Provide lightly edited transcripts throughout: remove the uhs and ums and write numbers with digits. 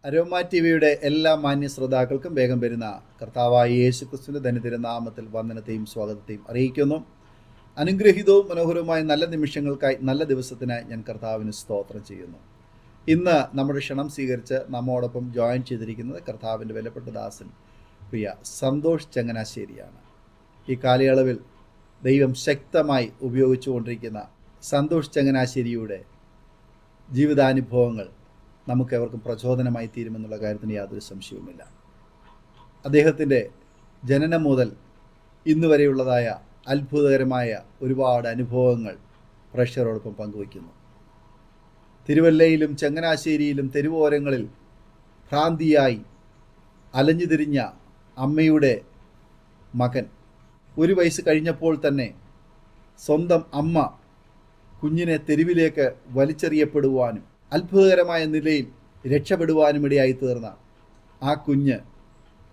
Aroma T വിയുടെ എല്ലാ മാന്യ ശ്രോതാക്കൾക്കും വേഗം വരുന്ന കർത്താവായ യേശു ക്രിസ്തുവിൻ്റെ ധന്യതിരുനാമത്തിൽ വന്ദനത്തെയും സ്വാഗതത്തെയും അറിയിക്കുന്നു. അനുഗ്രഹീതവും മനോഹരവുമായ നല്ല നിമിഷങ്ങൾക്കായി, നല്ല ദിവസത്തിനായി ഞാൻ കർത്താവിന് സ്തോത്രം ചെയ്യുന്നു. ഇന്ന് നമ്മുടെ ക്ഷണം സ്വീകരിച്ച് നമ്മോടൊപ്പം ജോയിൻ ചെയ്തിരിക്കുന്നത് കർത്താവിൻ്റെ വിലപ്പെട്ട ദാസൻ പ്രിയ സന്തോഷ് ചങ്ങനാശ്ശേരിയാണ്. ഈ കാലയളവിൽ ദൈവം ശക്തമായി ഉപയോഗിച്ചുകൊണ്ടിരിക്കുന്ന സന്തോഷ് ചങ്ങനാശ്ശേരിയുടെ ജീവിതാനുഭവങ്ങൾ നമുക്കെവർക്കും പ്രചോദനമായി തീരുമെന്നുള്ള കാര്യത്തിന് യാതൊരു സംശയവുമില്ല. അദ്ദേഹത്തിൻ്റെ ജനനം മുതൽ ഇന്ന് വരെയുള്ളതായ അത്ഭുതകരമായ ഒരുപാട് അനുഭവങ്ങൾ പ്രേക്ഷകരോടൊപ്പം പങ്കുവയ്ക്കുന്നു. തിരുവല്ലയിലും ചങ്ങനാശ്ശേരിയിലും തെരുവോരങ്ങളിൽ ഭ്രാന്തിയായി അലഞ്ഞു തിരിഞ്ഞ അമ്മയുടെ മകൻ 1 വയസ്സ് കഴിഞ്ഞപ്പോൾ തന്നെ സ്വന്തം അമ്മ കുഞ്ഞിനെ തെരുവിലേക്ക് വലിച്ചെറിയപ്പെടുവാനും അത്ഭുതകരമായ നിലയിൽ രക്ഷപ്പെടുവാനും ഇടയായി തീർന്ന ആ കുഞ്ഞ്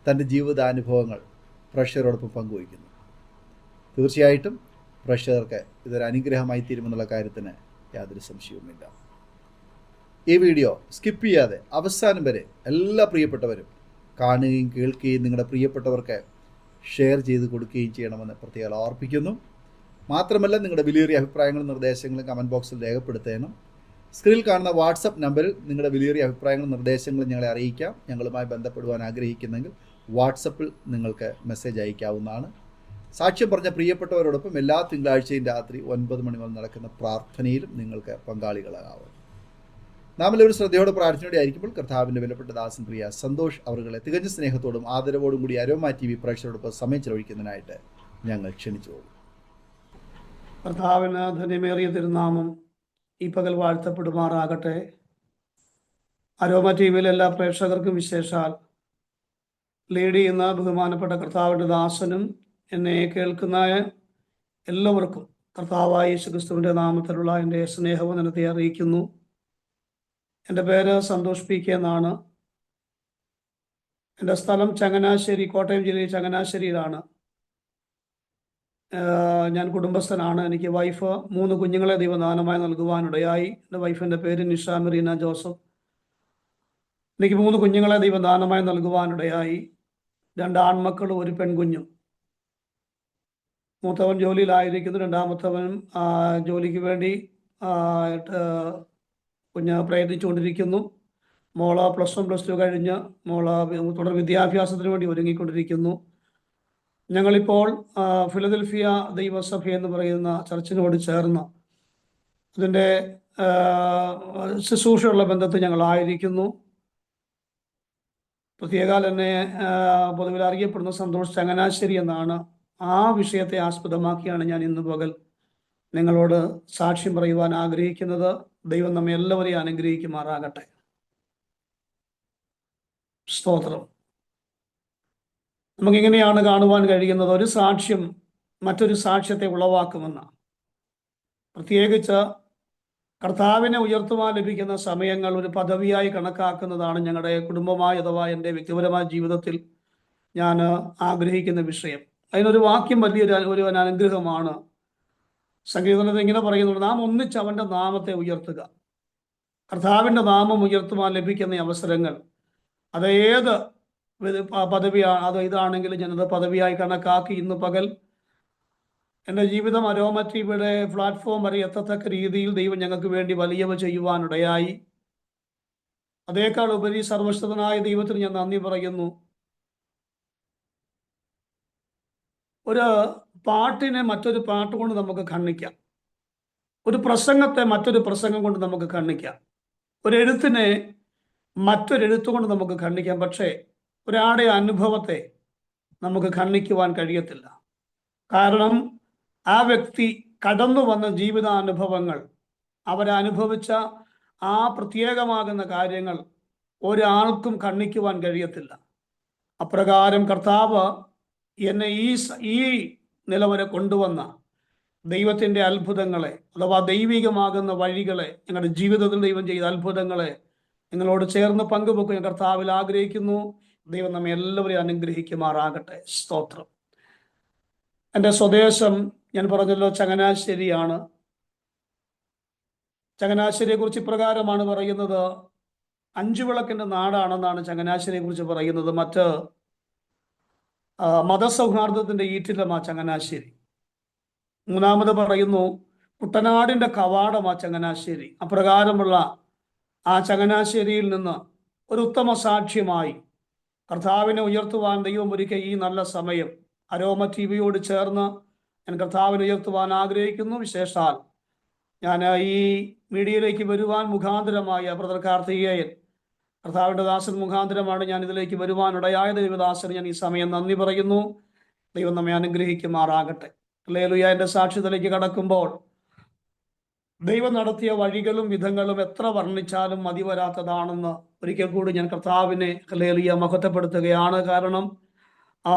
തൻ്റെ ജീവിതാനുഭവങ്ങൾ പ്രേക്ഷകരോടൊപ്പം പങ്കുവയ്ക്കുന്നു. തീർച്ചയായിട്ടും പ്രേക്ഷകർക്ക് ഇതൊരു അനുഗ്രഹമായി തീരുമെന്നുള്ള കാര്യത്തിന് യാതൊരു സംശയവുമില്ല. ഈ വീഡിയോ സ്കിപ്പ് ചെയ്യാതെ അവസാനം വരെ എല്ലാ പ്രിയപ്പെട്ടവരും കാണുകയും കേൾക്കുകയും നിങ്ങളുടെ പ്രിയപ്പെട്ടവർക്ക് ഷെയർ ചെയ്ത് കൊടുക്കുകയും ചെയ്യണമെന്ന് പ്രത്യേകം ഓർപ്പിക്കുന്നു. മാത്രമല്ല, നിങ്ങളുടെ വിലയേറിയ അഭിപ്രായങ്ങളും നിർദ്ദേശങ്ങളും കമൻറ്റ് ബോക്സിൽ രേഖപ്പെടുത്തേണം. സ്ക്രീനിൽ കാണുന്ന വാട്സപ്പ് നമ്പറിൽ നിങ്ങളുടെ വിലയേറിയ അഭിപ്രായങ്ങളും നിർദ്ദേശങ്ങളും ഞങ്ങളെ അറിയിക്കാം. ഞങ്ങളുമായി ബന്ധപ്പെടുവാൻ ആഗ്രഹിക്കുന്നെങ്കിൽ വാട്സപ്പിൽ നിങ്ങൾക്ക് മെസ്സേജ് അയക്കാവുന്നതാണ്. സാക്ഷ്യം പറഞ്ഞ പ്രിയപ്പെട്ടവരോടൊപ്പം എല്ലാ തിങ്കളാഴ്ചയും രാത്രി 9 മണി മുതൽ നടക്കുന്ന പ്രാർത്ഥനയിലും നിങ്ങൾക്ക് പങ്കാളികളാകാവും. നാം എല്ലാവരും ശ്രദ്ധയോടെ പ്രാർത്ഥനയോടെ ആയിരിക്കുമ്പോൾ കർത്താവിൻ്റെ വിലപ്പെട്ട ദാസൻ പ്രിയ സന്തോഷ് അവരുടെ തികഞ്ഞ സ്നേഹത്തോടും ആദരവോടും കൂടി അരോമ ടി വി പ്രേക്ഷകരോടൊപ്പം സമയം ചെലവഴിക്കുന്നതിനായിട്ട് ഞങ്ങൾ ക്ഷണിച്ചു. കർത്താവിന് ധന്യമേറിയ തിരുനാമം ഈ പകൽ വാഴ്ത്തപ്പെടുമാറാകട്ടെ. അരോമ ടി വിയിലെ എല്ലാ പ്രേക്ഷകർക്കും, വിശേഷാൽ ലീഡ് ചെയ്യുന്ന ബഹുമാനപ്പെട്ട കർത്താവിൻ്റെ ദാസനും എന്നെ കേൾക്കുന്ന എല്ലാവർക്കും കർത്താവായ യേശു ക്രിസ്തുവിൻ്റെ നാമത്തിലുള്ള എൻ്റെ സ്നേഹവന്ദനത്തെ അറിയിക്കുന്നു. എൻ്റെ പേര് സന്തോഷ് പി കെ എന്നാണ്. എൻ്റെ സ്ഥലം ചങ്ങനാശ്ശേരി, കോട്ടയം ജില്ലയിൽ ചങ്ങനാശ്ശേരിയിലാണ്. ഞാൻ കുടുംബസ്ഥനാണ്. എനിക്ക് വൈഫ് 3 കുഞ്ഞുങ്ങളെ ദൈവദാനമായി നൽകുവാനിടയായി. എൻ്റെ വൈഫിൻ്റെ പേര് നിഷ മെറീന ജോസഫ്. എനിക്ക് 3 കുഞ്ഞുങ്ങളെ ദൈവദാനമായി നൽകുവാനിടയായി. 2 ആൺമക്കളും 1 പെൺകുഞ്ഞും. മൂത്തവൻ ജോലിയിലായിരിക്കുന്നു, രണ്ടാമത്തവനും ജോലിക്ക് വേണ്ടി പ്രയത്നിച്ചുകൊണ്ടിരിക്കുന്നു. മോള് +1 +2 കഴിഞ്ഞ് മോള് തുടർ വിദ്യാഭ്യാസത്തിന് വേണ്ടി ഒരുങ്ങിക്കൊണ്ടിരിക്കുന്നു. ഞങ്ങളിപ്പോൾ ഫിലദൽഫിയ ദൈവസഭ എന്ന് പറയുന്ന ചർച്ചിനോട് ചേർന്ന് അതിൻ്റെ ശുശ്രൂഷയുള്ള ബന്ധത്തിൽ ഞങ്ങളായിരിക്കുന്നു. പ്രത്യേകാൽ എന്നെ പൊതുവിൽ അറിയപ്പെടുന്ന സന്തോഷ് ചങ്ങനാശ്ശേരി എന്നാണ്. ആ വിഷയത്തെ ആസ്പദമാക്കിയാണ് ഞാൻ ഇന്ന് പകൽ നിങ്ങളോട് സാക്ഷ്യം പറയുവാൻ ആഗ്രഹിക്കുന്നത്. ദൈവം നമ്മെ എല്ലാവരെയും അനുഗ്രഹിക്കുമാറാകട്ടെ. സ്തോത്രം. നമുക്കിങ്ങനെയാണ് കാണുവാൻ കഴിയുന്നത്, ഒരു സാക്ഷ്യം മറ്റൊരു സാക്ഷ്യത്തെ ഉളവാക്കുമെന്ന്. പ്രത്യേകിച്ച് കർത്താവിനെ ഉയർത്തുവാൻ ലഭിക്കുന്ന സമയങ്ങൾ ഒരു പദവിയായി കണക്കാക്കുന്നതാണ് ഞങ്ങളുടെ കുടുംബമായ അഥവാ എൻ്റെ വ്യക്തിപരമായ ജീവിതത്തിൽ ഞാൻ ആഗ്രഹിക്കുന്ന വിഷയം. അതിനൊരു വാക്യം വലിയൊരു അനുഗ്രഹമാണ്. സങ്കീർത്തനത്തിൽ ഇങ്ങനെ പറയുന്നുണ്ട്, നാം ഒന്നിച്ച് അവൻ്റെ നാമത്തെ ഉയർത്തുക. കർത്താവിൻ്റെ നാമം ഉയർത്തുവാൻ ലഭിക്കുന്ന അവസരങ്ങൾ അതേത് പദവിയാണ്, അത് ഇതാണെങ്കിലും ഞാനത് പദവിയായി കണക്കാക്കി ഇന്ന് പകൽ എൻ്റെ ജീവിതം അരോമ ടി വിയുടെ പ്ലാറ്റ്ഫോം വരെ എത്തത്തക്ക രീതിയിൽ ദൈവം ഞങ്ങൾക്ക് വേണ്ടി വലിയവ ചെയ്യുവാനിടയായി. അതേക്കാൾ ഉപരി സർവശക്തനായ ദൈവത്തിന് ഞാൻ നന്ദി പറയുന്നു. ഒരു പാട്ടിനെ മറ്റൊരു പാട്ട് കൊണ്ട് നമുക്ക് ഖണ്ഡിക്കാം. ഒരു പ്രസംഗത്തെ മറ്റൊരു പ്രസംഗം കൊണ്ട് നമുക്ക് ഖണ്ഡിക്കാം. ഒരു എഴുത്തിനെ മറ്റൊരു എഴുത്തുകൊണ്ട് നമുക്ക് ഖണ്ഡിക്കാം. പക്ഷേ ഒരാളുടെ അനുഭവത്തെ നമുക്ക് ഖണ്ഡിക്കുവാൻ കഴിയത്തില്ല. കാരണം ആ വ്യക്തി കടന്നു വന്ന ജീവിതാനുഭവങ്ങൾ, അവരനുഭവിച്ച ആ പ്രത്യേകമാകുന്ന കാര്യങ്ങൾ ഒരാൾക്കും ഖണ്ഡിക്കുവാൻ കഴിയത്തില്ല. അപ്രകാരം കർത്താവ് എന്നെ ഈ നില വരെ കൊണ്ടുവന്ന ദൈവത്തിൻ്റെ അത്ഭുതങ്ങളെ അഥവാ ദൈവികമാകുന്ന വഴികളെ, ഞങ്ങളുടെ ജീവിതത്തിൽ ദൈവം ചെയ്ത അത്ഭുതങ്ങളെ നിങ്ങളോട് ചേർന്ന് പങ്കുവെക്കാൻ കർത്താവിൽ ആഗ്രഹിക്കുന്നു. ദൈവം നമ്മെ എല്ലാവരെയും അനുഗ്രഹിക്കുമാറാകട്ടെ. സ്തോത്രം. എൻ്റെ സ്വദേശം ഞാൻ പറഞ്ഞല്ലോ ചങ്ങനാശ്ശേരിയാണ്. ചങ്ങനാശ്ശേരിയെ കുറിച്ച് ഇപ്രകാരമാണ് പറയുന്നത്, അഞ്ചു വിളക്കിന്റെ നാടാണെന്നാണ് ചങ്ങനാശ്ശേരിയെ കുറിച്ച് പറയുന്നത്. മറ്റ് മതസൗഹാർദ്ദത്തിന്റെ ഈറ്റില്ലമാ ചങ്ങനാശ്ശേരി. മൂന്നാമത് പറയുന്നു കുട്ടനാടിന്റെ കവാടമാ ചങ്ങനാശ്ശേരി. അപ്രകാരമുള്ള ആ ചങ്ങനാശ്ശേരിയിൽ നിന്ന് ഒരു ഉത്തമ സാക്ഷ്യമായി കർത്താവിനെ ഉയർത്തുവാൻ ദൈവം ഒരുക്കിയ ഈ നല്ല സമയം അരോമ ടി വിയോട് ചേർന്ന് ഞാൻ കർത്താവിനെ ഉയർത്തുവാൻ ആഗ്രഹിക്കുന്നു. വിശേഷാൽ ഞാൻ ഈ മീഡിയയിലേക്ക് വരുവാൻ മുഖാന്തരമായ ബ്രദർ കാർത്തികേയൻ, കർത്താവിൻ്റെ ദാസൻ മുഖാന്തരമാണ് ഞാൻ ഇതിലേക്ക് വരുവാനിടയായ ദൈവദാസന് ഞാൻ ഈ സമയം നന്ദി പറയുന്നു. ദൈവം നമ്മെ അനുഗ്രഹിക്കുമാറാകട്ടെ. ഹല്ലേലൂയ. എൻ്റെ സാക്ഷ്യത്തിലേക്ക് കടക്കുമ്പോൾ ദൈവം നടത്തിയ വഴികളും വിധങ്ങളും എത്ര വർണ്ണിച്ചാലും മതി വരാത്തതാണെന്ന് ഒരിക്കൽ കൂടി ഞാൻ കർത്താവിനെ ഹല്ലേലൂയ മഹത്വപ്പെടുത്തുകയാണ്. കാരണം ആ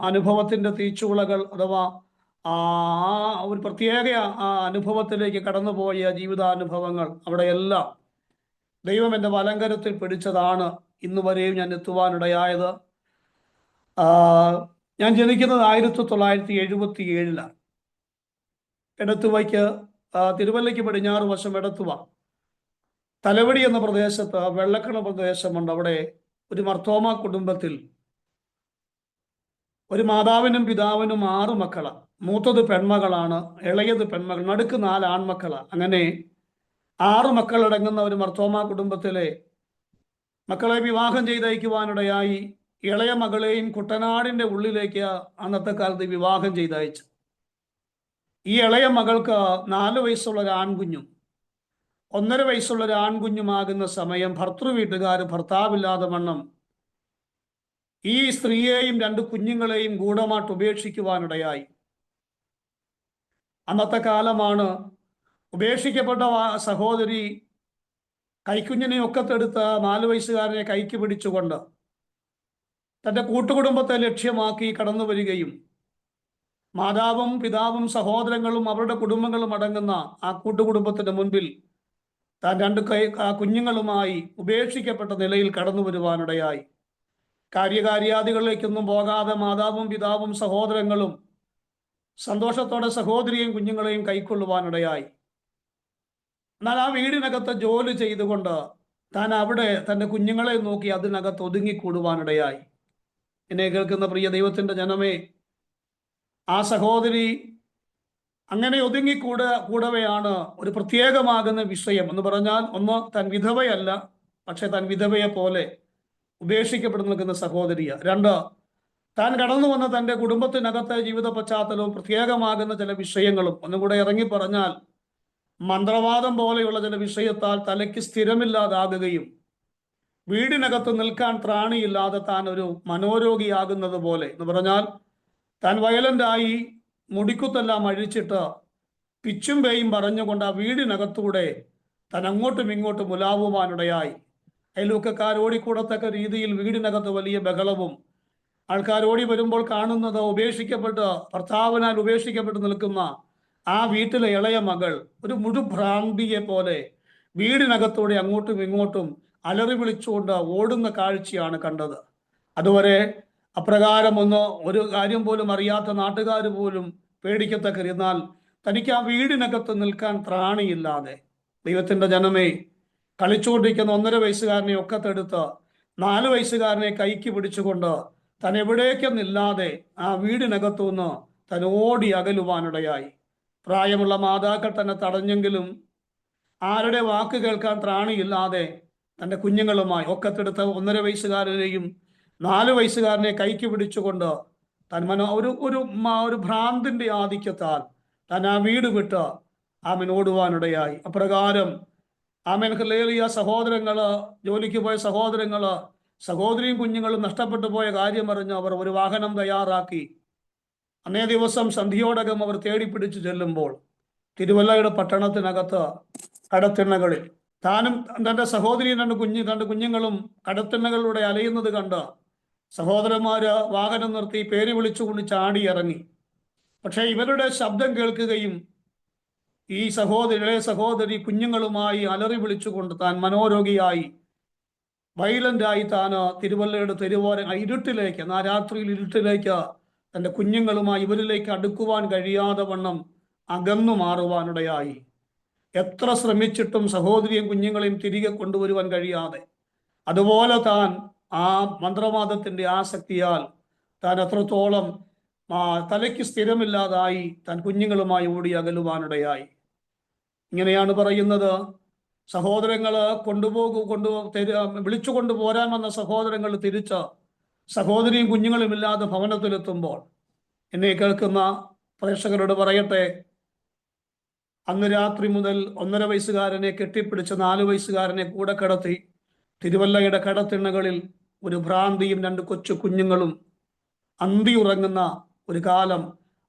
അനുഭവത്തിൻ്റെ തീച്ചുളകൾ അഥവാ ആ ഒരു പ്രത്യേക അനുഭവത്തിലേക്ക് കടന്നുപോയ ജീവിതാനുഭവങ്ങൾ അവിടെയെല്ലാം ദൈവം എൻ്റെ വലങ്കരത്തിൽ പിടിച്ചതാണ് ഇന്ന് വരെയും ഞാൻ എത്തുവാനിടയായത്. ഞാൻ ജനിക്കുന്നത് 1977 എടത്തുവയ്ക്ക് തിരുവല്ലയ്ക്ക് പടിഞ്ഞാറ് വശം എടത്തുവ തലവടി എന്ന പ്രദേശത്ത് വെള്ളക്കണ പ്രദേശമുണ്ട്. അവിടെ ഒരു മർത്തോമ കുടുംബത്തിൽ ഒരു മാതാവിനും പിതാവിനും 6 മക്കളാണ്. മൂത്തത് പെൺമകളാണ്, ഇളയത് പെൺമകൾ, നടുക്ക് 4 ആൺമക്കളാണ്. അങ്ങനെ 6 മക്കളടങ്ങുന്ന ഒരു മർത്തോമ കുടുംബത്തിലെ മക്കളെ വിവാഹം ചെയ്തയക്കുവാനിടയായി. ഇളയ മകളെയും കുട്ടനാടിന്റെ ഉള്ളിലേക്ക് അന്നത്തെ കാലത്ത് വിവാഹം ചെയ്തയച്ചു. ഈ ഇളയ മകൾക്ക് 4 വയസ്സുള്ള ഒരു ആൺകുഞ്ഞും 1.5 വയസ്സുള്ള ഒരു ആൺകുഞ്ഞുമാകുന്ന സമയം ഭർത്തൃ വീട്ടുകാർ ഭർത്താവില്ലാതെ വണ്ണം ഈ സ്ത്രീയെയും 2 കുഞ്ഞുങ്ങളെയും ഗൂഢമായിട്ട് ഉപേക്ഷിക്കുവാനിടയായി. അന്നത്തെ കാലമാണ്. ഉപേക്ഷിക്കപ്പെട്ട സഹോദരി കൈക്കുഞ്ഞിനെ ഒക്കത്തെടുത്ത് 4 വയസ്സുകാരനെ കൈക്ക് പിടിച്ചുകൊണ്ട് തൻ്റെ കൂട്ടുകുടുംബത്തെ ലക്ഷ്യമാക്കി കടന്നു വരികയും മാതാവും പിതാവും സഹോദരങ്ങളും അവരുടെ കുടുംബങ്ങളും അടങ്ങുന്ന ആ കൂട്ടുകുടുംബത്തിന്റെ മുൻപിൽ താൻ 2 കുഞ്ഞുങ്ങളുമായി ഉപേക്ഷിക്കപ്പെട്ട നിലയിൽ കടന്നു വരുവാനിടയായി. കാര്യകാര്യാദികളിലേക്കൊന്നും പോകാതെ മാതാവും പിതാവും സഹോദരങ്ങളും സന്തോഷത്തോടെ സഹോദരിയെയും കുഞ്ഞുങ്ങളെയും കൈക്കൊള്ളുവാനിടയായി. എന്നാൽ ആ വീടിനകത്ത് ജോലി ചെയ്തുകൊണ്ട് താൻ അവിടെ തൻ്റെ കുഞ്ഞുങ്ങളെ നോക്കി അതിനകത്ത് ഒതുങ്ങിക്കൂടുവാനിടയായി. എന്നെ കേൾക്കുന്ന പ്രിയ ദൈവത്തിൻ്റെ ജനമേ, ആ സഹോദരി അങ്ങനെ കൂടവെയാണ് ഒരു പ്രത്യേകമാകുന്ന വിഷയം എന്ന് പറഞ്ഞാൽ, ഒന്ന് താൻ വിധവയല്ല, പക്ഷെ താൻ വിധവയെ പോലെ ഉപേക്ഷിക്കപ്പെട്ടു നിൽക്കുന്ന സഹോദരിയ. 2 താൻ കടന്നു വന്ന തൻ്റെ കുടുംബത്തിനകത്തെ ജീവിത പശ്ചാത്തലവും പ്രത്യേകമാകുന്ന ചില വിഷയങ്ങളും ഒന്നും കൂടെ ഇറങ്ങി പറഞ്ഞാൽ മന്ത്രവാദം പോലെയുള്ള ചില വിഷയത്താൽ തലയ്ക്ക് സ്ഥിരമില്ലാതാകുകയും വീടിനകത്ത് നിൽക്കാൻ ത്രാണിയില്ലാതെ താൻ ഒരു മനോരോഗിയാകുന്നത് പോലെ എന്ന് പറഞ്ഞാൽ താൻ വയലന്റായി മുടിക്കുത്തെല്ലാം അഴിച്ചിട്ട് പിച്ചും പേയും പറഞ്ഞുകൊണ്ട് ആ വീടിനകത്തൂടെ താൻ അങ്ങോട്ടും ഇങ്ങോട്ടും ഉലാവുവാനിടയായി. അയൽവക്കക്കാരോടിക്കൂടത്തക്ക രീതിയിൽ വീടിനകത്ത് വലിയ ബഹളവും, ആൾക്കാരോടി വരുമ്പോൾ കാണുന്നത് ഉപേക്ഷിക്കപ്പെട്ട് ഭർത്താവിനാൽ ഉപേക്ഷിക്കപ്പെട്ട് നിൽക്കുന്ന ആ വീട്ടിലെ ഇളയ മകൾ ഒരു മുഴുഭ്രാന്തിയെ പോലെ വീടിനകത്തൂടെ അങ്ങോട്ടും ഇങ്ങോട്ടും അലറി വിളിച്ചുകൊണ്ട് ഓടുന്ന കാഴ്ചയാണ് കണ്ടത്. അതുവരെ അപ്രകാരം ഒരു കാര്യം പോലും അറിയാത്ത നാട്ടുകാർ പോലും പേടിക്കത്തക്ക. എന്നാൽ തനിക്ക് ആ വീടിനകത്ത് നിൽക്കാൻ ത്രാണിയില്ലാതെ ദൈവത്തിൻ്റെ ജനമേ, കളിച്ചുകൊണ്ടിരിക്കുന്ന 1.5 വയസ്സുകാരനെ ഒക്കത്തെടുത്ത് 4 വയസ്സുകാരനെ കൈക്ക് പിടിച്ചുകൊണ്ട് താൻ എവിടേക്കെന്നില്ലാതെ ആ വീടിനകത്തുനിന്ന് താൻ ഓടി അകലുവാനിടയായി. പ്രായമുള്ള മാതാക്കൾ തന്നെ തടഞ്ഞെങ്കിലും ആരുടെ വാക്ക് കേൾക്കാൻ ത്രാണിയില്ലാതെ തൻ്റെ കുഞ്ഞുങ്ങളുമായി ഒക്കത്തെടുത്ത് 1.5 വയസ്സുകാരനെയും 4 വയസ്സുകാരനെ കൈക്ക് പിടിച്ചുകൊണ്ട് താൻ ഒരു ഭ്രാന്തിന്റെ ആധിക്യത്താൽ താൻ ആ വീട് വിട്ട് ആമൻ ഓടുവാനിടയായി. അപ്രകാരം ആമൻ ഹല്ലേലൂയ സഹോദരങ്ങള്, ജോലിക്ക് പോയ സഹോദരിയും കുഞ്ഞുങ്ങളും നഷ്ടപ്പെട്ടു പോയ കാര്യമറിഞ്ഞ് അവർ ഒരു വാഹനം തയ്യാറാക്കി അന്നേ ദിവസം സന്ധ്യയോടകം അവർ തേടിപ്പിടിച്ചു ചെല്ലുമ്പോൾ തിരുവല്ലയുടെ പട്ടണത്തിനകത്ത് കടത്തിണ്ണകളിൽ താനും തൻ്റെ സഹോദരിയും 2 കുഞ്ഞുങ്ങളും കടത്തിണ്ണകളിലൂടെ അലയുന്നത് കണ്ട് സഹോദരന്മാര് വാഹനം നിർത്തി പേര് വിളിച്ചുകൊണ്ട് ചാടി ഇറങ്ങി. പക്ഷെ ഇവരുടെ ശബ്ദം കേൾക്കുകയും ഈ സഹോദരി കുഞ്ഞുങ്ങളുമായി അലറി വിളിച്ചുകൊണ്ട് താൻ മനോരോഗിയായി വയലന്റായി താൻ തിരുവല്ലയുടെ തെരുവോര ഇരുട്ടിലേക്ക്, രാത്രിയിൽ ഇരുട്ടിലേക്ക് തൻ്റെ കുഞ്ഞുങ്ങളുമായി ഇവരിലേക്ക് അടുക്കുവാൻ കഴിയാതെ വണ്ണം അകന്നു മാറുവാനിടയായി. എത്ര ശ്രമിച്ചിട്ടും സഹോദരിയും കുഞ്ഞുങ്ങളെയും തിരികെ കൊണ്ടുവരുവാൻ കഴിയാതെ അതുപോലെ താൻ ആ മന്ത്രവാദത്തിന്റെ ആസക്തിയാൽ താൻ എത്രത്തോളം തലയ്ക്ക് സ്ഥിരമില്ലാതായി താൻ കുഞ്ഞുങ്ങളുമായി ഓടി അകലുവാനിടയായി. ഇങ്ങനെയാണ് പറയുന്നത്, സഹോദരങ്ങള് വിളിച്ചു കൊണ്ടുപോരാൻ വന്ന സഹോദരങ്ങൾ തിരിച്ച് സഹോദരിയും കുഞ്ഞുങ്ങളും ഇല്ലാതെ ഭവനത്തിലെത്തുമ്പോൾ എന്നെ കേൾക്കുന്ന പ്രേക്ഷകരോട് പറയട്ടെ, അന്ന് രാത്രി മുതൽ 1.5 വയസ്സുകാരനെ കെട്ടിപ്പിടിച്ച് 4 വയസ്സുകാരനെ കൂടെ കിടത്തി തിരുവല്ലയുടെ കടത്തിണ്ണകളിൽ ഒരു ഭ്രാന്തിയും 2 കൊച്ചു കുഞ്ഞുങ്ങളും അന്തി ഉറങ്ങുന്ന ഒരു കാലം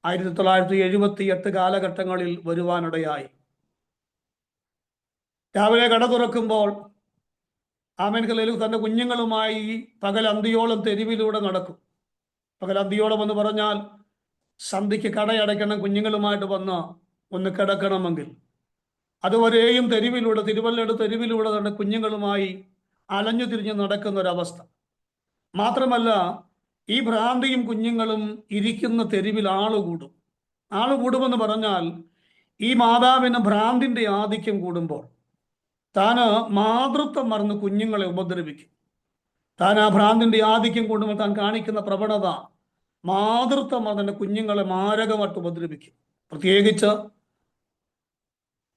1978 കാലഘട്ടങ്ങളിൽ വരുവാനിടയായി. രാവിലെ കട തുറക്കുമ്പോൾ ആമേൻകലയിൽ തൻ്റെ കുഞ്ഞുങ്ങളുമായി പകൽ അന്തിയോളം തെരുവിലൂടെ നടക്കും. പകൽ അന്തിയോളം എന്ന് പറഞ്ഞാൽ സന്ധ്യയ്ക്ക് കടയടയ്ക്കണം, കുഞ്ഞുങ്ങളുമായിട്ട് വന്ന് ഒന്ന് കിടക്കണമെങ്കിൽ. അതുവരെയും തെരുവിലൂടെ, തിരുവല്ലയുടെ തെരുവിലൂടെ തന്നെ കുഞ്ഞുങ്ങളുമായി അലഞ്ഞു തിരിഞ്ഞ് നടക്കുന്ന ഒരവസ്ഥ. മാത്രമല്ല, ഈ ഭ്രാന്തിയും കുഞ്ഞുങ്ങളും ഇരിക്കുന്ന തെരുവിൽ ആളുകൂടും. ആളുകൂടുമെന്ന് പറഞ്ഞാൽ ഈ മാതാവിന് ഭ്രാന്തിന്റെ ആധിക്യം കൂടുമ്പോൾ താന് മാതൃത്വം മറന്ന് കുഞ്ഞുങ്ങളെ ഉപദ്രവിക്കും. താൻ ആ ഭ്രാന്തിന്റെ ആധിക്യം കൂടുമ്പോൾ താൻ കാണിക്കുന്ന പ്രവണത മാതൃത്വം മറന്ന് കുഞ്ഞുങ്ങളെ മാരകമായിട്ട് ഉപദ്രവിക്കും. പ്രത്യേകിച്ച്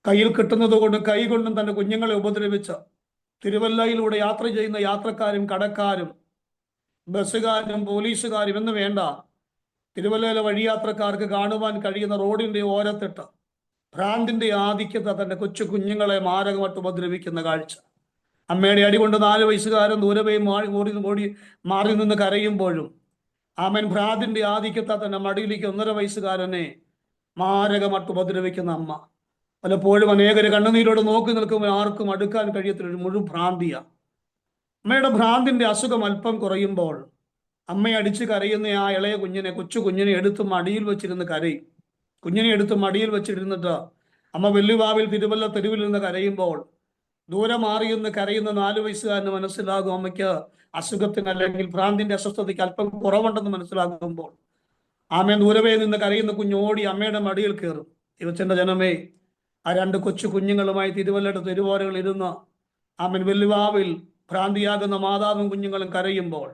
കയ്യിൽ കിട്ടുന്നത് കൊണ്ട് കൈ കൊണ്ടും തൻ്റെ കുഞ്ഞുങ്ങളെ ഉപദ്രവിച്ച് തിരുവല്ലയിലൂടെ യാത്ര ചെയ്യുന്ന യാത്രക്കാരും കടക്കാരും ബസ്സുകാരും പോലീസുകാരും എന്ന് വേണ്ട, തിരുവല്ലയിലെ വഴിയാത്രക്കാർക്ക് കാണുവാൻ കഴിയുന്ന റോഡിന്റെ ഓരത്തിട്ട് ഭ്രാന്തിന്റെ ആധിക്യത്തെ തന്റെ കൊച്ചു കുഞ്ഞുങ്ങളെ മാരകമായിട്ട് ഉപദ്രവിക്കുന്ന കാഴ്ച. അമ്മയുടെ അടികൊണ്ട് 4 വയസ്സുകാരൻ ദൂരവേ മാറി നിന്ന് കരയുമ്പോഴും ആമൻ ഭ്രാന്തിന്റെ ആധിക്യത്തെ തന്നെ മടിയിലേക്ക് 1.5 വയസ്സുകാരനെ മാരകമായിട്ട് ഉപദ്രവിക്കുന്ന അമ്മ. പലപ്പോഴും അനേകര് കണ്ണുനീരോട് നോക്കി നിൽക്കുമ്പോൾ ആർക്കും അടുക്കാൻ കഴിയത്തില്ല, ഒരു ഭ്രാന്തിയാണ്. അമ്മയുടെ ഭ്രാന്തിന്റെ അസുഖം അല്പം കുറയുമ്പോൾ അമ്മയെ അടിച്ച് കരയുന്ന ആ ഇളയ കുഞ്ഞിനെ, കൊച്ചു കുഞ്ഞിനെ എടുത്ത് മടിയിൽ വെച്ചിരുന്ന് കരയും. കുഞ്ഞിനെ എടുത്ത് മടിയിൽ വെച്ചിരുന്നിട്ട് അമ്മ വെല്ലുവാവിൽ തിരുവല്ല തെരുവിൽ നിന്ന് കരയുമ്പോൾ ദൂരെ മാറിയെന്ന് കരയുന്ന 4 വയസ്സുകാരന് മനസ്സിലാകും അമ്മയ്ക്ക് അസുഖത്തിന് അല്ലെങ്കിൽ ഭ്രാന്തിന്റെ അസ്വസ്ഥതയ്ക്ക് അല്പം കുറവുണ്ടെന്ന് മനസ്സിലാകുമ്പോൾ ആമേൻ ദൂരവേ നിന്ന് കരയുന്ന കുഞ്ഞോടി അമ്മയുടെ മടിയിൽ കയറും. ദൈവത്തിന്റെ ജനമേ, ആ 2 കൊച്ചു കുഞ്ഞുങ്ങളുമായി തിരുവല്ലയുടെ തെരുവോരകൾ ഇരുന്ന് ആമേൻ വെല്ലുവാവിൽ ഭ്രാന്തിയാകുന്ന മാതാവും കുഞ്ഞുങ്ങളും കരയുമ്പോൾ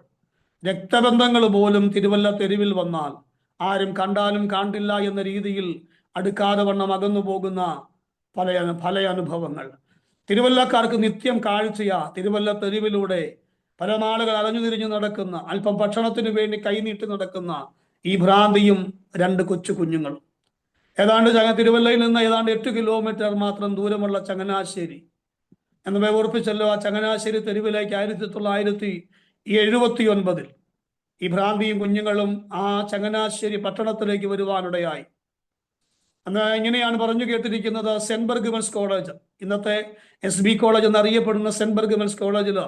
രക്തബന്ധങ്ങൾ പോലും തിരുവല്ല തെരുവിൽ വന്നാൽ ആരും കണ്ടാലും കാണ്ടില്ല എന്ന രീതിയിൽ അടുക്കാതെ വണ്ണം അകന്നു പോകുന്ന പല അനുഭവങ്ങൾ തിരുവല്ലക്കാർക്ക് നിത്യം കാഴ്ചയാ. തിരുവല്ല തെരുവിലൂടെ പല നാളുകൾ അലഞ്ഞു തിരിഞ്ഞു നടക്കുന്ന, അല്പം ഭക്ഷണത്തിന് വേണ്ടി കൈനീട്ടി നടക്കുന്ന ഈ ഭ്രാന്തിയും 2 കൊച്ചു കുഞ്ഞുങ്ങളും. ഏതാണ്ട് തിരുവല്ലയിൽ നിന്ന് ഏതാണ്ട് 8 കിലോമീറ്റർ മാത്രം ദൂരമുള്ള ചങ്ങനാശ്ശേരി എന്ന് ഓർപ്പിച്ചല്ലോ. ആ ചങ്ങനാശ്ശേരി തെരുവിലേക്ക് 1979 ഈ ഭ്രാന്തിയും കുഞ്ഞുങ്ങളും ആ ചങ്ങനാശ്ശേരി പട്ടണത്തിലേക്ക് വരുവാനിടയായി. അന്ന് ഇങ്ങനെയാണ് പറഞ്ഞു കേട്ടിരിക്കുന്നത്, സെന്റ് ബർഗ്മൻസ് കോളേജ്, ഇന്നത്തെ SB കോളേജ് എന്നറിയപ്പെടുന്ന സെന്റ് ബർഗ്മൻസ് കോളേജിൽ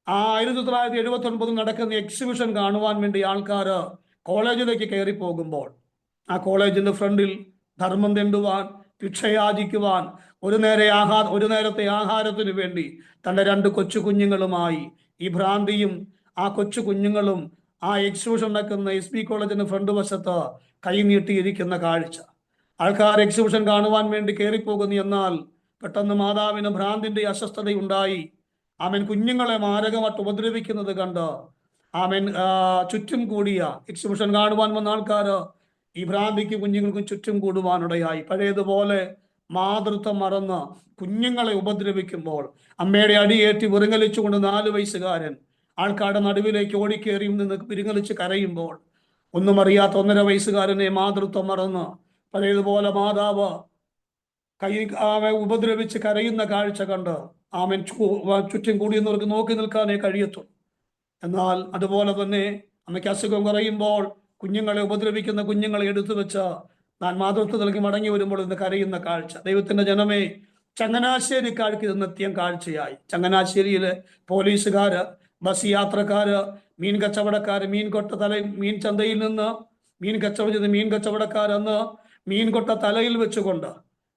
ആ 1979 നടക്കുന്ന എക്സിബിഷൻ കാണുവാൻ വേണ്ടി ആൾക്കാർ കോളേജിലേക്ക് കയറി പോകുമ്പോൾ ആ കോളേജിന്റെ ഫ്രണ്ടിൽ ധർമ്മം തെണ്ടുവാൻ, ഭിക്ഷയാചിക്കുവാൻ, ഒരു നേരത്തെ ആഹാരത്തിന് വേണ്ടി തൻ്റെ 2 കൊച്ചു കുഞ്ഞുങ്ങളുമായി ഈ ഭ്രാന്തിയും ആ കൊച്ചു കുഞ്ഞുങ്ങളും ആ എക്സിബിഷൻ നടക്കുന്ന SB കോളേജിന്റെ ഫ്രണ്ട് വശത്ത് കൈനീട്ടിയിരിക്കുന്ന കാഴ്ച. ആൾക്കാർ എക്സിബിഷൻ കാണുവാൻ വേണ്ടി കയറിപ്പോകുന്നു. എന്നാൽ പെട്ടെന്ന് മാതാവിന് ഭ്രാന്തിന്റെ അസ്വസ്ഥതയുണ്ടായി. ആമൻ കുഞ്ഞുങ്ങളെ മാരകമായിട്ട് ഉപദ്രവിക്കുന്നത് കണ്ട് ആമൻ ചുറ്റും കൂടിയ എക്സിബിഷൻ കാണുവാൻ വന്ന ആൾക്കാർ ഈ ഭ്രാന്തിക്ക് കുഞ്ഞുങ്ങൾക്കും ചുറ്റും കൂടുവാനിടയായി. പഴയതുപോലെ മാതൃത്വം മറന്ന് കുഞ്ഞുങ്ങളെ ഉപദ്രവിക്കുമ്പോൾ അമ്മയുടെ അടിയേറ്റി വിറുങ്ങലിച്ചുകൊണ്ട് 4 വയസ്സുകാരൻ ആൾക്കാരുടെ നടുവിലേക്ക് ഓടിക്കേറിയും നിന്ന് വിരുങ്ങലിച്ച് കരയുമ്പോൾ ഒന്നും അറിയാത്ത 1.5 വയസ്സുകാരനെ മാതൃത്വം മറന്ന് പഴയതുപോലെ മാതാവ് ഉപദ്രവിച്ച് കരയുന്ന കാഴ്ച കണ്ട് ആമൻ ചുറ്റും കൂടിയെന്നവർക്ക് നോക്കി നിൽക്കാനേ കഴിയത്തുള്ളൂ. എന്നാൽ അതുപോലെ തന്നെ അമ്മയ്ക്ക് അസുഖം കുറയുമ്പോൾ കുഞ്ഞുങ്ങളെ ഉപദ്രവിക്കുന്ന കുഞ്ഞുങ്ങളെ എടുത്തു വെച്ച് താൻ മാതൃത്വം നൽകി മടങ്ങി വരുമ്പോൾ ഇന്ന് കരയുന്ന കാഴ്ച. ദൈവത്തിന്റെ ജനമേ, ചങ്ങനാശ്ശേരിക്കാർക്ക് ഇത് നിത്യം കാഴ്ചയായി. ചങ്ങനാശ്ശേരിയിലെ പോലീസുകാര്, ബസ് യാത്രക്കാര്, മീൻ കച്ചവടക്കാര്, മീൻ ചന്തയിൽ നിന്ന് മീൻ കച്ചവടം ചെയ്ത് മീൻ കച്ചവടക്കാരെന്ന് മീൻകൊട്ട തലയിൽ വെച്ചുകൊണ്ട്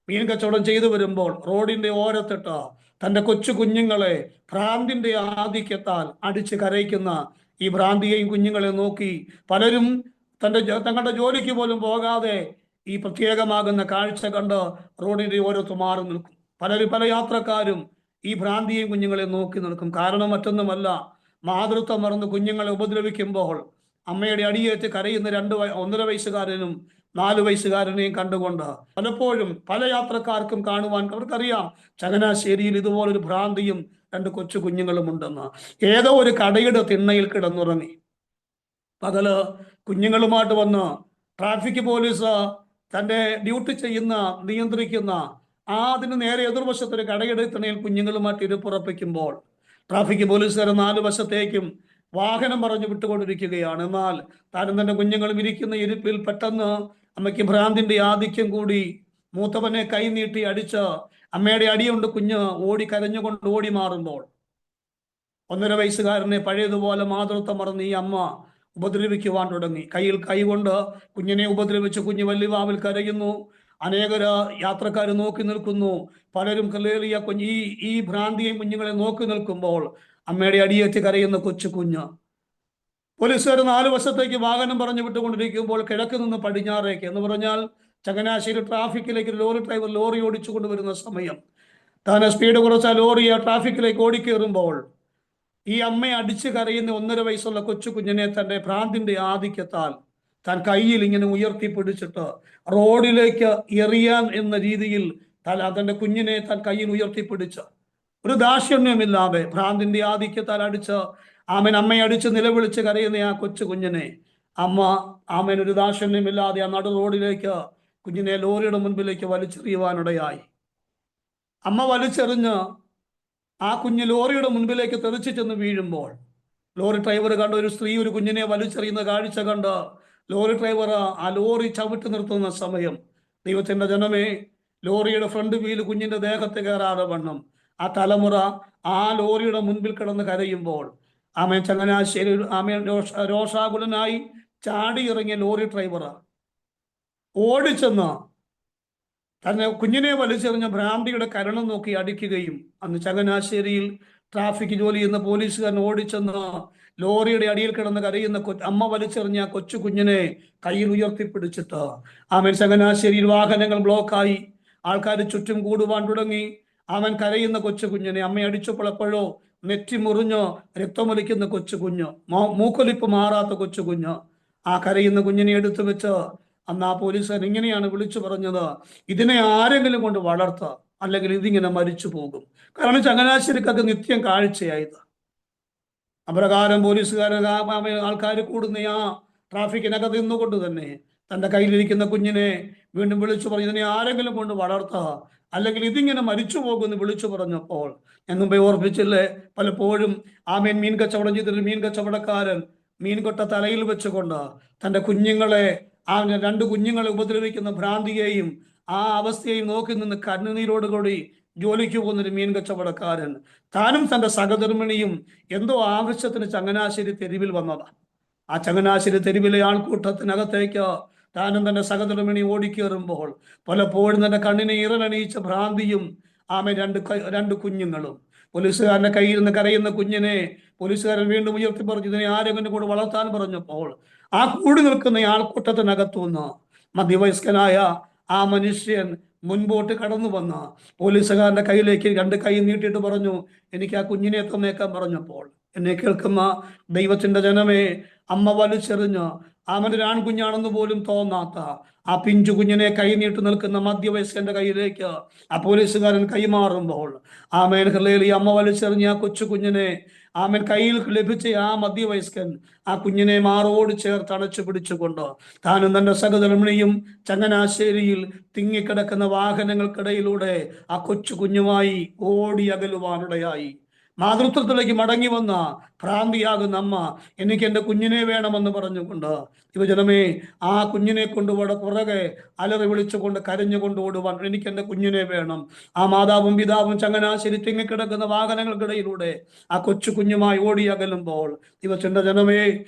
മീൻ കച്ചവടം ചെയ്തു വരുമ്പോൾ റോഡിന്റെ ഓരത്തിട്ട് തൻ്റെ കൊച്ചു കുഞ്ഞുങ്ങളെ ഭ്രാന്തിന്റെ ആധിക്യത്താൽ അടിച്ച് കരയിക്കുന്ന ഈ ഭ്രാന്തിയെയും കുഞ്ഞുങ്ങളെ നോക്കി പലരും തങ്ങളുടെ ജോലിക്ക് പോലും പോകാതെ ഈ പ്രത്യേകമാകുന്ന കാഴ്ച കണ്ട് റോഡിന്റെ ഓരത്ത് മാറി നിൽക്കും. പല യാത്രക്കാരും ഈ ഭ്രാന്തിയും കുഞ്ഞുങ്ങളെ നോക്കി നിൽക്കും. കാരണം മറ്റൊന്നുമല്ല, മാതൃത്വം മറന്ന് കുഞ്ഞുങ്ങളെ ഉപദ്രവിക്കുമ്പോൾ അമ്മയുടെ അടിയേറ്റ് കരയുന്ന 1.5 വയസ്സുകാരനും 4 വയസ്സുകാരനെയും കണ്ടുകൊണ്ട് പലപ്പോഴും പല യാത്രക്കാർക്കും കാണുവാൻ അവർക്കറിയാം ചങ്ങനാശ്ശേരിയിൽ ഇതുപോലൊരു ഭ്രാന്തിയും 2 കൊച്ചു കുഞ്ഞുങ്ങളും ഉണ്ടെന്ന്. ഏതോ ഒരു കടയുടെ തിണ്ണയിൽ കിടന്നുറങ്ങി. പകല് കുഞ്ഞുങ്ങളുമായിട്ട് വന്ന് ട്രാഫിക് പോലീസ് തൻ്റെ ഡ്യൂട്ടി ചെയ്യുന്ന നിയന്ത്രിക്കുന്ന അതിന് നേരെ എതിർവശത്തൊരു കടയുടെ തിണ്ണയിൽ കുഞ്ഞുങ്ങളുമായിട്ട് ഇരുപ്പുറപ്പിക്കുമ്പോൾ ട്രാഫിക് പോലീസുകാർ 4 വശത്തേക്കും വാഹനം പറഞ്ഞു വിട്ടുകൊണ്ടിരിക്കുകയാണ്. എന്നാൽ താനും തന്റെ കുഞ്ഞുങ്ങളും ഇരിക്കുന്ന ഇരിപ്പിൽ പെട്ടെന്ന് അമ്മയ്ക്ക് ഭ്രാന്തിന്റെ ആധിക്യം കൂടി മൂത്തവനെ കൈ നീട്ടി അടിച്ച് അമ്മയുടെ അടിയുണ്ട് കുഞ്ഞ് കരഞ്ഞുകൊണ്ട് ഓടി മാറുമ്പോൾ 1.5 വയസ്സുകാരനെ പഴയതുപോലെ മാതൃത്വം മറന്ന് ഈ അമ്മ ഉപദ്രവിക്കുവാൻ തുടങ്ങി. കയ്യിൽ കൈകൊണ്ട് കുഞ്ഞിനെ ഉപദ്രവിച്ച് കുഞ്ഞ് വല്യവാവിൽ കരയുന്നു. അനേകര യാത്രക്കാർ നോക്കി നിൽക്കുന്നു. പലരും കല്ലേറിയ ഈ ഭ്രാന്തിയും കുഞ്ഞുങ്ങളെ നോക്കി നിൽക്കുമ്പോൾ അമ്മയുടെ അടിയേറ്റ് കരയുന്ന കൊച്ചു കുഞ്ഞ്. പോലീസുകാർ 4 വശത്തേക്ക് വാഹനം പറഞ്ഞു വിട്ടുകൊണ്ടിരിക്കുമ്പോൾ കിഴക്ക് നിന്ന് പടിഞ്ഞാറേക്ക് എന്ന് പറഞ്ഞാൽ ചങ്ങനാശ്ശേരി ട്രാഫിക്കിലേക്ക് ലോറി ഡ്രൈവർ ലോറി ഓടിച്ചു കൊണ്ടുവരുന്ന സമയം താൻ സ്പീഡ് കുറച്ച ലോറി ആ ട്രാഫിക്കിലേക്ക് ഓടിക്കേറുമ്പോൾ ഈ അമ്മയെ അടിച്ച് കരയുന്ന 1.5 വയസ്സുള്ള കൊച്ചു കുഞ്ഞിനെ തന്റെ ഭ്രാന്തിന്റെ ആധിക്യത്താൽ താൻ കയ്യിൽ ഇങ്ങനെ ഉയർത്തിപ്പിടിച്ചിട്ട് റോഡിലേക്ക് എറിയാൻ എന്ന രീതിയിൽ തന്റെ കുഞ്ഞിനെ താൻ കയ്യിൽ ഉയർത്തിപ്പിടിച്ച് ഒരു ദാക്ഷിണ്യമില്ലാതെ ഭ്രാന്തിന്റെ ആധിക്യത്താൽ അടിച്ച് അമ്മയെ അടിച്ച് നിലവിളിച്ച് കരയുന്ന ആ കൊച്ചു കുഞ്ഞിനെ അമ്മ ഒരു ദാക്ഷിണ്യമില്ലാതെ ആ നടു റോഡിലേക്ക് കുഞ്ഞിനെ ലോറിയുടെ മുൻപിലേക്ക് വലിച്ചെറിയുവാനിടയായി. അമ്മ വലിച്ചെറിഞ്ഞ് ആ കുഞ്ഞ് ലോറിയുടെ മുൻപിലേക്ക് തെറിച്ചു ചെന്ന് വീഴുമ്പോൾ ലോറി ഡ്രൈവർ കണ്ട ഒരു സ്ത്രീ ഒരു കുഞ്ഞിനെ വലിച്ചെറിയുന്ന കാഴ്ച കണ്ട് ലോറി ഡ്രൈവർ ആ ലോറി ചവിട്ടി നിർത്തുന്ന സമയം ദൈവത്തിന്റെ ജനമേ, ലോറിയുടെ ഫ്രണ്ട് വീല് കുഞ്ഞിന്റെ ദേഹത്ത് കയറാതെ വണ്ണം ആ തലമുറ ആ ലോറിയുടെ മുൻപിൽ കിടന്ന് കരയുമ്പോൾ ചങ്ങനാശ്ശേരി രോഷാകുലനായി ചാടി ഇറങ്ങിയ ലോറി ഡ്രൈവർ ഓടിച്ചെന്ന് തന്നെ കുഞ്ഞിനെ വലിച്ചെറിഞ്ഞ ഭ്രാന്തിയുടെ കരണം നോക്കി അടിക്കുകയും അന്ന് ചങ്ങനാശ്ശേരിയിൽ ട്രാഫിക് ജോലി ചെയ്യുന്ന പോലീസുകാരൻ ഓടിച്ചെന്ന് ലോറിയുടെ അടിയിൽ കിടന്ന് കരയുന്ന അമ്മ വലിച്ചെറിഞ്ഞ കൊച്ചു കുഞ്ഞിനെ കയ്യിൽ ഉയർത്തിപ്പിടിച്ചിട്ട് ചങ്ങനാശ്ശേരിയിൽ വാഹനങ്ങൾ ബ്ലോക്കായി ആൾക്കാർ ചുറ്റും കൂടുവാൻ തുടങ്ങി. അവൻ കരയുന്ന കൊച്ചു കുഞ്ഞിനെ അമ്മ അടിച്ചപ്പോൾ എപ്പോഴോ നെറ്റി മുറിഞ്ഞോ രക്തമൊലിക്കുന്ന കൊച്ചു കുഞ്ഞ്, മൂക്കൊലിപ്പ് മാറാത്ത കൊച്ചു കുഞ്ഞ്, ആ കരയുന്ന കുഞ്ഞിനെ എടുത്തു വെച്ച് അന്ന് ആ പോലീസുകാരൻ ഇങ്ങനെയാണ് വിളിച്ചു പറഞ്ഞത്, ഇതിനെ ആരെങ്കിലും കൊണ്ട് വളർത്ത, അല്ലെങ്കിൽ ഇതിങ്ങനെ മരിച്ചു പോകും. കാരണം ചങ്ങനാശ്ശേരിക്കൊക്കെ നിത്യം കാഴ്ചയായത്. അപ്രകാരം പോലീസുകാരൻ ആൾക്കാർ കൂടുന്ന ആ ട്രാഫിക്കിനകത്ത് നിന്നുകൊണ്ട് തന്നെ തൻ്റെ കയ്യിലിരിക്കുന്ന കുഞ്ഞിനെ വീണ്ടും വിളിച്ചു പറഞ്ഞു, ഇതിനെ ആരെങ്കിലും കൊണ്ട് വളർത്ത, അല്ലെങ്കിൽ ഇതിങ്ങനെ മരിച്ചു പോകുമെന്ന് വിളിച്ചു പറഞ്ഞപ്പോൾ ഞാൻ മുമ്പേ ഓർപ്പിച്ചില്ലേ, പലപ്പോഴും മീൻ കച്ചവടം ചെയ്തിട്ട് മീൻ കച്ചവടക്കാരൻ മീൻകൊട്ട തലയിൽ വെച്ചുകൊണ്ട് തൻ്റെ കുഞ്ഞുങ്ങളെ 2 കുഞ്ഞുങ്ങളെ ഉപദ്രവിക്കുന്ന ഭ്രാന്തിയെയും ആ അവസ്ഥയെയും നോക്കി നിന്ന് കണ്ണുനീരോടുകൂടി ജോലിക്ക് പോകുന്നൊരു മീൻ കച്ചവടക്കാരൻ താനും തൻ്റെ സഹധർമ്മിണിയും എന്തോ ആവശ്യത്തിന് ചങ്ങനാശ്ശേരി തെരുവിൽ വന്നതാണ്. ആ ചങ്ങനാശ്ശേരി തെരുവിലെ ആൾക്കൂട്ടത്തിനകത്തേക്ക് താനും തൻ്റെ സഹധർമ്മിണി ഓടിക്കേറുമ്പോൾ പലപ്പോഴും തൻ്റെ കണ്ണിനെ ഇറനണിയിച്ച ഭ്രാന്തിയും 2 കുഞ്ഞുങ്ങളും പോലീസുകാരന്റെ കയ്യിൽ നിന്ന് കരയുന്ന കുഞ്ഞിനെ പോലീസുകാരൻ വീണ്ടും ഉയർത്തി പറഞ്ഞു, ഇതിനെ ആരെങ്കിലും കൂടെ വളർത്താൻ പറഞ്ഞപ്പോൾ ആ കൂടി നിൽക്കുന്ന ആൾക്കൂട്ടത്തിനകത്തുനിന്ന് മധ്യവയസ്കനായ ആ മനുഷ്യൻ മുൻപോട്ട് കടന്നു വന്ന പോലീസുകാരന്റെ കയ്യിലേക്ക് 2 കൈ നീട്ടിയിട്ട് പറഞ്ഞു, എനിക്ക് ആ കുഞ്ഞിനെ തന്നേക്കാൻ പറഞ്ഞപ്പോൾ എന്നെ കേൾക്കുന്ന ദൈവത്തിന്റെ ജനമേ, അമ്മ വലിച്ചെറിഞ്ഞ് അവനൊരു ആൺകുഞ്ഞാണെന്ന് പോലും തോന്നാത്ത ആ പിഞ്ചു കുഞ്ഞിനെ കൈനീട്ട് നിൽക്കുന്ന മധ്യവയസ്കന്റെ കയ്യിലേക്ക് ആ പോലീസുകാരൻ കൈമാറുമ്പോൾ ഹല്ലേലൂയ, അമ്മ വലിച്ചെറിഞ്ഞ ആ കൊച്ചു കുഞ്ഞിനെ കയ്യിൽ ലഭിച്ച ആ മധ്യവയസ്കൻ ആ കുഞ്ഞിനെ മാറോട് ചേർത്ത് അണച്ചു പിടിച്ചുകൊണ്ട് താനും തന്റെ സഹധർമ്മിണിയും ചങ്ങനാശ്ശേരിയിൽ തിങ്ങിക്കിടക്കുന്ന വാഹനങ്ങൾക്കിടയിലൂടെ ആ കൊച്ചു കുഞ്ഞുമായി ഓടി അകലുവാനിടയായി. മാതൃത്വത്തിലേക്ക് മടങ്ങി വന്ന ഭ്രാന്തിയാകുന്ന അമ്മ എനിക്ക് എൻ്റെ കുഞ്ഞിനെ വേണമെന്ന് പറഞ്ഞുകൊണ്ട് യുവജനമേ ആ കുഞ്ഞിനെ കൊണ്ട് പുറകെ അലറി വിളിച്ചുകൊണ്ട് കരഞ്ഞുകൊണ്ട് ഓടുവാൻ എനിക്ക് എൻ്റെ കുഞ്ഞിനെ വേണം. ആ മാതാവും പിതാവും ചങ്ങനാശ്ശേരി തിങ്ങിക്കിടക്കുന്ന വാഹനങ്ങൾക്കിടയിലൂടെ ആ കൊച്ചു കുഞ്ഞുമായി ഓടി അകലുമ്പോൾ ദൈവത്തിന്റെ ജനമേ,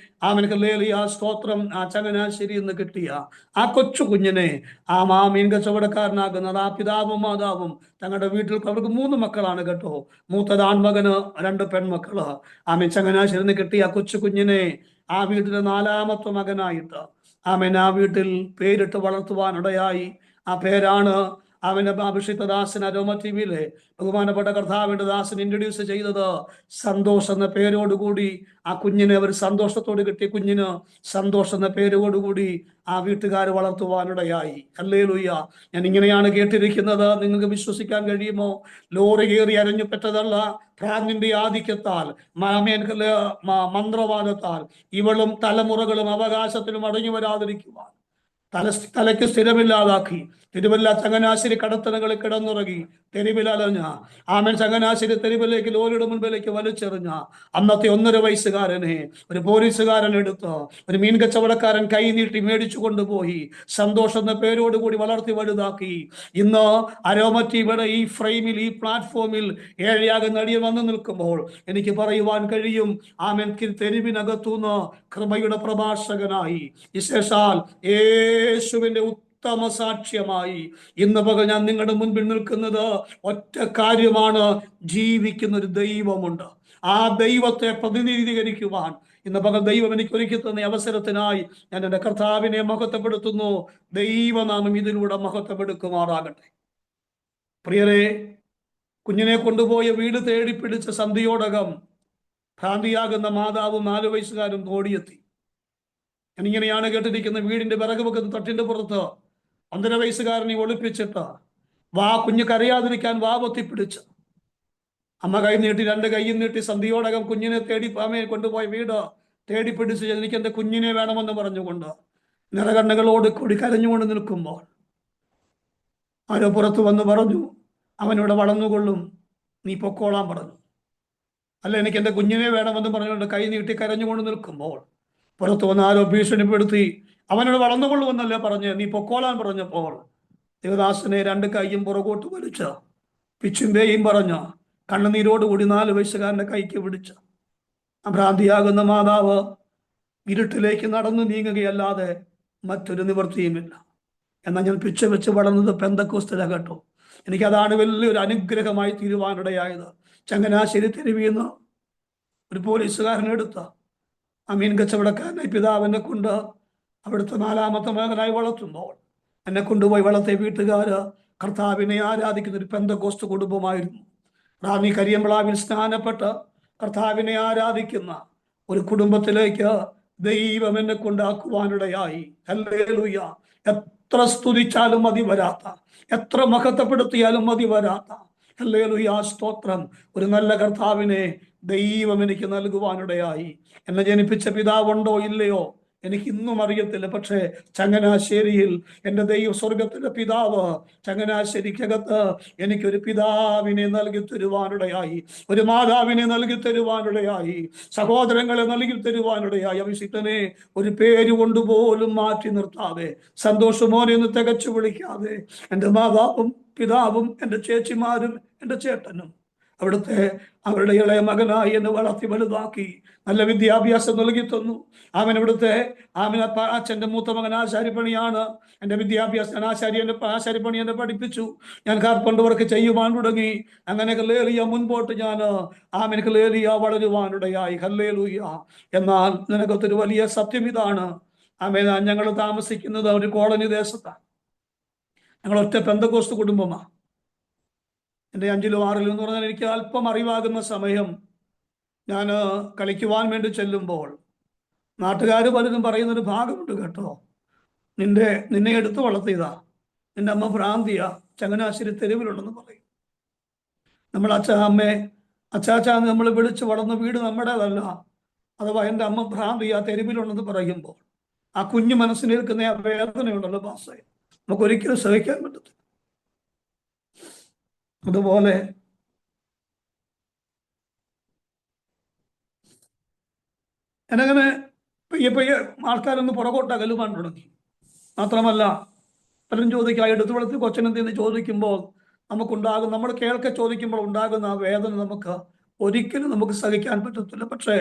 ഹല്ലേലൂയ, സ്തോത്രം, ആ ചങ്ങനാശ്ശേരി എന്ന് കിട്ടിയ ആ കൊച്ചു കുഞ്ഞിനെ ആ മീൻ കച്ചവടക്കാരനാകുന്നത് ആ പിതാവും മാതാവും തങ്ങളുടെ വീട്ടിൽ അവർക്ക് 3 മക്കളാണ് കേട്ടോ. മൂത്തത് ആൺമകന്, 2 പെൺമക്കള്. ചങ്ങനാശ്ശേരി കിട്ടിയ ആ കൊച്ചു കുഞ്ഞിനെ ആ വീട്ടിലെ 4ാമത്തെ മകനായിട്ട് ആ വീട്ടിൽ പേരിട്ട് വളർത്തുവാനിടയായി. ആ പേരാണ് അവന്റെ അഭിഷിക്ത ദാസൻ അരോമ ടിവിയിലെ ബഹുമാനപ്പെട്ട കർത്താവിന്റെ ദാസൻ ഇൻട്രൊഡ്യൂസ് ചെയ്തത് സന്തോഷം എന്ന പേരോടുകൂടി ആ കുഞ്ഞിനെ അവർ സന്തോഷത്തോട് കിട്ടിയ കുഞ്ഞിന് സന്തോഷം എന്ന പേരോടുകൂടി ആ വീട്ടുകാർ വളർത്തുവാനിടയായി. ഹല്ലേലൂയ. ഞാൻ ഇങ്ങനെയാണ് കേട്ടിരിക്കുന്നത്. നിങ്ങൾക്ക് വിശ്വസിക്കാൻ കഴിയുമോ? ലോറി കയറി അരഞ്ഞു പെറ്റതല്ല, ഭ്രാന്തിന്റെ ആധിക്യത്താൽ, മന്ത്രവാദത്താൽ ഇവളും തലമുറകളും അവകാശത്തിലും അടങ്ങി വരാതിരിക്കുവാൻ തലയ്ക്ക് സ്ഥിരമില്ലാതാക്കി തിരുവല്ല ചങ്ങനാശ്ശേരി കടത്തണകളിൽ കിടന്നുറങ്ങി തെരുവിലലഞ്ഞ ആമൻ ചങ്ങനാശ്ശേരി തെരുവിലേക്ക് ലോറിയുടെ മുൻപിലേക്ക് വലിച്ചെറിഞ്ഞ അന്നത്തെ 1.5 വയസ്സുകാരനെ ഒരു പോലീസുകാരൻ എടുത്ത് ഒരു മീൻ കച്ചവടക്കാരൻ കൈ നീട്ടി മേടിച്ചു കൊണ്ടുപോയി സന്തോഷം എന്ന പേരോടുകൂടി വളർത്തി വലുതാക്കി. ഇന്ന് അരോമറ്റീവിടെ ഈ ഫ്രെയിമിൽ, ഈ പ്ലാറ്റ്ഫോമിൽ ഏഴയാകുന്ന അടിയ വന്നു നിൽക്കുമ്പോൾ എനിക്ക് പറയുവാൻ കഴിയും, ആമൻ തെരുവിനകത്തുനിന്ന് കൃപയുടെ പ്രഭാഷകനായി വിശേഷാൽ യേശുവിന്റെ ഉത്തമ സാക്ഷ്യമായി ഇന്ന് പകൽ ഞാൻ നിങ്ങളുടെ മുൻപിൽ നിൽക്കുന്നത് ഒറ്റ കാര്യമാണ്: ജീവിക്കുന്ന ഒരു ദൈവമുണ്ട്. ആ ദൈവത്തെ പ്രതിനിധീകരിക്കുവാൻ ഇന്ന് പകൽ ദൈവം എനിക്ക് ഒരുക്കി തന്ന അവസരത്തിനായി ഞാൻ എൻ്റെ കർത്താവിനെ മഹത്വപ്പെടുത്തുന്നു. ദൈവനാമം ഇതിലൂടെ മഹത്വപ്പെടുക്കുമാറാകട്ടെ. പ്രിയരെ, കുഞ്ഞിനെ കൊണ്ടുപോയ വീട് തേടി പിടിച്ച സന്ധിയോടകം ഭ്രാന്തിയാകുന്ന മാതാവും 4 വയസ്സുകാരും ഓടിയെത്തി. ഞാനിങ്ങനെയാണ് കേട്ടിരിക്കുന്നത്. വീടിന്റെ വിറക് വെക്കുന്ന തട്ടിന്റെ പുറത്ത് 1.5 വയസ്സുകാരനെ ഒളിപ്പിച്ചിട്ട് കുഞ്ഞ് കരയാതിരിക്കാൻ പൊത്തിപ്പിടിച്ച് അമ്മ കൈ നീട്ടി 2 കൈയും നീട്ടി സന്ധിയോടകം കുഞ്ഞിനെ തേടി അമ്മയെ കൊണ്ടുപോയി വീട് തേടി പിടിച്ച് എനിക്ക് എൻ്റെ കുഞ്ഞിനെ വേണമെന്ന് പറഞ്ഞുകൊണ്ട് നിറകണ്ണുകളോട് കൂടി കരഞ്ഞുകൊണ്ട് നിൽക്കുമ്പോൾ ആരോ പുറത്തു വന്ന് പറഞ്ഞു, അവനിവിടെ വളർന്നുകൊള്ളും, നീ പൊക്കോളാൻ പറഞ്ഞു. അല്ല, എനിക്ക് എൻ്റെ കുഞ്ഞിനെ വേണമെന്ന് പറഞ്ഞുകൊണ്ട് കൈ നീട്ടി കരഞ്ഞുകൊണ്ട് നിൽക്കുമ്പോൾ പുറത്തു വന്ന് ആരോ ഭീഷണിപ്പെടുത്തി അവനോട് വളർന്നുകൊള്ളുമെന്നല്ലേ പറഞ്ഞ്, നീ പൊക്കോളാൻ പറഞ്ഞപ്പോൾ ദേവദാസനെ 2 കൈയും പുറകോട്ട് വലിച്ച് പിച്ചുമ്പേയും പറഞ്ഞ് കണ്ണുനീരോടുകൂടി 4 വയസ്സുകാരൻ്റെ കൈക്ക് പിടിച്ച് ഭ്രാന്തിയാകുന്ന മാതാവ് ഇരുട്ടിലേക്ക് നടന്നു നീങ്ങുകയല്ലാതെ മറ്റൊരു നിവൃത്തിയുമില്ല. എന്നാൽ ഞാൻ പിച്ച വെച്ച് വളർന്നത് പെന്തക്കോസ്തിലാ കേട്ടോ. എനിക്കതാണ് വലിയൊരു അനുഗ്രഹമായി തീരുവാനിടയായത്. ചങ്ങനാശ്ശേരി തെരുവിന്ന് ഒരു പോലീസുകാരനെടുത്ത ആ മീൻ കച്ചവടക്കാരനായി പിതാവിനെ കൊണ്ട് അവിടുത്തെ 4ാമത്തെ മകനായി വളർത്തുമ്പോൾ എന്നെ കൊണ്ടുപോയി വളർത്തിയ വീട്ടുകാര് കർത്താവിനെ ആരാധിക്കുന്ന ഒരു പെന്തക്കോസ്ത് കുടുംബമായിരുന്നു. റാന്നി കരിയമ്പളാവിൽ സ്നാനപ്പെട്ട് കർത്താവിനെ ആരാധിക്കുന്ന ഒരു കുടുംബത്തിലേക്ക് ദൈവം എന്നെ കൊണ്ടാക്കുവാനിടയായി. ഹല്ലേലൂയ. എത്ര സ്തുതിച്ചാലും മതി വരാത്ത, എത്ര മഹത്വപ്പെടുത്തിയാലും മതി വരാത്ത, ഹല്ലേലൂയ, സ്തോത്രം, ഒരു നല്ല കർത്താവിനെ ദൈവം എനിക്ക് നൽകുവാനിടയായി. എന്നെ ജനിപ്പിച്ച പിതാവുണ്ടോ ഇല്ലയോ എനിക്ക് ഇന്നും അറിയത്തില്ല. പക്ഷേ ചങ്ങനാശ്ശേരിയിൽ എൻ്റെ ദൈവം സ്വർഗത്തിലെ പിതാവ് ചങ്ങനാശ്ശേരിക്കകത്ത് എനിക്കൊരു പിതാവിനെ നൽകി തരുവാനിടയായി, ഒരു മാതാവിനെ നൽകി തരുവാനിടയായി, സഹോദരങ്ങളെ നൽകി തരുവാനിടയായി. അഭിഷിക്തനെ ഒരു പേര് കൊണ്ടുപോലും മാറ്റി നിർത്താതെ, സന്തോഷമോനെ എന്ന് തികച്ചു വിളിക്കാതെ, എൻ്റെ മാതാവും പിതാവും എൻ്റെ ചേച്ചിമാരും എൻ്റെ ചേട്ടനും അവരുടെ ഇളയ മകനായി എന്നെ വളർത്തി വലുതാക്കി നല്ല വിദ്യാഭ്യാസം നൽകി തന്നു. അവിടുത്തെ അച്ഛൻ്റെ മൂത്ത മകൻ ആശാരിപ്പണിയാണ്. എൻ്റെ വിദ്യാഭ്യാസം ആശാരിപ്പണി എന്നെ പഠിപ്പിച്ചു. ഞാൻ കാർപ്പൻ്റർ വർക്ക് ചെയ്യുവാൻ തുടങ്ങി. അങ്ങനെ ഹല്ലേലൂയ മുൻപോട്ട് ഞാൻ ഹല്ലേലൂയ വളരുവാനിടയായി. ഹല്ലേലൂയ. എന്നാൽ നിനക്കൊരു വലിയ സത്യം ഇതാണ്. ഞങ്ങൾ താമസിക്കുന്നത് ഒരു കോളനി ദേശത്താണ്. ഞങ്ങൾ ഒറ്റ പെന്തക്കോസ്ത് കുടുംബമാണ്. എൻ്റെ 5-ലും 6-ലും എന്ന് പറഞ്ഞാൽ എനിക്ക് അല്പം അറിവാകുന്ന സമയം ഞാൻ കളിക്കുവാൻ വേണ്ടി ചെല്ലുമ്പോൾ നാട്ടുകാർ പലരും പറയുന്നൊരു ഭാഗമുണ്ട് കേട്ടോ, നിന്നെ എടുത്തു വളർത്തിയതാ, നിന്റെ അമ്മ ഭ്രാന്തിയാ, ചങ്ങനാശ്ശേരി തെരുവിലുണ്ടെന്ന് പറയും. നമ്മൾ അച്ചാച്ചാന്ന് നമ്മൾ വിളിച്ച് വളർന്ന വീട് നമ്മുടേതല്ല, അഥവാ എൻ്റെ അമ്മ ഭ്രാന്തിയാ തെരുവിലുണ്ടെന്ന് പറയുമ്പോൾ ആ കുഞ്ഞു മനസ്സിനേൽക്കുന്ന ആ വേദനയുണ്ടല്ലോ പാസേ, നമുക്കൊരിക്കലും സഹിക്കാൻ പറ്റത്തില്ല. അതുപോലെ എന്നങ്ങനെ പയ്യെ ആൾക്കാരൊന്ന് പുറകോട്ടകലുവാൻ തുടങ്ങി. മാത്രമല്ല പലരും ചോദിക്കുക, എടുത്തു വളർത്തി കൊച്ചനെന്തെന്ന് ചോദിക്കുമ്പോൾ നമ്മൾ കേൾക്കെ ചോദിക്കുമ്പോൾ ഉണ്ടാകുന്ന ആ വേദന ഒരിക്കലും നമുക്ക് സഹിക്കാൻ പറ്റത്തില്ല. പക്ഷേ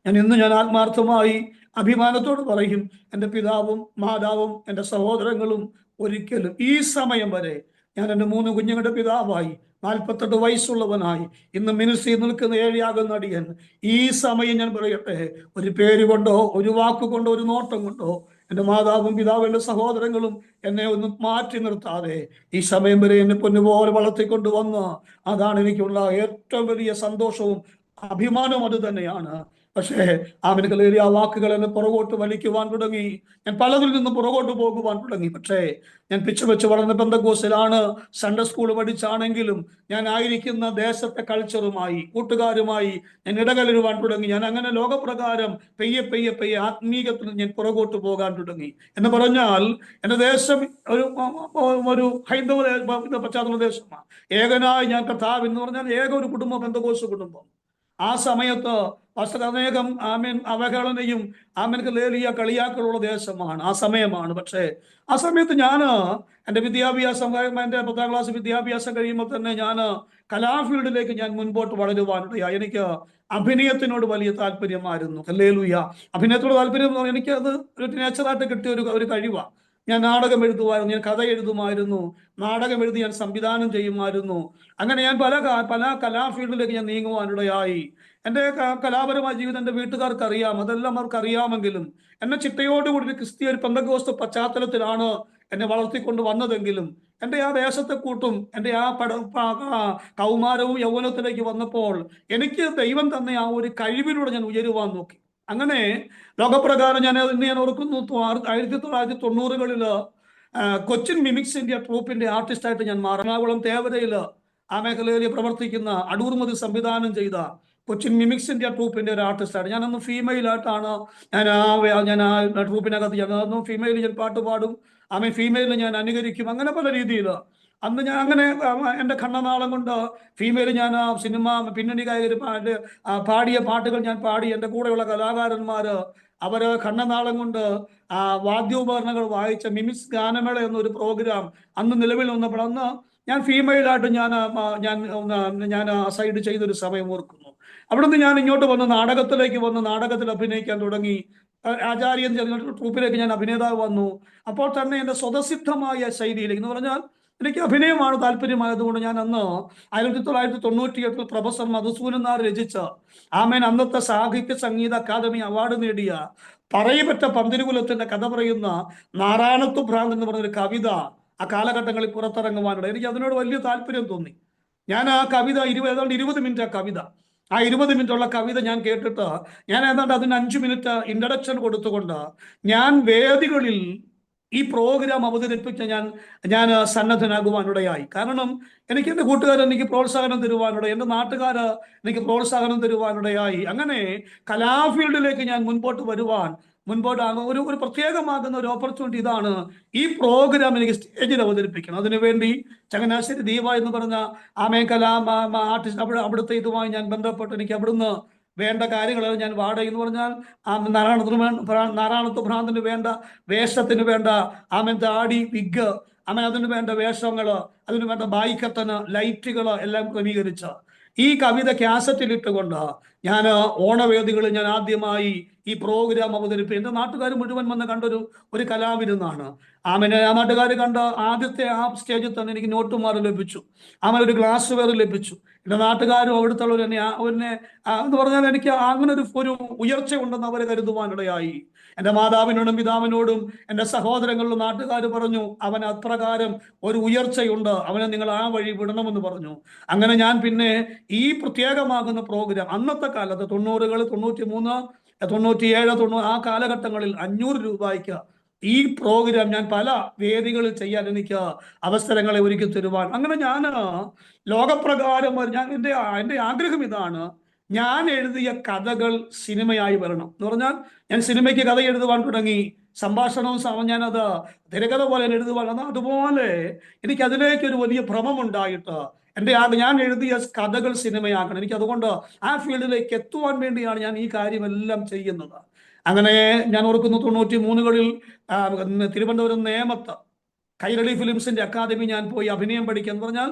ഞാൻ ആത്മാർത്ഥമായി അഭിമാനത്തോട് പറയും, എൻ്റെ പിതാവും മാതാവും എൻ്റെ സഹോദരങ്ങളും ഒരിക്കലും ഈ സമയം വരെ ഞാൻ എൻ്റെ 3 കുഞ്ഞുങ്ങളുടെ പിതാവായി 48 വയസ്സുള്ളവനായി ഇന്ന് മിനിസ്ട്രി നിൽക്കുന്ന ഏഴയാകുന്ന അടിയൻ ഈ സമയം ഞാൻ പറയട്ടെ, ഒരു പേര് കൊണ്ടോ ഒരു വാക്കുകൊണ്ടോ ഒരു നോട്ടം കൊണ്ടോ എൻ്റെ മാതാവും പിതാവും എൻ്റെ സഹോദരങ്ങളും എന്നെ ഒന്ന് മാറ്റി നിർത്താതെ ഈ സമയം വരെ എന്നെ പൊന്നുപോലെ വളർത്തിക്കൊണ്ടുവന്ന് അതാണ് എനിക്കുള്ള ഏറ്റവും വലിയ സന്തോഷവും അഭിമാനവും അത് തന്നെയാണ്. പക്ഷേ ആ വാക്കുകൾ എന്നെ പുറകോട്ട് വലിക്കുവാൻ തുടങ്ങി. ഞാൻ പലതിൽ നിന്നും പുറകോട്ട് പോകുവാൻ തുടങ്ങി. പക്ഷേ ഞാൻ പിച്ചു വെച്ച് വളർന്ന പെന്തക്കോസ്തിലാണ്, സൺഡേ സ്കൂൾ പഠിച്ചാണെങ്കിലും ഞാൻ ആയിരിക്കുന്ന ദേശത്തെ കൾച്ചറുമായി കൂട്ടുകാരുമായി ഞാൻ ഇടകലരുവാൻ തുടങ്ങി. ഞാൻ അങ്ങനെ ലോകപ്രകാരം പെയ്യെ പെയ്യെ പെയ്യെ ആത്മീയത്തിൽ ഞാൻ പുറകോട്ട് പോകാൻ തുടങ്ങി. എന്ന് പറഞ്ഞാൽ എൻ്റെ ദേശം ഒരു ഹൈന്ദവ പശ്ചാത്തല ദേശമാണ്. ഏകനായി ഞാൻ കർത്താവ് എന്ന് പറഞ്ഞാൽ ഏക ഒരു കുടുംബം, പെന്തക്കോസ്ത് കുടുംബം. ആ സമയത്ത് അനേകം അവഹേളനയും ലേലിയ കളിയാക്കളുള്ള ദേശമാണ്, ആ സമയമാണ്. പക്ഷേ ആ സമയത്ത് ഞാൻ എൻ്റെ വിദ്യാഭ്യാസം, എൻ്റെ 10ാം ക്ലാസ് വിദ്യാഭ്യാസം കഴിയുമ്പോൾ തന്നെ ഞാൻ കലാഫീൽഡിലേക്ക് ഞാൻ മുൻപോട്ട് വളരുവാനിടയായി. എനിക്ക് അഭിനയത്തിനോട് വലിയ താല്പര്യമായിരുന്നു. ഹല്ലേലൂയ. അഭിനയത്തോട് താല്പര്യം എനിക്കത് ഒരു നേച്ചറായിട്ട് കിട്ടിയ ഒരു കഴിവാണ്. ഞാൻ നാടകം എഴുതുമായിരുന്നു, ഞാൻ കഥ എഴുതുമായിരുന്നു, നാടകം എഴുതി ഞാൻ സംവിധാനം ചെയ്യുമായിരുന്നു. അങ്ങനെ ഞാൻ പല കലാഫീൽഡിലേക്ക് ഞാൻ നീങ്ങുവാനിടയായി. എൻ്റെ കലാപരമായ ജീവിതം എൻ്റെ വീട്ടുകാർക്ക് അറിയാം, അതെല്ലാം അവർക്ക് അറിയാമെങ്കിലും എന്നെ ചിട്ടയോടുകൂടി ക്രിസ്തീയ ഒരു പെന്തക്കോസ്ത് പശ്ചാത്തലത്തിലാണ് എന്നെ വളർത്തിക്കൊണ്ട് വന്നതെങ്കിലും എൻ്റെ ആ ദേശത്തെ കൂട്ടും എൻ്റെ ആ കൗമാരവും യൗവനത്തിലേക്ക് വന്നപ്പോൾ എനിക്ക് ദൈവം തന്നെ ആ ഒരു കഴിവിലൂടെ ഞാൻ ഉയരുവാൻ നോക്കി. അങ്ങനെ ലോകപ്രകാരം ഞാൻ ഓർക്കുന്നു 1990കളിൽ കൊച്ചിൻ മിമിക്സ് ഇന്ത്യ ട്രൂപ്പിന്റെ ആർട്ടിസ്റ്റായിട്ട് ഞാൻ മാറി. എറണാകുളം തേവരയിൽ ആ മേഖലയിൽ പ്രവർത്തിക്കുന്ന അടൂർമതി സംവിധാനം ചെയ്ത കൊച്ചിൻ മിമിക്സ് ഇന്ത്യ ട്രൂപ്പിന്റെ ഒരു ആർട്ടിസ്റ്റായിട്ട് ഞാനന്ന് ഫീമെയിലായിട്ടാണ് ഞാൻ ആ ട്രൂപ്പിനകത്ത് ചെന്നതെന്ന്. ഫീമെയിൽ ഞാൻ പാട്ട് പാടും, ഫീമെയിലിനെ ഞാൻ അനുകരിക്കും, അങ്ങനെ പല രീതിയിൽ അന്ന് ഞാൻ അങ്ങനെ എൻ്റെ ഖണ്ഡനാളം കൊണ്ട് ഫീമെയിൽ ഞാൻ സിനിമ പിന്നണി ഗായകർ പാടിയ പാട്ടുകൾ ഞാൻ പാടി. എൻ്റെ കൂടെയുള്ള കലാകാരന്മാർ അവർ ഖണ്ഡനാളം കൊണ്ട് വാദ്യോപകരണങ്ങൾ വായിച്ച മിമിക്സ് ഗാനമേള എന്നൊരു പ്രോഗ്രാം അന്ന് നിലവിൽ വന്നപ്പോൾ അന്ന് ഞാൻ ഫീമെയിലായിട്ട് ഞാൻ സൈഡ് ചെയ്തൊരു സമയം ഓർക്കുന്നു. അവിടുന്ന് ഞാൻ ഇങ്ങോട്ട് വന്ന് നാടകത്തിലേക്ക് വന്ന് നാടകത്തിൽ അഭിനയിക്കാൻ തുടങ്ങി. ആചാര്യൻ ട്രൂപ്പിലേക്ക് ഞാൻ അഭിനേതാവ് വന്നു. അപ്പോൾ തന്നെ എൻ്റെ സ്വതസിദ്ധമായ ശൈലിയിലേക്ക് എന്ന് പറഞ്ഞാൽ എനിക്ക് അഭിനയമാണ് താല്പര്യമായതുകൊണ്ട് ഞാൻ അന്ന് 1998 പ്രൊഫസർ മധുസൂദനൻ നായർ രചിച്ച അന്നത്തെ സാഹിത്യ സംഗീത അക്കാദമി അവാർഡ് നേടിയ പറയപ്പെട്ട പന്തിരുകുലത്തിന്റെ കഥ പറയുന്ന നാരായണത്വ ഭ്രാന്ത് എന്ന് പറഞ്ഞൊരു കവിത ആ കാലഘട്ടങ്ങളിൽ പുറത്തിറങ്ങുവാനുള്ള എനിക്ക് അതിനോട് വലിയ താല്പര്യം തോന്നി. ഞാൻ ആ കവിത ഏതാണ്ട് 20 മിനിറ്റ് ആ കവിത 20 മിനിറ്റുള്ള കവിത ഞാൻ കേട്ടിട്ട് ഞാൻ ഏതാണ്ട് അതിന് 5 മിനിറ്റ് ഇൻട്രഡക്ഷൻ കൊടുത്തുകൊണ്ട് ഞാൻ വേദികളിൽ ഈ പ്രോഗ്രാം അവതരിപ്പിച്ച ഞാൻ സന്നദ്ധനാകുവാനിടയായി. കാരണം എനിക്ക് എൻ്റെ കൂട്ടുകാർ എനിക്ക് പ്രോത്സാഹനം തരുവാനിടയായി, എൻ്റെ നാട്ടുകാർ എനിക്ക് പ്രോത്സാഹനം തരുവാനിടയായി. അങ്ങനെ കലാഫീൽഡിലേക്ക് ഞാൻ മുൻപോട്ട് ഒരു പ്രത്യേകമാകുന്ന ഒരു ഓപ്പർച്യൂണിറ്റി ഇതാണ്. ഈ പ്രോഗ്രാം എനിക്ക് സ്റ്റേജിൽ അവതരിപ്പിക്കണം. അതിനുവേണ്ടി ചങ്ങനാശ്ശേരി ദീപ എന്ന് പറഞ്ഞ ആർട്ടിസ്റ്റ് അവിടുത്തെ ഇതുമായി ഞാൻ ബന്ധപ്പെട്ട് എനിക്ക് അവിടുന്ന് വേണ്ട കാര്യങ്ങളെല്ലാം ഞാൻ എന്ന് പറഞ്ഞാൽ നാരായണത്വ ഭ്രാന്തിന് വേണ്ട വേഷത്തിന് വേണ്ട താടി വിഗ് അതിന് വേണ്ട വേഷങ്ങൾ, അതിന് വേണ്ട ബായിക്കത്തന് ലൈറ്റുകൾ എല്ലാം ക്രമീകരിച്ച ഈ കവിത കാസറ്റിലിട്ടുകൊണ്ട് ഞാൻ ഓണവേദികളിൽ ഞാൻ ആദ്യമായി ഈ പ്രോഗ്രാം അവതരിപ്പിക്കും. എൻ്റെ നാട്ടുകാർ മുഴുവൻ വന്ന് കണ്ടൊരു കലാവിരുന്നാണ്. ആ നാട്ടുകാർ കണ്ട ആദ്യത്തെ ആ സ്റ്റേജിൽ തന്നെ എനിക്ക് നോട്ടുമാർ ലഭിച്ചു, ഒരു ഗ്ലാസ് വെയർ ലഭിച്ചു. എൻ്റെ നാട്ടുകാരും അവിടുത്തുള്ളവർ എന്നെ എന്ന് പറഞ്ഞാൽ എനിക്ക് അങ്ങനെ ഒരു ഉയർച്ച ഉണ്ടെന്ന് അവർ കരുതുവാനിടയായി. എൻ്റെ മാതാവിനോടും പിതാവിനോടും എൻ്റെ സഹോദരങ്ങളിലും നാട്ടുകാർ പറഞ്ഞു, അവൻ അപ്രകാരം ഒരു ഉയർച്ചയുണ്ട്, അവനെ നിങ്ങൾ ആ വഴി വിടണമെന്ന് പറഞ്ഞു. അങ്ങനെ ഞാൻ പിന്നെ ഈ പ്രത്യേകമാകുന്ന പ്രോഗ്രാം അന്നത്തെ കാലത്ത് 90കൾ 93 97 90 ആ കാലഘട്ടങ്ങളിൽ 500 രൂപയ്ക്ക് ഈ പ്രോഗ്രാം ഞാൻ പല വേദികളിൽ ചെയ്യാൻ എനിക്ക് അവസരങ്ങളെ ഒരുക്കി തരുവാൻ. അങ്ങനെ ഞാൻ ലോകപ്രകാരം എൻ്റെ ആഗ്രഹം ഇതാണ്, ഞാൻ എഴുതിയ കഥകൾ സിനിമയായി വരണം എന്ന് പറഞ്ഞാൽ ഞാൻ സിനിമയ്ക്ക് കഥ എഴുതുവാൻ തുടങ്ങി. സംഭാഷണവും ഞാനത് തിരക്കഥ പോലെ എഴുതുവാൻ അതുപോലെ എനിക്ക് അതിലേക്ക് ഒരു വലിയ ഭ്രമമുണ്ടായിട്ട് ഞാൻ എഴുതിയ കഥകൾ സിനിമയാക്കണം. എനിക്ക് അതുകൊണ്ട് ആ ഫീൽഡിലേക്ക് എത്തുവാൻ വേണ്ടിയാണ് ഞാൻ ഈ കാര്യമെല്ലാം ചെയ്യുന്നത്. അങ്ങനെ ഞാൻ ഓർക്കുന്നു 93കളിൽ തിരുവനന്തപുരം നേമത്ത് കൈരളി ഫിലിംസിന്റെ അക്കാദമി ഞാൻ പോയി അഭിനയം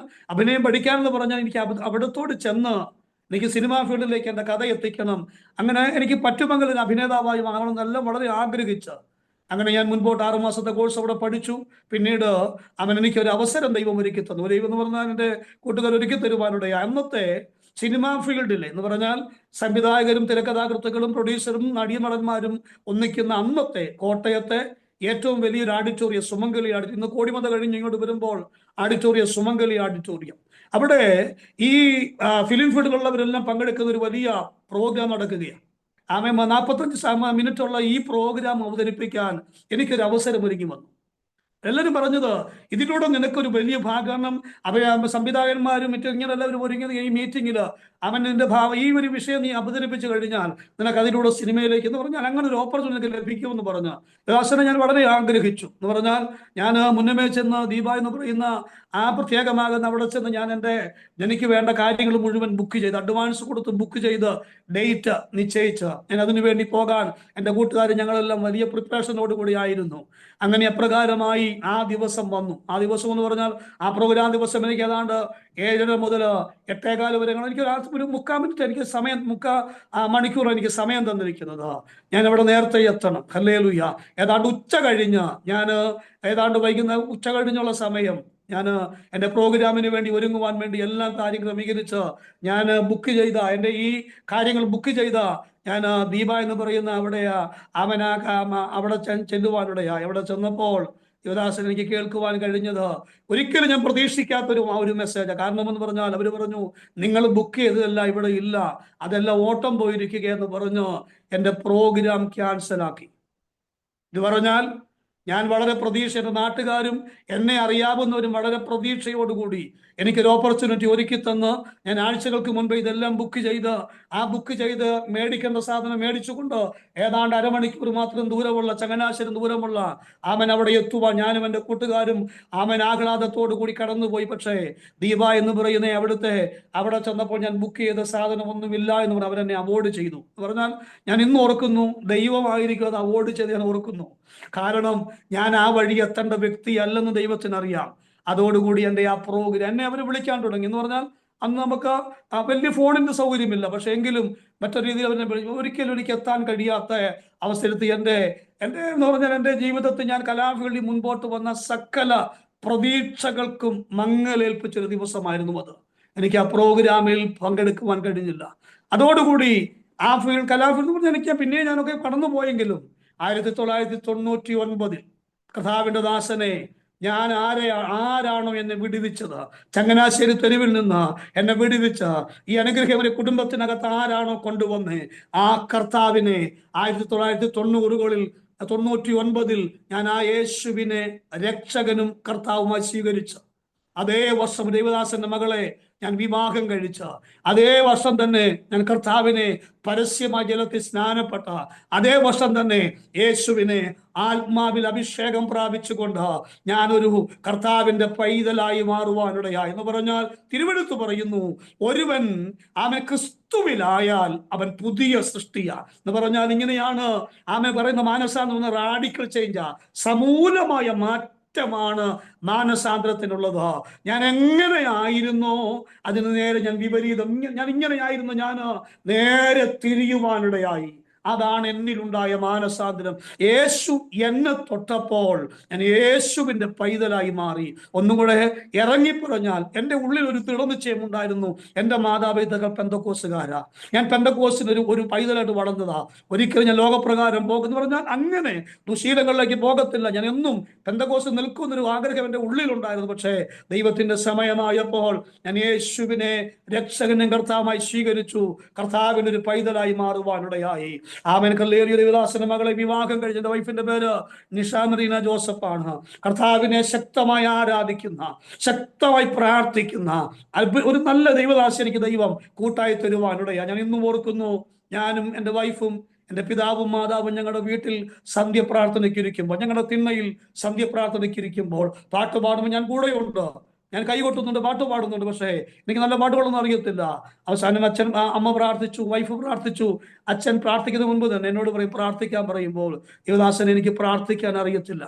പഠിക്കാൻ എന്ന് പറഞ്ഞാൽ എനിക്ക് അവിടത്തോട് ചെന്ന് എനിക്ക് സിനിമാ ഫീൽഡിലേക്ക് എൻ്റെ കഥ എത്തിക്കണം, അങ്ങനെ എനിക്ക് പറ്റുമെങ്കിൽ ഒരു അഭിനേതാവായി മാറണം എന്നെല്ലാം വളരെ ആഗ്രഹിച്ച് അങ്ങനെ ഞാൻ മുൻപോട്ട് 6 മാസത്തെ കോഴ്സ് അവിടെ പഠിച്ചു. പിന്നീട് എനിക്കൊരു അവസരം ദൈവം ഒരുക്കി തന്നു. ദൈവം എന്ന് പറഞ്ഞാൽ എൻ്റെ കൂട്ടുകാർ ഒരുക്കി തരുവാനുடைய അന്നത്തെ സിനിമാ ഫീൽഡിൽ എന്ന് പറഞ്ഞാൽ സംവിധായകരും തിരക്കഥാകൃത്തുക്കളും പ്രൊഡ്യൂസറും നടീനടന്മാരും ഒന്നിക്കുന്ന അന്നത്തെ കോട്ടയത്തെ ഏറ്റവും വലിയൊരു ഓഡിറ്റോറിയം സുമംഗലി ഓഡിറ്റോറിയം. ഇന്ന് കോടിമത കഴിഞ്ഞ് ഇങ്ങോട്ട് വരുമ്പോൾ ഓഡിറ്റോറിയം സുമംഗലി ഓഡിറ്റോറിയം. അവിടെ ഈ ഫിലിം ഫീൽഡിലുള്ളവരെല്ലാം പങ്കെടുക്കുന്ന ഒരു വലിയ പ്രോഗ്രാം നടക്കുകയാണ്. 45 മിനിറ്റുള്ള ഈ പ്രോഗ്രാം അവതരിപ്പിക്കാൻ എനിക്കൊരു അവസരം ഒരുങ്ങി വന്നു. എല്ലാവരും പറഞ്ഞത്, ഇതിലൂടെ നിനക്കൊരു വലിയ ഭാഗം സംവിധായകന്മാരും മറ്റും ഇങ്ങനെ എല്ലാവരും ഒരുങ്ങുന്ന ഈ മീറ്റിങ്ങിൽ നിന്റെ ഈ ഒരു വിഷയം നീ അവതരിപ്പിച്ചു കഴിഞ്ഞാൽ നിനക്ക് അതിലൂടെ സിനിമയിലേക്ക് എന്ന് പറഞ്ഞാൽ അങ്ങനെ ഒരു ഓപ്പർച്യൂണിറ്റി ലഭിക്കുമെന്ന് പറഞ്ഞ ദാസനെ ഞാൻ വളരെ ആഗ്രഹിച്ചു. എന്ന് പറഞ്ഞാൽ ഞാൻ മുന്നമേ ചെന്ന് ദീപ എന്ന് പറയുന്ന ആ പ്രത്യേകമാകുന്ന അവിടെ ചെന്ന് ഞാൻ എനിക്ക് വേണ്ട കാര്യങ്ങൾ മുഴുവൻ ബുക്ക് ചെയ്ത് അഡ്വാൻസ് കൊടുത്ത് ബുക്ക് ചെയ്ത് ഡേറ്റ് നിശ്ചയിച്ച് ഞാൻ അതിനു വേണ്ടി പോകാൻ എൻ്റെ കൂട്ടുകാർ ഞങ്ങളെല്ലാം വലിയ പ്രിപ്പറേഷനോട് കൂടി ആയിരുന്നു. അങ്ങനെ അപ്രകാരമായി ആ ദിവസം വന്നു. ആ ദിവസം എന്ന് പറഞ്ഞാൽ ആ പ്രോഗ്രാം ദിവസം എനിക്ക് ഏതാണ്ട് 7:30 മുതൽ 8:15 വരെ എനിക്ക് ഒരു 3/4 മിനിറ്റ് എനിക്ക് സമയം 3/4 മണിക്കൂർ എനിക്ക് സമയം തന്നിരിക്കുന്നത്. ഞാൻ അവിടെ നേരത്തെ എത്തണം. ഹല്ലേലൂയ. ഏതാണ്ട് ഉച്ച കഴിഞ്ഞ് ഞാൻ ഏതാണ്ട് വൈകുന്നേരം ഉച്ച കഴിഞ്ഞുള്ള സമയം ഞാൻ എൻ്റെ പ്രോഗ്രാമിന് വേണ്ടി ഒരുങ്ങുവാൻ വേണ്ടി എല്ലാ കാര്യങ്ങളും ക്രമീകരിച്ച് ഞാൻ ബുക്ക് ചെയ്ത എൻ്റെ ഈ കാര്യങ്ങൾ ബുക്ക് ചെയ്ത ഞാൻ ദീപ എന്ന് പറയുന്ന അവിടെ അവിടെ ചെല്ലുവാനിടയാ. അവിടെ ചെന്നപ്പോൾ യുവദാസൻ എനിക്ക് കേൾക്കുവാൻ കഴിഞ്ഞത് ഒരിക്കലും ഞാൻ പ്രതീക്ഷിക്കാത്തൊരു മെസ്സേജ്. കാരണം എന്ന് പറഞ്ഞാൽ അവർ പറഞ്ഞു, നിങ്ങൾ ബുക്ക് ചെയ്തതല്ല ഇവിടെ ഇല്ല, അതെല്ലാം ഓട്ടം പോയിരിക്കുക എന്ന് പറഞ്ഞു എൻ്റെ പ്രോഗ്രാം ക്യാൻസലാക്കി. ഇത് പറഞ്ഞാൽ ഞാൻ വളരെ പ്രതീക്ഷ, എൻ്റെ നാട്ടുകാരും എന്നെ അറിയാവുന്നവരും വളരെ പ്രതീക്ഷയോടുകൂടി എനിക്കൊരു ഓപ്പർച്യൂണിറ്റി ഒരുക്കി തന്ന് ഞാൻ ആഴ്ചകൾക്ക് മുൻപ് ഇതെല്ലാം ബുക്ക് ചെയ്ത് മേടിക്കേണ്ട സാധനം മേടിച്ചുകൊണ്ട് ഏതാണ്ട് അരമണിക്കൂർ മാത്രം ദൂരമുള്ള ചങ്ങനാശ്ശേരി ദൂരമുള്ള അവിടെ എത്തുവാൻ ഞാനും എൻ്റെ കൂട്ടുകാരും ആഹ്ലാദത്തോടു കൂടി കടന്നുപോയി. പക്ഷേ ദീപ എന്ന് പറയുന്ന അവിടെ ചെന്നപ്പോൾ ഞാൻ ബുക്ക് ചെയ്ത സാധനം ഒന്നുമില്ല എന്ന് പറഞ്ഞ് അവരെന്നെ അവോയ്ഡ് ചെയ്തു. എന്ന് പറഞ്ഞാൽ ഞാൻ ഇന്ന് ഓർക്കുന്നു, ദൈവമായിരിക്കും അത് അവോയ്ഡ് ചെയ്ത് ഞാൻ ഓർക്കുന്നു. കാരണം ഞാൻ ആ വഴി എത്തേണ്ട വ്യക്തി അല്ലെന്ന് ദൈവത്തിനറിയാം. അതോടുകൂടി എൻ്റെ ആ പ്രോഗ്രാം എന്നെ അവർ വിളിക്കാൻ തുടങ്ങി. എന്ന് പറഞ്ഞാൽ അന്ന് നമുക്ക് വലിയ ഫോണിന്റെ സൗകര്യമില്ല, പക്ഷെ എങ്കിലും മറ്റൊരു രീതിയിൽ അവരെ ഒരിക്കലും എനിക്ക് എത്താൻ കഴിയാത്ത അവസരത്തിൽ എൻ്റെ എന്ന് പറഞ്ഞാൽ എൻ്റെ ജീവിതത്തിൽ ഞാൻ കലാഫീൽഡിൽ മുൻപോട്ട് വന്ന സകല പ്രതീക്ഷകൾക്കും മങ്ങലേൽപ്പിച്ചൊരു ദിവസമായിരുന്നു അത്. എനിക്ക് ആ പ്രോഗ്രാമിൽ പങ്കെടുക്കുവാൻ കഴിഞ്ഞില്ല. അതോടുകൂടി ആ കലാഫീൽഡ് പറഞ്ഞാൽ എനിക്ക് പിന്നെ ഞാനൊക്കെ കടന്നുപോയെങ്കിലും 1999 കർത്താവിന്റെ ദാസനെ ഞാൻ ആരാണോ എന്നെ വിടുവിച്ചത്, ചങ്ങനാശ്ശേരി തെരുവിൽ നിന്ന് എന്നെ വിടുവിച്ച ഈ അനുഗ്രഹം ഒരു കുടുംബത്തിനകത്ത് ആരാണോ കൊണ്ടുവന്ന് ആ കർത്താവിനെ 1990-കളിൽ 99 ഞാൻ ആ യേശുവിനെ രക്ഷകനും കർത്താവുമായി സ്വീകരിച്ചു. അതേ വർഷം ദേവദാസന്റെ മകളെ ഞാൻ വിവാഹം കഴിച്ച അതേ വർഷം തന്നെ ഞാൻ കർത്താവിനെ പരസ്യമായ ജലത്തിൽ സ്നാനപ്പെട്ട അതേ വർഷം തന്നെ യേശുവിനെ ആത്മാവിൽ അഭിഷേകം പ്രാപിച്ചുകൊണ്ട് ഞാനൊരു കർത്താവിന്റെ പൈതലായി മാറുവാനിടയായി. എന്ന് പറഞ്ഞാൽ തിരുവെടുത്ത് പറയുന്നു, ഒരുവൻ ക്രിസ്തുവിലായാൽ അവൻ പുതിയ സൃഷ്ടിയാ. എന്ന് പറഞ്ഞാൽ ഇങ്ങനെയാണ് പറയുന്ന മാനസാന്തരം റാഡിക്കൽ ചേഞ്ചാ, സമൂലമായ മാറ്റമാണ് മാനസാന്തരത്തിനുള്ളത്. ഞാൻ എങ്ങനെയായിരുന്നോ അതിന് നേരെ ഞാൻ വിപരീതം, ഞാൻ ഇങ്ങനെയായിരുന്നു, ഞാൻ നേരെ തിരിയുവാനിടയായി. അതാണ് എന്നിലുണ്ടായ മാനസാന്തരം. യേശു എന്നെ തൊട്ടപ്പോൾ ഞാൻ യേശുവിന്റെ പൈതലായി മാറി. ഒന്നും കൂടെ ഇറങ്ങിപ്പറഞ്ഞാൽ എൻ്റെ ഉള്ളിൽ ഒരു ദൃഢനിശ്ചയം ഉണ്ടായിരുന്നു. എൻ്റെ മാതാപിതാക്കൾ പെന്തക്കോസുകാരാ, ഞാൻ പെന്തക്കോസിന് ഒരു പൈതലായിട്ട് വളർന്നതാ. ഒരിക്കലും ഞാൻ ലോകപ്രകാരം പോകുന്നു പറഞ്ഞാൽ അങ്ങനെ ദുശീലങ്ങളിലേക്ക് പോകത്തില്ല. ഞാൻ എന്നും പെന്തക്കോസ് നിൽക്കുന്നൊരു ആഗ്രഹം എൻ്റെ ഉള്ളിലുണ്ടായിരുന്നു. പക്ഷേ ദൈവത്തിന്റെ സമയമായപ്പോൾ ഞാൻ യേശുവിനെ രക്ഷകനും കർത്താവായി സ്വീകരിച്ചു. കർത്താവിൻ്റെ ഒരു പൈതലായി മാറുവാനിടയായി. കല്ലേറിയ മകളെ വിവാഹം കഴിച്ച എൻ്റെ വൈഫിന്റെ പേര് നിഷാമറീന ജോസഫാണ്. കർത്താവിനെ ശക്തമായി ആരാധിക്കുന്ന, ശക്തമായി പ്രാർത്ഥിക്കുന്ന ഒരു നല്ല ദൈവദാസി എനിക്ക് ദൈവം കൂട്ടായി തരുവാനിടയാ. ഞാൻ ഇന്നും ഓർക്കുന്നു, ഞാനും എൻ്റെ വൈഫും എൻ്റെ പിതാവും മാതാവും ഞങ്ങളുടെ വീട്ടിൽ സന്ധ്യപ്രാർത്ഥനയ്ക്കിരിക്കുമ്പോൾ, ഞങ്ങളുടെ തിണ്ണയിൽ സന്ധ്യപ്രാർത്ഥനയ്ക്കിരിക്കുമ്പോൾ പാട്ട് പാടുമ്പോൾ ഞാൻ കൂടെയുണ്ട്. ഞാൻ കൈകൊട്ടുന്നുണ്ട്, പാട്ട് പാടുന്നുണ്ട്. പക്ഷേ എനിക്ക് നല്ല പാട്ടുകളൊന്നും അറിയത്തില്ല. അവസാനം അമ്മ പ്രാർത്ഥിച്ചു, വൈഫ് പ്രാർത്ഥിച്ചു. അച്ഛൻ പ്രാർത്ഥിക്കുന്നതിന് മുൻപ് തന്നെ എന്നോട് പ്രാർത്ഥിക്കാൻ പറയുമ്പോൾ, യുവദാസൻ എനിക്ക് പ്രാർത്ഥിക്കാൻ അറിയത്തില്ല,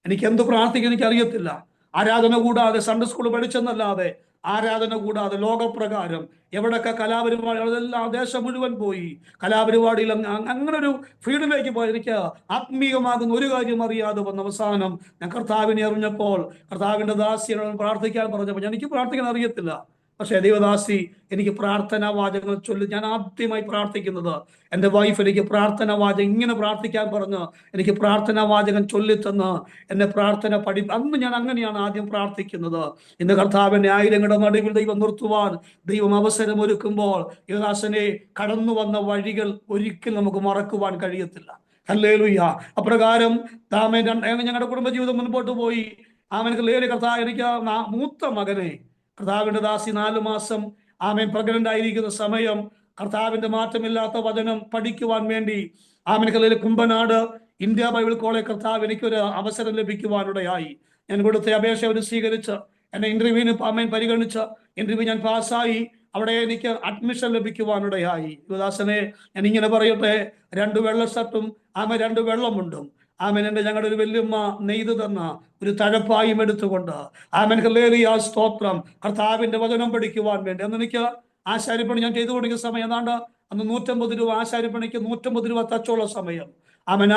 എനിക്ക് എന്ത് പ്രാർത്ഥിക്കാൻ എനിക്ക് അറിയത്തില്ല. ആരാധന കൂടാതെ, സൺഡേ സ്കൂൾ പഠിച്ചെന്നല്ലാതെ ആരാധന കൂടാതെ ലോകപ്രകാരം എവിടൊക്കെ കലാപരിപാടി, അതെല്ലാം ദേശം മുഴുവൻ പോയി കലാപരിപാടിയിൽ അങ്ങനെ ഒരു ഫീൽഡിലേക്ക് പോയി എനിക്ക് ആത്മീയമാകുന്ന ഒരു കാര്യം അറിയാതെ വന്ന അവസാനം ഞാൻ കർത്താവിനെ അറിഞ്ഞപ്പോൾ, കർത്താവിന്റെ ദാസിയോട് പ്രാർത്ഥിക്കാൻ പറഞ്ഞപ്പോൾ എനിക്ക് പ്രാർത്ഥിക്കാൻ അറിയത്തില്ല. പക്ഷേ ദൈവദാസി എനിക്ക് പ്രാർത്ഥനാ വാചകങ്ങൾ ചൊല്ലി ഞാൻ ആദ്യമായി പ്രാർത്ഥിക്കുന്നത് എൻ്റെ വൈഫ് എനിക്ക് പ്രാർത്ഥനാ വാചകം ഇങ്ങനെ പ്രാർത്ഥിക്കാൻ പറഞ്ഞ് എനിക്ക് പ്രാർത്ഥനാ വാചകം ചൊല്ലിത്തന്ന് എന്നെ പ്രാർത്ഥന അന്ന് ഞാൻ അങ്ങനെയാണ് ആദ്യം പ്രാർത്ഥിക്കുന്നത്. ഇന്ന് കർത്താവിന്റെ ആയിരങ്ങളുടെ നടുവിൽ ദൈവം നിർത്തുവാൻ ദൈവം അവസരം ഒരുക്കുമ്പോൾ യേശുദാസനെ കടന്നു വന്ന വഴികൾ ഒരിക്കലും നമുക്ക് മറക്കുവാൻ കഴിയത്തില്ല. ഹല്ലേലൂയ. അപ്രകാരം ഞങ്ങളുടെ കുടുംബജീവിതം മുൻപോട്ട് പോയി. ഹല്ലേലൂയ. കർത്താവ് എനിക്ക് മൂത്ത മകനെ കർത്താവിന്റെ ദാസി 4 മാസം പ്രഗ്നന്റ് ആയിരിക്കുന്ന സമയം കർത്താവിന്റെ മാറ്റമില്ലാത്ത വചനം പഠിക്കുവാൻ വേണ്ടി hallelujah Kumbanad India Bible college കർത്താവ് എനിക്കൊരു അവസരം ലഭിക്കുവാനിടയായി. ഞാൻ കൊടുത്ത അപേക്ഷ അവർ സ്വീകരിച്ച് എന്നെ ഇന്റർവ്യൂവിന് പരിഗണിച്ച് ഇന്റർവ്യൂ ഞാൻ പാസ്സായി. അവിടെ എനിക്ക് അഡ്മിഷൻ ലഭിക്കുവാനിടയായി. യുവദാസനെ ഞാൻ ഇങ്ങനെ പറയട്ടെ, 2 വെള്ള ഷർട്ടും 2 വെള്ളമുണ്ടും എൻ്റെ ഞങ്ങളുടെ ഒരു വല്യമ്മ നെയ്തു തന്ന ഒരു തഴപ്പായും എടുത്തുകൊണ്ട് ഹല്ലേലൂയ സ്തോത്രം കർത്താവിന്റെ വചനം പഠിക്കുവാൻ വേണ്ടി അന്ന് എനിക്ക് ആശാരിപ്പണി ഞാൻ ചെയ്തുകൊണ്ടിരിക്കുന്ന സമയം ഏതാണ്ട് അന്ന് 150 രൂപ ആശാരിപ്പണിക്ക് 150 രൂപ തച്ചുള്ള സമയം.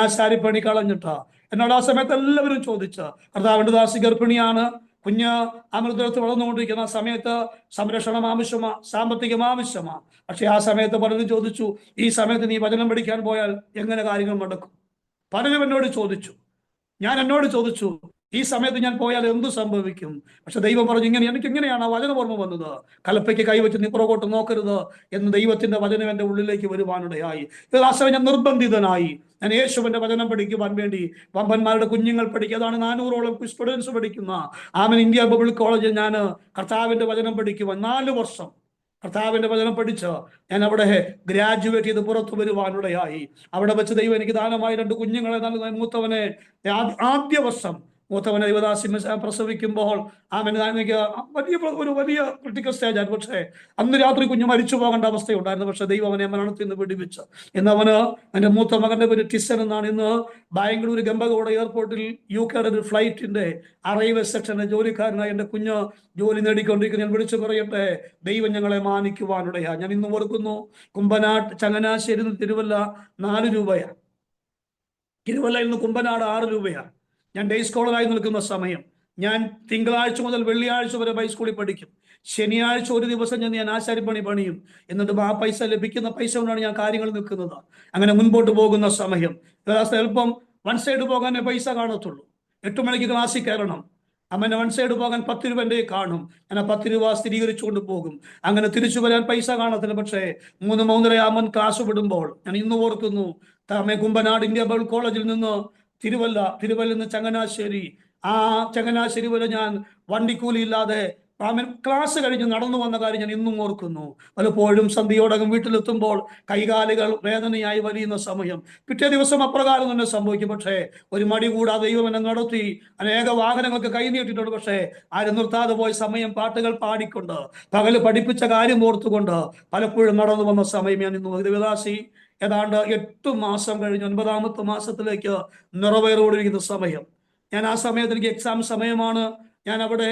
ആശാരിപ്പണി കളഞ്ഞിട്ട് എന്നോട് ആ സമയത്ത് എല്ലാവരും ചോദിച്ചു, കർത്താവിന്റെ ദാസി ഗർഭിണിയാണ്, കുഞ്ഞ് അമൃതത്തിൽ വളർന്നുകൊണ്ടിരിക്കുന്ന സമയത്ത് സംരക്ഷണം ആവശ്യമാ, സാമ്പത്തികം ആവശ്യമാ. പക്ഷെ ആ സമയത്ത് പലരും ചോദിച്ചു, ഈ സമയത്ത് നീ വചനം പഠിക്കാൻ പോയാൽ എങ്ങനെ കാര്യങ്ങൾ നടക്കും? പലരും എന്നോട് ചോദിച്ചു ഈ സമയത്ത് ഞാൻ പോയാൽ എന്ത് സംഭവിക്കും? പക്ഷെ ദൈവം പറഞ്ഞു, എനിക്കിങ്ങനെയാണ് ആ വചനം ഓർമ്മ വന്നത്. കലപ്പയ്ക്ക് കൈവച്ച് നീ പുറകോട്ട് നോക്കരുത് എന്ന് ദൈവത്തിന്റെ വചനം എൻ്റെ ഉള്ളിലേക്ക് വരുവാനിടയായി. ആ സമയം ഞാൻ നിർബന്ധിതനായി. ഞാൻ യേശുവിന്റെ വചനം പഠിക്കുവാൻ വേണ്ടി വമ്പന്മാരുടെ കുഞ്ഞുങ്ങൾ പഠിക്കുക, അതാണ് 400ഓളം സ്റ്റുഡൻസ് പഠിക്കുന്ന ഇന്ത്യ ബൈബിൾ കോളേജിൽ ഞാൻ കർത്താവിന്റെ വചനം പഠിക്കുവാൻ 4 വർഷം കർത്താവിന്റെ വചനം പഠിച്ച് ഞാൻ അവിടെ ഗ്രാജുവേറ്റ് ചെയ്ത് പുറത്തു വരുവാനിടയായി. അവിടെ വെച്ച് ദൈവം എനിക്ക് ദാനമായി 2 കുഞ്ഞുങ്ങളെ നൽകുന്ന മൂത്തവനെ ആദ്യ വർഷം മൂത്തവനെ ദൈവദാസി പ്രസവിക്കുമ്പോൾ എനിക്ക് വലിയ ക്രിട്ടിക്കൽ സ്റ്റേജായിരുന്നു. പക്ഷേ അന്ന് രാത്രി കുഞ്ഞ് മരിച്ചു പോകേണ്ട അവസ്ഥയുണ്ടായിരുന്നു. പക്ഷെ ദൈവം അവനെ മരണത്തിൽ നിന്ന് വിടുവിച്ച് ഇന്ന് അവന് എൻ്റെ മൂത്ത മകന്റെ പേര് ടിസൻ എന്നാണ്. ഇന്ന് ബാംഗ്ലൂർ ഗംബഗോഡ എയർപോർട്ടിൽ UK-യുടെ ഒരു ഫ്ലൈറ്റിന്റെ റെയിൽവേ സെക്ഷന്റെ ജോലിക്കാരനായി എൻ്റെ കുഞ്ഞ് ജോലി നേടിക്കൊണ്ടിരിക്കുന്നു. ഞാൻ വിളിച്ചു പറയട്ടെ, ദൈവം ഞങ്ങളെ മാനിക്കുവാനിടയാ. ഞാൻ ഇന്ന് ഓർക്കുന്നു, കുമ്പനാട് ചങ്ങനാശ്ശേരി തിരുവല്ല 4 രൂപയാണ്. തിരുവല്ലയിൽ നിന്ന് കുമ്പനാട് 6 രൂപയാണ്. ഞാൻ ഡേ സ്കോളറായി നിൽക്കുന്ന സമയം ഞാൻ തിങ്കളാഴ്ച മുതൽ വെള്ളിയാഴ്ച വരെ ഹൈസ്കൂളിൽ പഠിക്കും. ശനിയാഴ്ച ഒരു ദിവസം ഞാൻ ആശാരിപ്പണി പണിയും. എന്നിട്ട് ആ പൈസ ലഭിക്കുന്ന പൈസ കൊണ്ടാണ് ഞാൻ കാര്യങ്ങൾ നിൽക്കുന്നത്. അങ്ങനെ മുൻപോട്ട് പോകുന്ന സമയം എളുപ്പം 1 സൈഡ് പോകാനേ പൈസ കാണത്തുള്ളൂ. 8 മണിക്ക് ക്ലാസ്സിൽ കയറണം. 1 സൈഡ് പോകാൻ 10 രൂപ എൻ്റെ കാണും. ഞാൻ 10 രൂപ സ്ഥിരീകരിച്ചുകൊണ്ട് പോകും. അങ്ങനെ തിരിച്ചു വരാൻ പൈസ കാണത്തില്ല. പക്ഷേ 3-3:30 ക്ലാസ് വിടുമ്പോൾ ഞാൻ ഇന്ന് ഓർക്കുന്നു, കുമ്പനാട് ഇന്ത്യ ബൈബിൾ കോളേജിൽ നിന്ന് തിരുവല്ലയിൽ നിന്ന് ചങ്ങനാശ്ശേരി, ചങ്ങനാശ്ശേരി വരെ ഞാൻ വണ്ടിക്കൂലി ഇല്ലാതെ ക്ലാസ് കഴിഞ്ഞ് നടന്നു വന്ന കാര്യം ഞാൻ ഇന്നും ഓർക്കുന്നു. പലപ്പോഴും സന്ധ്യയോടകം വീട്ടിലെത്തുമ്പോൾ കൈകാലുകൾ വേദനയായി വലിയുന്ന സമയം. പിറ്റേ ദിവസം അപ്രകാരം തന്നെ സംഭവിക്കും. പക്ഷേ ഒരു മടി കൂടാതെ ദൈവം എന്നെ നടത്തി. അനേക വാഹനങ്ങൾക്ക് കൈനീട്ടിട്ടുണ്ട്. പക്ഷേ ആരും നിർത്താതെ പോയ സമയം പാട്ടുകൾ പാടിക്കൊണ്ട് പകല് പഠിപ്പിച്ച കാര്യം ഓർത്തുകൊണ്ട് പലപ്പോഴും നടന്നു വന്ന സമയം ഞാൻ ഇന്ന് ദേവദാസി ഏതാണ്ട് 8 മാസം കഴിഞ്ഞ് 9ാമത്തെ മാസത്തിലേക്ക് നിറവേറോടിരിക്കുന്ന സമയം. ഞാൻ ആ സമയത്ത് എനിക്ക് എക്സാം സമയമാണ്. ഞാൻ അവിടെ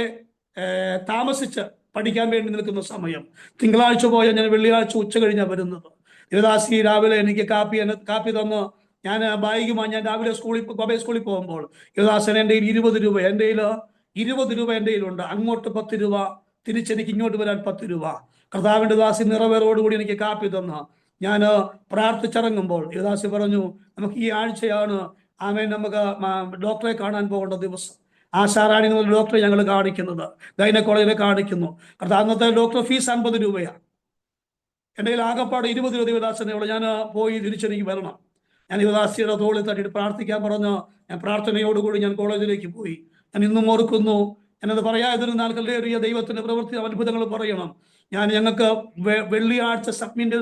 താമസിച്ച് പഠിക്കാൻ വേണ്ടി നിൽക്കുന്ന സമയം. തിങ്കളാഴ്ച പോയാൽ ഞാൻ വെള്ളിയാഴ്ച ഉച്ച കഴിഞ്ഞാണ് വരുന്നത്. ദേവദാസി രാവിലെ എനിക്ക് കാപ്പി തന്ന് ഞാൻ ബാഗുമായി ഞാൻ രാവിലെ സ്കൂളിൽ പോകുമ്പോൾ ദേവദാസൻ എൻ്റെ 20 രൂപ എൻ്റെ 20 രൂപ എൻ്റെ കയ്യിലുണ്ട്. അങ്ങോട്ട് 10 രൂപ, തിരിച്ചെനിക്ക് ഇങ്ങോട്ട് വരാൻ 10 രൂപ. കർത്താവിന്റെ ദാസി നിറവേറോടുകൂടി എനിക്ക് കാപ്പി തന്ന് ഞാൻ പ്രാർത്ഥിച്ചിറങ്ങുമ്പോൾ ദേവദാസി പറഞ്ഞു, നമുക്ക് ഈ ആഴ്ചയാണ് നമുക്ക് ഡോക്ടറെ കാണാൻ പോകേണ്ട ദിവസം. ആശാറാണി ഡോക്ടറെ ഞങ്ങൾ കാണിക്കുന്നത്, ഗൈനക്കോളേജിലെ കാണിക്കുന്നു. അന്നത്തെ ഡോക്ടർ ഫീസ് 50 രൂപയാണ്. എൻ്റെ കയ്യിൽ ആകപ്പാട് 20 രൂപ ദേവദാസനെയുള്ള. ഞാൻ പോയി തിരിച്ചെനിക്ക് വരണം. ഞാൻ ദേവദാസിയുടെ തോളിൽ തട്ടിയിട്ട് പ്രാർത്ഥിക്കാൻ പറഞ്ഞ് ഞാൻ പ്രാർത്ഥനയോടുകൂടി ഞാൻ കോളേജിലേക്ക് പോയി. ഞാൻ ഇന്നും ഓർക്കുന്നു, എന്നത് പറയാതിരുന്നാൽ കല്ലേറിയ ദൈവത്തിന്റെ പ്രവൃത്തി അത്ഭുതങ്ങൾ പറയണം. ഞങ്ങൾക്ക് വെള്ളിയാഴ്ച സബ്മിറ്റ്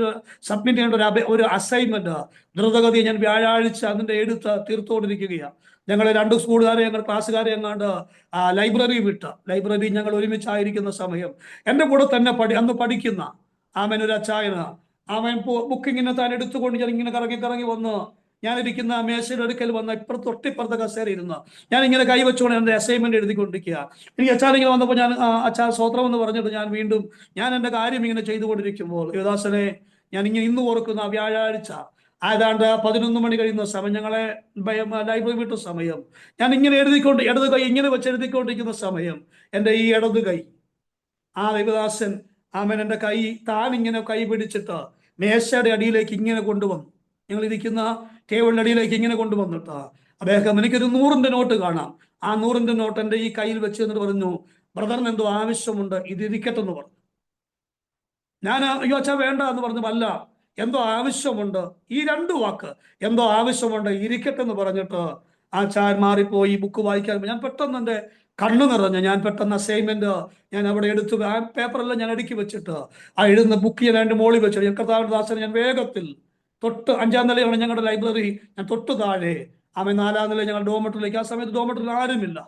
ചെയ്യേണ്ട ഒരു അസൈൻമെന്റ് ദ്രുതഗതി ഞാൻ വ്യാഴാഴ്ച അതിന്റെ എടുത്ത് തീർത്തുകൊണ്ടിരിക്കുകയാണ്. ഞങ്ങൾ 2 സ്കൂളുകാരെ ക്ലാസ്സുകാരെ എങ്ങാണ്ട് ലൈബ്രറി ഞങ്ങൾ ഒരുമിച്ചായിരിക്കുന്ന സമയം എൻ്റെ കൂടെ തന്നെ അന്ന് പഠിക്കുന്ന ഒരു അച്ചായന് ബുക്കിങ്ങിനെ താൻ എടുത്തുകൊണ്ട് ഞാൻ ഇങ്ങനെ കറങ്ങി വന്ന് ഞാനിരിക്കുന്ന മേശയുടെ അടുക്കൽ വന്ന തൊട്ടിപ്പുറത്തെ കസേര ഇരുന്ന് ഞാൻ ഇങ്ങനെ കൈവച്ചുകൊണ്ട് എൻ്റെ അസൈൻമെന്റ് എഴുതിക്കൊണ്ടിരിക്കുക. എനിക്ക് അച്ചാലിങ്ങനെ വന്നപ്പോൾ ഞാൻ അച്ചാ സ്വത്രം എന്ന് പറഞ്ഞിട്ട് ഞാൻ എൻ്റെ കാര്യം ഇങ്ങനെ ചെയ്തുകൊണ്ടിരിക്കുമ്പോൾ ദേവദാസനെ ഞാൻ ഇന്ന് ഓർക്കുന്ന വ്യാഴാഴ്ച ഏതാണ്ട് 11 മണി കഴിയുന്ന സമയം ഞങ്ങളെ ലൈബ്രറി വിട്ട സമയം ഞാൻ ഇങ്ങനെ ഇടത് കൈ ഇങ്ങനെ വെച്ച് എഴുതിക്കൊണ്ടിരിക്കുന്ന സമയം എൻ്റെ ഈ ഇടത് കൈ ദേവദാസൻ ആമൻ എൻ്റെ കൈ താനിങ്ങനെ കൈ പിടിച്ചിട്ട് മേശയുടെ അടിയിലേക്ക് ഇങ്ങനെ കൊണ്ടുവന്നു. ഞങ്ങൾ ഇരിക്കുന്ന ടേബിളിന്റെ അടിയിലേക്ക് ഇങ്ങനെ കൊണ്ടുവന്നിട്ട് അദ്ദേഹം എനിക്കൊരു 100-ന്റെ നോട്ട് കാണാം. ആ 100-ന്റെ നോട്ട് എൻ്റെ ഈ കയ്യിൽ വെച്ച് എന്നിട്ട് പറഞ്ഞു, ബ്രദറിന് എന്തോ ആവശ്യമുണ്ട്, ഇത് ഇരിക്കട്ടെന്ന് പറഞ്ഞു. ഞാൻ അയ്യോ അച്ഛാ വേണ്ട എന്ന് പറഞ്ഞു. അല്ല, എന്തോ ആവശ്യമുണ്ട്, ഈ 2 വാക്ക്, എന്തോ ആവശ്യമുണ്ട്, ഇരിക്കട്ടെ എന്ന് പറഞ്ഞിട്ട് ആ ചാൻ മാറിപ്പോയി ബുക്ക് വായിക്കാൻ. ഞാൻ പെട്ടെന്ന് എൻ്റെ കണ്ണു നിറഞ്ഞു. ഞാൻ പെട്ടെന്ന് അസൈൻമെന്റ് ഞാൻ അവിടെ എടുത്തു. ആ പേപ്പറെല്ലാം ഞാൻ അടുക്കി വെച്ചിട്ട് ആ എഴുതുന്ന ബുക്ക് ഞാൻ എൻ്റെ മോളിൽ വെച്ചു. കർത്താവിന്റെ ദാസനെ ഞാൻ വേഗത്തിൽ തൊട്ട് 5-ാം നിലയാണ് ഞങ്ങളുടെ ലൈബ്രറി. ഞാൻ തൊട്ട് താഴെ 4-ാം നില ഞങ്ങൾ ഡോമറ്ററിലേക്ക്, ആ സമയത്ത് ഡോമറ്ററിൽ ആരുമില്ല,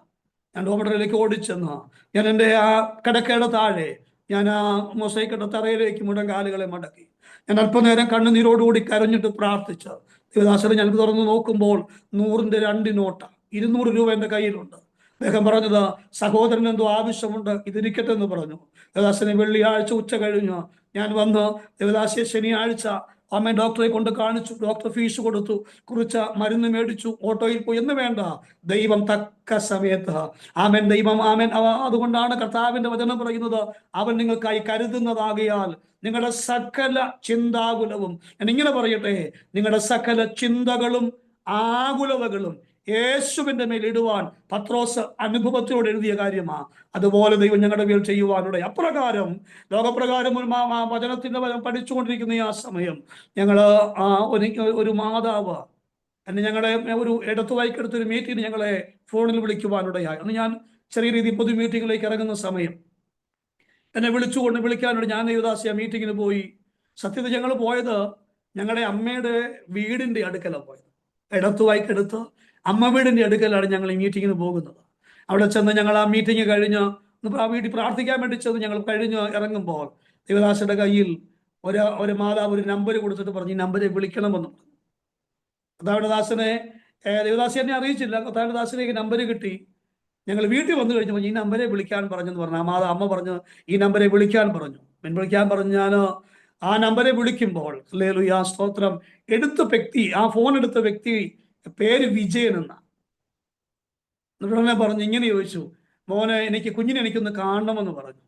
ഞാൻ ഡോമറ്ററിലേക്ക് ഓടിച്ചെന്ന് ഞാൻ എൻ്റെ ആ കിടക്കയുടെ താഴെ ഞാൻ ആ മൊസൈക്കിട്ട തറയിലേക്ക് മുടങ്കാലുകളെ മടക്കി ഞാൻ അല്പനേരം കണ്ണുനീരോടുകൂടി കരഞ്ഞിട്ട് പ്രാർത്ഥിച്ചു. ദേവദാസനെ ഞാൻ തുറന്നു നോക്കുമ്പോൾ 100-ന്റെ 2 നോട്ട 200 രൂപ എൻ്റെ കയ്യിലുണ്ട്. അദ്ദേഹം പറഞ്ഞത്, സഹോദരൻ എന്തോ ആവശ്യമുണ്ട്, ഇതിരിക്കട്ടെ എന്ന് പറഞ്ഞു. ദേവദാസനെ വെള്ളിയാഴ്ച ഉച്ച കഴിഞ്ഞ് ഞാൻ വന്ന് ദേവദാസിയെ ശനിയാഴ്ച അമ്മ ഡോക്ടറെ കൊണ്ട് കാണിച്ചു. ഡോക്ടർ ഫീസ് കൊടുത്തു, കുറിച്ച മരുന്ന് മേടിച്ചു, ഓട്ടോയിൽ പോയി. എന്ന് വേണ്ട, ദൈവം തക്ക സമയത്ത് ആമൻ, ദൈവം ആമൻ. അതുകൊണ്ടാണ് കർത്താവിന്റെ വചനം പറയുന്നത്, അവൻ നിങ്ങൾക്കായി കരുതുന്നതാകിയാൽ നിങ്ങളുടെ സകല ചിന്താകുലവും, ഞാൻ ഇങ്ങനെ പറയട്ടെ, നിങ്ങളുടെ സകല ചിന്തകളും ആകുലതകളും യേശുവിന്റെ മേൽ ഇടുവാൻ പത്രോസ് അനുഭവത്തോട് എഴുതിയ കാര്യമാണ്. അതുപോലെ ദൈവം ഞങ്ങളുടെ മേൽ ചെയ്യുവാനുണ്ട്. അപ്രകാരം ലോകപ്രകാരം വചനത്തിന്റെ പഠിച്ചുകൊണ്ടിരിക്കുന്ന ആ സമയം ഞങ്ങൾ ഒരു മാതാവ് എന്നെ ഞങ്ങളെ ഒരു ഇടത്തുവായിക്കെടുത്തൊരു മീറ്റിംഗ് ഞങ്ങളെ ഫോണിൽ വിളിക്കുവാനിടയായി. അന്ന് ഞാൻ ചെറിയ രീതിയിൽ പൊതു മീറ്റിങ്ങിലേക്ക് ഇറങ്ങുന്ന സമയം എന്നെ വിളിക്കാനോട് ഞാൻ ദേവദാസി ആ മീറ്റിങ്ങിന് പോയി. സത്യത്തിൽ ഞങ്ങൾ പോയത് ഞങ്ങളുടെ അമ്മയുടെ വീടിന്റെ അടുക്കലാണ് പോയത്. ഇടത്തുവായിക്കെടുത്ത് അമ്മ വീടിന്റെ അടുക്കലാണ് ഞങ്ങൾ ഈ മീറ്റിങ്ങിന് പോകുന്നത്. അവിടെ ചെന്ന് ഞങ്ങൾ ആ മീറ്റിംഗ് കഴിഞ്ഞ് ആ വീട്ടിൽ പ്രാർത്ഥിക്കാൻ വേണ്ടി ചെന്ന് ഞങ്ങൾ കഴിഞ്ഞ് ഇറങ്ങുമ്പോൾ ദേവദാസയുടെ കയ്യിൽ ഒരു മാതാവ് ഒരു നമ്പർ കൊടുത്തിട്ട് പറഞ്ഞു, ഈ നമ്പരെ വിളിക്കണമെന്ന് പറഞ്ഞു. കർത്താവിന്റെ ദാസനെ ദേവദാസി എന്നെ അറിയിച്ചില്ല. കർത്താവിന്റെ ദാസനേക്ക് നമ്പർ കിട്ടി. ഞങ്ങൾ വീട്ടിൽ വന്നു കഴിഞ്ഞപ്പോൾ ഈ നമ്പരെ വിളിക്കാൻ പറഞ്ഞെന്ന് പറഞ്ഞു. അമ്മ പറഞ്ഞു ഈ നമ്പരെ വിളിക്കാൻ പറഞ്ഞു. വിളിക്കാൻ പറഞ്ഞു. ഞാൻ ആ നമ്പരെ വിളിക്കുമ്പോൾ ഹല്ലേലൂയ സ്തോത്രം, എടുത്ത വ്യക്തി, ആ ഫോൺ എടുത്ത വ്യക്തി പേര് വിജയൻ എന്ന. എന്നിട്ട് ഉടനെ പറഞ്ഞു, ഇങ്ങനെ ചോദിച്ചു, മോനെ കുഞ്ഞിനെ എനിക്കൊന്ന് കാണണമെന്ന് പറഞ്ഞു.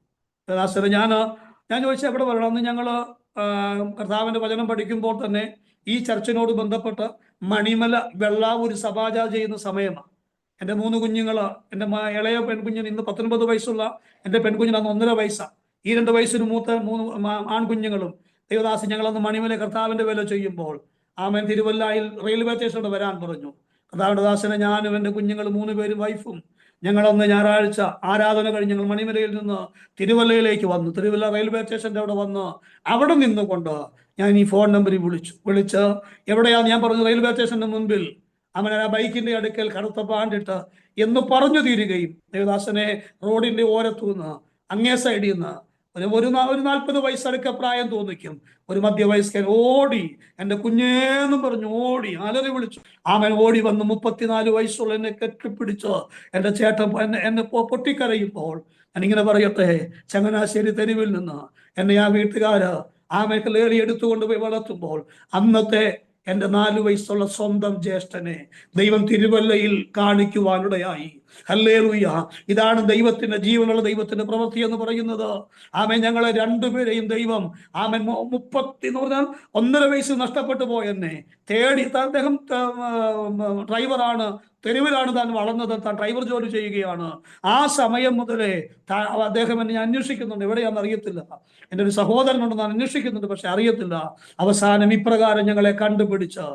ദാസരെ ഞാൻ ചോദിച്ചു എവിടെ വരണം. അന്ന് ഞങ്ങൾ കർത്താവിന്റെ വചനം പഠിക്കുമ്പോൾ തന്നെ ഈ ചർച്ചിനോട് ബന്ധപ്പെട്ട് മണിമല വെള്ളാവൂർ സഭാജ ചെയ്യുന്ന സമയമാണ്. എൻ്റെ 3 കുഞ്ഞുങ്ങൾ, എൻ്റെ ഇളയ പെൺകുഞ്ഞിന് ഇന്ന് 19 വയസ്സുള്ള എൻ്റെ പെൺകുഞ്ഞിന് അന്ന് 1.5 വയസ്സാണ്. ഈ 2 വയസ്സിന് മൂത്ത 3 ആൺകുഞ്ഞുങ്ങളും ദേവദാസി ഞങ്ങളന്ന് മണിമല കർത്താവിന്റെ വേല ചെയ്യുമ്പോൾ ആമൻ തിരുവല്ലയിൽ റെയിൽവേ സ്റ്റേഷനോട് വരാൻ പറഞ്ഞു. കർത്താവിന്റെ ദാസനെ ഞാനും എൻ്റെ കുഞ്ഞുങ്ങൾ 3 പേരും വൈഫും ഞങ്ങളന്ന് ഞായറാഴ്ച ആരാധന കഴിഞ്ഞ് ഞങ്ങൾ മണിമലയിൽ നിന്ന് തിരുവല്ലയിലേക്ക് വന്നു. തിരുവല്ല റെയിൽവേ സ്റ്റേഷൻ്റെ അവിടെ വന്ന് അവിടെ നിന്നുകൊണ്ട് ഞാൻ ഈ ഫോൺ നമ്പറിൽ വിളിച്ച് എവിടെയാന്ന് ഞാൻ പറഞ്ഞു, റെയിൽവേ സ്റ്റേഷന്റെ മുൻപിൽ അവൻ ആ ബൈക്കിന്റെ അടുക്കൽ കറുത്ത പാണ്ടിട്ട് എന്ന് പറഞ്ഞു തീരുകയും ദേവദാസനെ റോഡിന്റെ ഓരത്തുനിന്ന് അങ്ങേ സൈഡിൽ നിന്ന് ഒരു 40 വയസ്സടുക്ക പ്രായം തോന്നിക്കും ഒരു മധ്യവയസ്കൻ ഓടി എൻ്റെ കുഞ്ഞേന്നും പറഞ്ഞു ഓടി അലറി വിളിച്ചു. അവൻ ഓടി വന്ന് 34 വയസ്സുള്ള എന്നെ കെട്ടിപ്പിടിച്ച് എൻ്റെ ചേട്ടൻ എന്നെ പൊട്ടിക്കരയുമ്പോൾ ഞാനിങ്ങനെ പറയട്ടെ, ചങ്ങനാശ്ശേരി തെരുവിൽ നിന്ന് എന്നെ ആ വീട്ടുകാര് ആമേക്കലേറി എടുത്തുകൊണ്ട് പോയി വളർത്തുമ്പോൾ അന്നത്തെ എൻ്റെ 4 വയസ്സുള്ള സ്വന്തം ജ്യേഷ്ഠനെ ദൈവം തിരുവല്ലയിൽ കാണിക്കുവാനിടയായി. ഹല്ലേലൂയ. ഇതാണ് ദൈവത്തിന്റെ ജീവനുള്ള ദൈവത്തിന്റെ പ്രവൃത്തി എന്ന് പറയുന്നത്. ആമേൻ. ഞങ്ങളെ 2 പേരെയും ദൈവം ആമേൻ 1.5 വയസ്സ് നഷ്ടപ്പെട്ടു പോയെന്നെ തേടി. അദ്ദേഹം ഡ്രൈവറാണ്, തെരുവിലാണ് താൻ വളർന്നത്, താൻ ഡ്രൈവർ ജോലി ചെയ്യുകയാണ്. ആ സമയം മുതലേ അദ്ദേഹം എന്നെ അന്വേഷിക്കുന്നുണ്ട്, എവിടെയാണെന്ന് അറിയത്തില്ല. എൻ്റെ ഒരു സഹോദരനുണ്ടെന്ന് അന്വേഷിക്കുന്നുണ്ട്, പക്ഷെ അറിയത്തില്ല. അവസാനം ഇപ്രകാരം ഞങ്ങളെ കണ്ടുപിടിച്ച്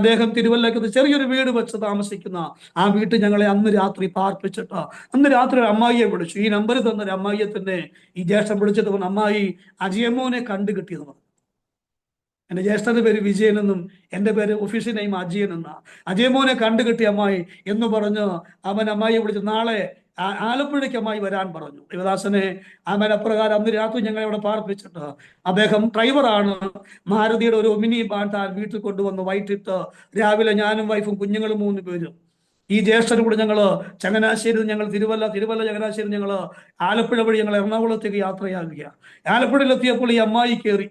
അദ്ദേഹം തിരുവല്ലയ്ക്കത്ത് ചെറിയൊരു വീട് വെച്ച് താമസിക്കുന്ന ആ വീട്ടിൽ ഞങ്ങളെ അന്ന് രാത്രി പാർപ്പിച്ചിട്ട് അന്ന് രാത്രി ഒരു അമ്മായിയെ വിളിച്ചു. ഈ നമ്പർ തന്നൊരു അമ്മായിയെ തന്നെ ഈ ജ്യേഷ്ഠൻ വിളിച്ചിട്ട് പറഞ്ഞു, അമ്മായി അജിയമ്മോനെ കണ്ടു കിട്ടിയെന്ന് പറഞ്ഞു. എൻ്റെ ജ്യേഷ്ഠന്റെ പേര് വിജയൻ എന്നും എൻ്റെ പേര് ഒഫീഷ്യൽ നെയിം അജയൻ എന്നാ. അജയമോനെ കണ്ടു കിട്ടിയ അമ്മായി എന്ന് പറഞ്ഞ് അവൻ അമ്മായിയെ വിളിച്ചു നാളെ ആലപ്പുഴയ്ക്ക് അമ്മായി വരാൻ പറഞ്ഞു. ദേവദാസനെ അവൻ അപ്രകാരം അന്ന് രാത്രി ഞങ്ങളെ അവിടെ പാർപ്പിച്ചിട്ട് അദ്ദേഹം ഡ്രൈവറാണ്, മാരുതിയുടെ ഒരു മിനി വാൻ താൻ വീട്ടിൽ കൊണ്ടുവന്ന് വൈകിട്ട് രാവിലെ ഞാനും വൈഫും കുഞ്ഞുങ്ങളും 3 പേരും ഈ ജ്യേഷ്ഠനും കൂടെ ഞങ്ങൾ ചങ്ങനാശ്ശേരി ഞങ്ങൾ തിരുവല്ല ചങ്ങനാശ്ശേരി ഞങ്ങൾ ആലപ്പുഴ വഴി ഞങ്ങൾ എറണാകുളത്തേക്ക് യാത്രയാകുക. ആലപ്പുഴയിലെത്തിയപ്പോൾ ഈ അമ്മായി കയറി.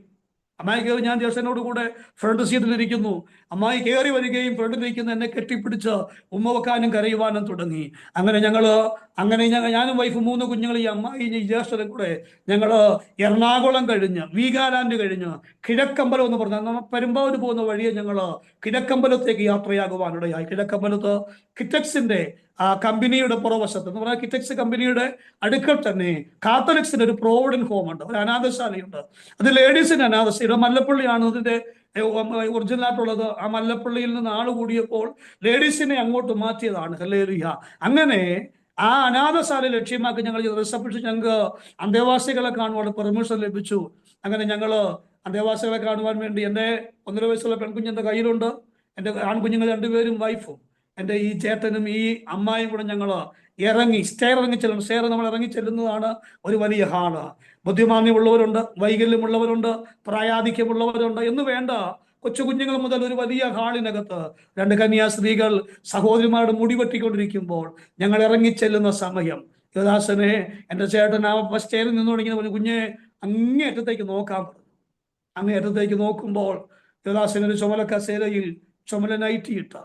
അമ്മായി കയറി, ഞാൻ ജ്യേഷ്ഠനോട് കൂടെ ഫ്രണ്ട് സീറ്റിലിരിക്കുന്നു. അമ്മായി കയറി വരികയും ഫ്രണ്ടിലിരിക്കുന്ന എന്നെ കെട്ടിപ്പിടിച്ച് ഉമ്മ വെക്കാനും കരയുവാനും തുടങ്ങി. അങ്ങനെ ഞാനും വൈഫ് 3 കുഞ്ഞുങ്ങൾ, ഈ അമ്മായി ഈ ജ്യേഷ്ഠനും കൂടെ ഞങ്ങള് എറണാകുളം കഴിഞ്ഞ് വീഗാലാൻഡ് കഴിഞ്ഞ് കിഴക്കമ്പലം എന്ന് പറഞ്ഞാൽ നമ്മൾ പെരുമ്പാവൂർ പോകുന്ന വഴിയെ ഞങ്ങള് കിഴക്കമ്പലത്തേക്ക് യാത്രയാകുവാനിടയായി. കിഴക്കമ്പലത്ത് കിറ്റക്സിന്റെ ആ കമ്പനിയുടെ പുറവശത്ത് എന്ന് പറഞ്ഞാൽ കിറ്റക്സ് കമ്പനിയുടെ അടുക്കൽ തന്നെ കാത്തലിക്സിന്റെ ഒരു പ്രോവിഡന്റ് ഹോം ഉണ്ട്, ഒരു അനാഥശാലയുണ്ട്. അത് ലേഡീസിന്റെ അനാഥശാല. മല്ലപ്പള്ളിയാണ് ഇതിന്റെ ഒറിജിനൽ ആയിട്ടുള്ളത്. ആ മല്ലപ്പള്ളിയിൽ നിന്ന് ആള് കൂടിയപ്പോൾ ലേഡീസിനെ അങ്ങോട്ട് മാറ്റിയതാണ്. ഹല്ലേലൂയ. അങ്ങനെ ആ അനാഥശാല ലക്ഷ്യമാക്കി ഞങ്ങൾ റിസപ്ഷൻ, ഞങ്ങൾക്ക് അന്തേവാസികളെ കാണുവാൻ പെർമിഷൻ ലഭിച്ചു. അങ്ങനെ ഞങ്ങള് അന്തേവാസികളെ കാണുവാൻ വേണ്ടി എൻ്റെ 1.5 വയസ്സുള്ള പെൺകുഞ്ഞിന്റെ കയ്യിലുണ്ട്, എൻ്റെ ആൺകുഞ്ഞുങ്ങൾ 2 പേരും വൈഫും എൻ്റെ ഈ ചേട്ടനും ഈ അമ്മായും കൂടെ ഞങ്ങൾ ഇറങ്ങി സ്റ്റെയർ ഇറങ്ങി ചെല്ലുന്നു. സ്റ്റെയർ നമ്മൾ ഇറങ്ങി ചെല്ലുന്നതാണ് ഒരു വലിയ ഹാള്. ബുദ്ധിമാന്യമുള്ളവരുണ്ട്, വൈകല്യമുള്ളവരുണ്ട്, പ്രായാധിക്യമുള്ളവരുണ്ട് എന്ന് വേണ്ട, കൊച്ചു കുഞ്ഞുങ്ങൾ മുതൽ ഒരു വലിയ ഹാളിനകത്ത് 2 കന്യാസ്ത്രീകൾ സഹോദരിമാരുടെ മുടി വെട്ടിക്കൊണ്ടിരിക്കുമ്പോൾ ഞങ്ങൾ ഇറങ്ങി ചെല്ലുന്ന സമയം യുവദാസനെ എൻ്റെ ചേട്ടൻ ആ സ്റ്റെയറിൽ നിന്നുകൊണ്ടിങ്ങനെ പറഞ്ഞു, കുഞ്ഞെ അങ്ങേയറ്റത്തേക്ക് നോക്കാൻ പറഞ്ഞു. അങ്ങേയറ്റത്തേക്ക് നോക്കുമ്പോൾ യുവദാസനൊരു ചുമല കസേരയിൽ ചുമല നൈറ്റിയിട്ട,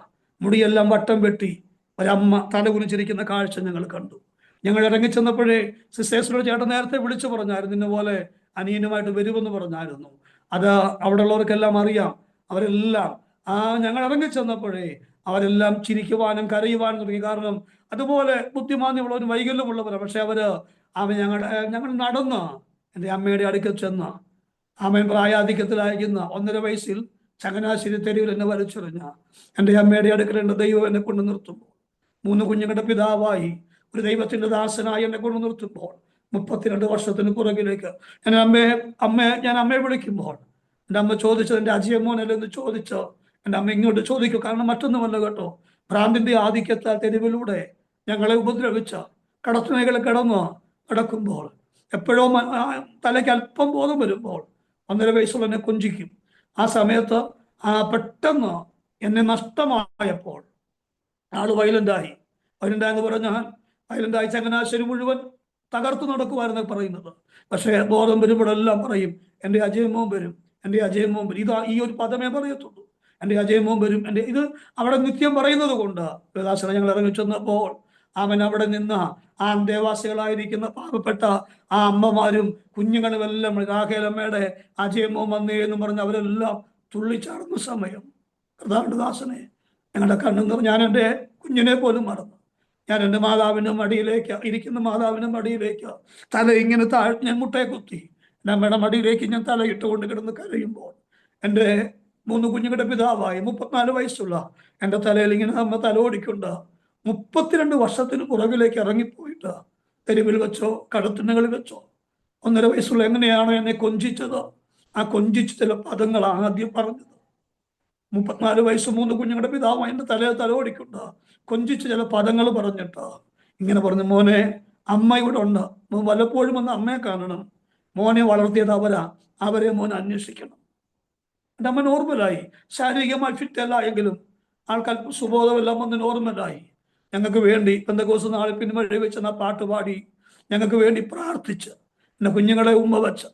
മുടിയെല്ലാം വട്ടം വെട്ടി ഒരമ്മ തല കുനിച്ചിരിക്കുന്ന കാഴ്ച ഞങ്ങൾ കണ്ടു. ഞങ്ങൾ ഇറങ്ങിച്ചെന്നപ്പോഴേ സിസ്റ്റേഴ്സിനോട് ചേട്ടൻ നേരത്തെ വിളിച്ചു പറഞ്ഞായിരുന്നു, ഇന്ന പോലെ അനിയനുമായിട്ട് വരുമെന്ന് പറഞ്ഞായിരുന്നു. അത് അവിടെ ഉള്ളവർക്കെല്ലാം അറിയാം. അവരെല്ലാം ഞങ്ങൾ ഇറങ്ങിച്ചെന്നപ്പോഴേ അവരെല്ലാം ചിരിക്കുവാനും കരയുവാനും തുടങ്ങി. കാരണം അതുപോലെ ബുദ്ധിമാന്യമുള്ളവരും വൈകല്യമുള്ളവരാണ്. പക്ഷെ ഞങ്ങൾ നടന്ന് എൻ്റെ അമ്മയുടെ അടുക്കൽ ചെന്ന് അമ്മൻ പ്രായാധിക്യത്തിലായിരിക്കുന്ന 1.5 വയസ്സിൽ ചങ്ങനാശ്ശേരി തെരുവിൽ എന്നെ വലിച്ചെറിഞ്ഞ എൻ്റെ അമ്മയുടെ അടുക്കൽ എൻ്റെ ദൈവം എന്നെ കൊണ്ട് നിർത്തുമ്പോൾ, 3 കുഞ്ഞുങ്ങളുടെ പിതാവായി ഒരു ദൈവത്തിന്റെ ദാസനായി എന്നെ കൊണ്ട് നിർത്തുമ്പോൾ 32 വർഷത്തിന് പുറകിലേക്ക് ഞാൻ അമ്മയെ വിളിക്കുമ്പോൾ എൻ്റെ അമ്മ ചോദിച്ചത് എൻ്റെ അജയമോനല്ലെന്ന് ചോദിച്ചോ. എൻ്റെ അമ്മ ഇങ്ങോട്ട് ചോദിക്കും. കാരണം മറ്റൊന്നുമല്ല കേട്ടോ, ഭ്രാന്തിന്റെ ആധിക്യത്താൽ തെരുവിലൂടെ ഞങ്ങളെ ഉപദ്രവിച്ച കടത്തുമേഖല നടക്കുമ്പോൾ എപ്പോഴോ തലയ്ക്ക് അല്പം ബോധം വരുമ്പോൾ 1.5 വയസ്സുള്ള എന്നെ കൊഞ്ചിക്കും. ആ സമയത്ത് പെട്ടെന്ന് എന്നെ നഷ്ടമായപ്പോൾ ആള് വയലന്റായെന്ന് പറഞ്ഞാൽ വയലന്റായി ചങ്ങനാശ്ശേരി മുഴുവൻ തകർത്തു നടക്കുമായിരുന്നു പറയുന്നത്. പക്ഷേ ബോധം വരുമ്പോഴെല്ലാം പറയും, എൻ്റെ അജയമോൻ വരും, എൻ്റെ അജയമോൻ വരും. ഈ ഒരു പദമേ പറയത്തുള്ളൂ, എൻ്റെ അജയമോൻ വരും. ഇത് അവിടെ നിത്യം പറയുന്നത് കൊണ്ട് ദേവദാസനെ ഞങ്ങൾ ഇറങ്ങി ചെന്നപ്പോൾ അവൻ അവിടെ നിന്ന് ആ അന്തേവാസികളായിരിക്കുന്ന പാവപ്പെട്ട ആ അമ്മമാരും കുഞ്ഞുങ്ങളും എല്ലാം രാഖേലമ്മയുടെ അജയമോൻ വന്നേ എന്ന് പറഞ്ഞ് അവരെല്ലാം തുള്ളിച്ചാടുന്ന സമയം കർത്താവിന്റെ ഞങ്ങളുടെ കണ്ണു ഞാൻ എൻ്റെ കുഞ്ഞിനെ പോലും മറന്നു. ഞാൻ എൻ്റെ ഇരിക്കുന്ന മാതാവിൻ്റെ മടിയിലേക്ക് തല ഇങ്ങനെ ഞാൻ മുട്ടയെ കുത്തി എൻ്റെ അമ്മയുടെ മടിയിലേക്ക് ഞാൻ തല ഇട്ടുകൊണ്ട് കിടന്ന് കരയുമ്പോൾ എൻ്റെ 3 കുഞ്ഞുങ്ങളുടെ പിതാവായി 34 വയസ്സുള്ള എൻ്റെ തലയിൽ ഇങ്ങനെ അമ്മ തലോടിക്കൊണ്ട് 32 വർഷത്തിന് പുറകിലേക്ക് ഇറങ്ങിപ്പോയിട്ട് തെരുവിൽ വെച്ചോ കടത്തുണകളിൽ വെച്ചോ 1.5 വയസ്സുള്ള എങ്ങനെയാണോ എന്നെ കൊഞ്ചിച്ചത്, ആ കൊഞ്ചിച്ച് ചില പദങ്ങൾ ആദ്യം പറഞ്ഞത്. 34 വയസ്സ് 3 കുഞ്ഞുങ്ങളുടെ പിതാവ് എൻ്റെ തലയിൽ തലോടിക്കൊണ്ട് കൊഞ്ചിച്ച് ചില പദങ്ങൾ പറഞ്ഞിട്ട് ഇങ്ങനെ പറഞ്ഞു, മോനെ അമ്മ ഇവിടെ ഉണ്ട്, വല്ലപ്പോഴും വന്ന് അമ്മയെ കാണണം, മോനെ വളർത്തിയത് അവരെ മോനെ അന്വേഷിക്കണം. എൻ്റെ അമ്മ നോർമലായി, ശാരീരികമായി ഫിറ്റ് അല്ല എങ്കിലും ആൾക്കല്പം സുബോധമെല്ലാം വന്ന് നോർമലായി. ഞങ്ങൾക്ക് വേണ്ടി പെന്തക്കോസ്ത് നാളിൽ പിൻവഴി വെച്ച് ആ പാട്ട് പാടി ഞങ്ങൾക്ക് വേണ്ടി പ്രാർത്ഥിച്ച് എൻ്റെ കുഞ്ഞുങ്ങളെ ഉമ്മ വെച്ച്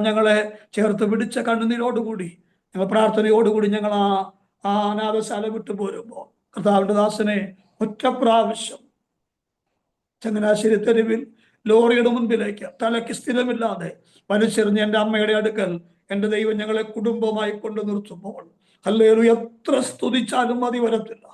ഞങ്ങളെ ചേർത്ത് പിടിച്ച കണ്ണുനീരോടുകൂടി ഞങ്ങൾ പ്രാർത്ഥനയോടുകൂടി ഞങ്ങൾ ആ അനാഥശാല വിട്ടു പോരുമ്പോൾ കർത്താവിന്റെ ദാസനെ ഒറ്റ പ്രാവശ്യം ചങ്ങനാശ്ശേരി തെരുവിൽ ലോറിയുടെ മുൻപിലേക്ക് തലയ്ക്ക് സ്ഥിരമില്ലാതെ വലിച്ചെറിഞ്ഞ് എൻ്റെ അമ്മയുടെ അടുക്കൽ എൻ്റെ ദൈവം ഞങ്ങളെ കുടുംബമായി കൊണ്ടു നിർത്തുമ്പോൾ ഹല്ലേലൂയ, എത്ര സ്തുതിച്ചാലും മതി വരത്തില്ല.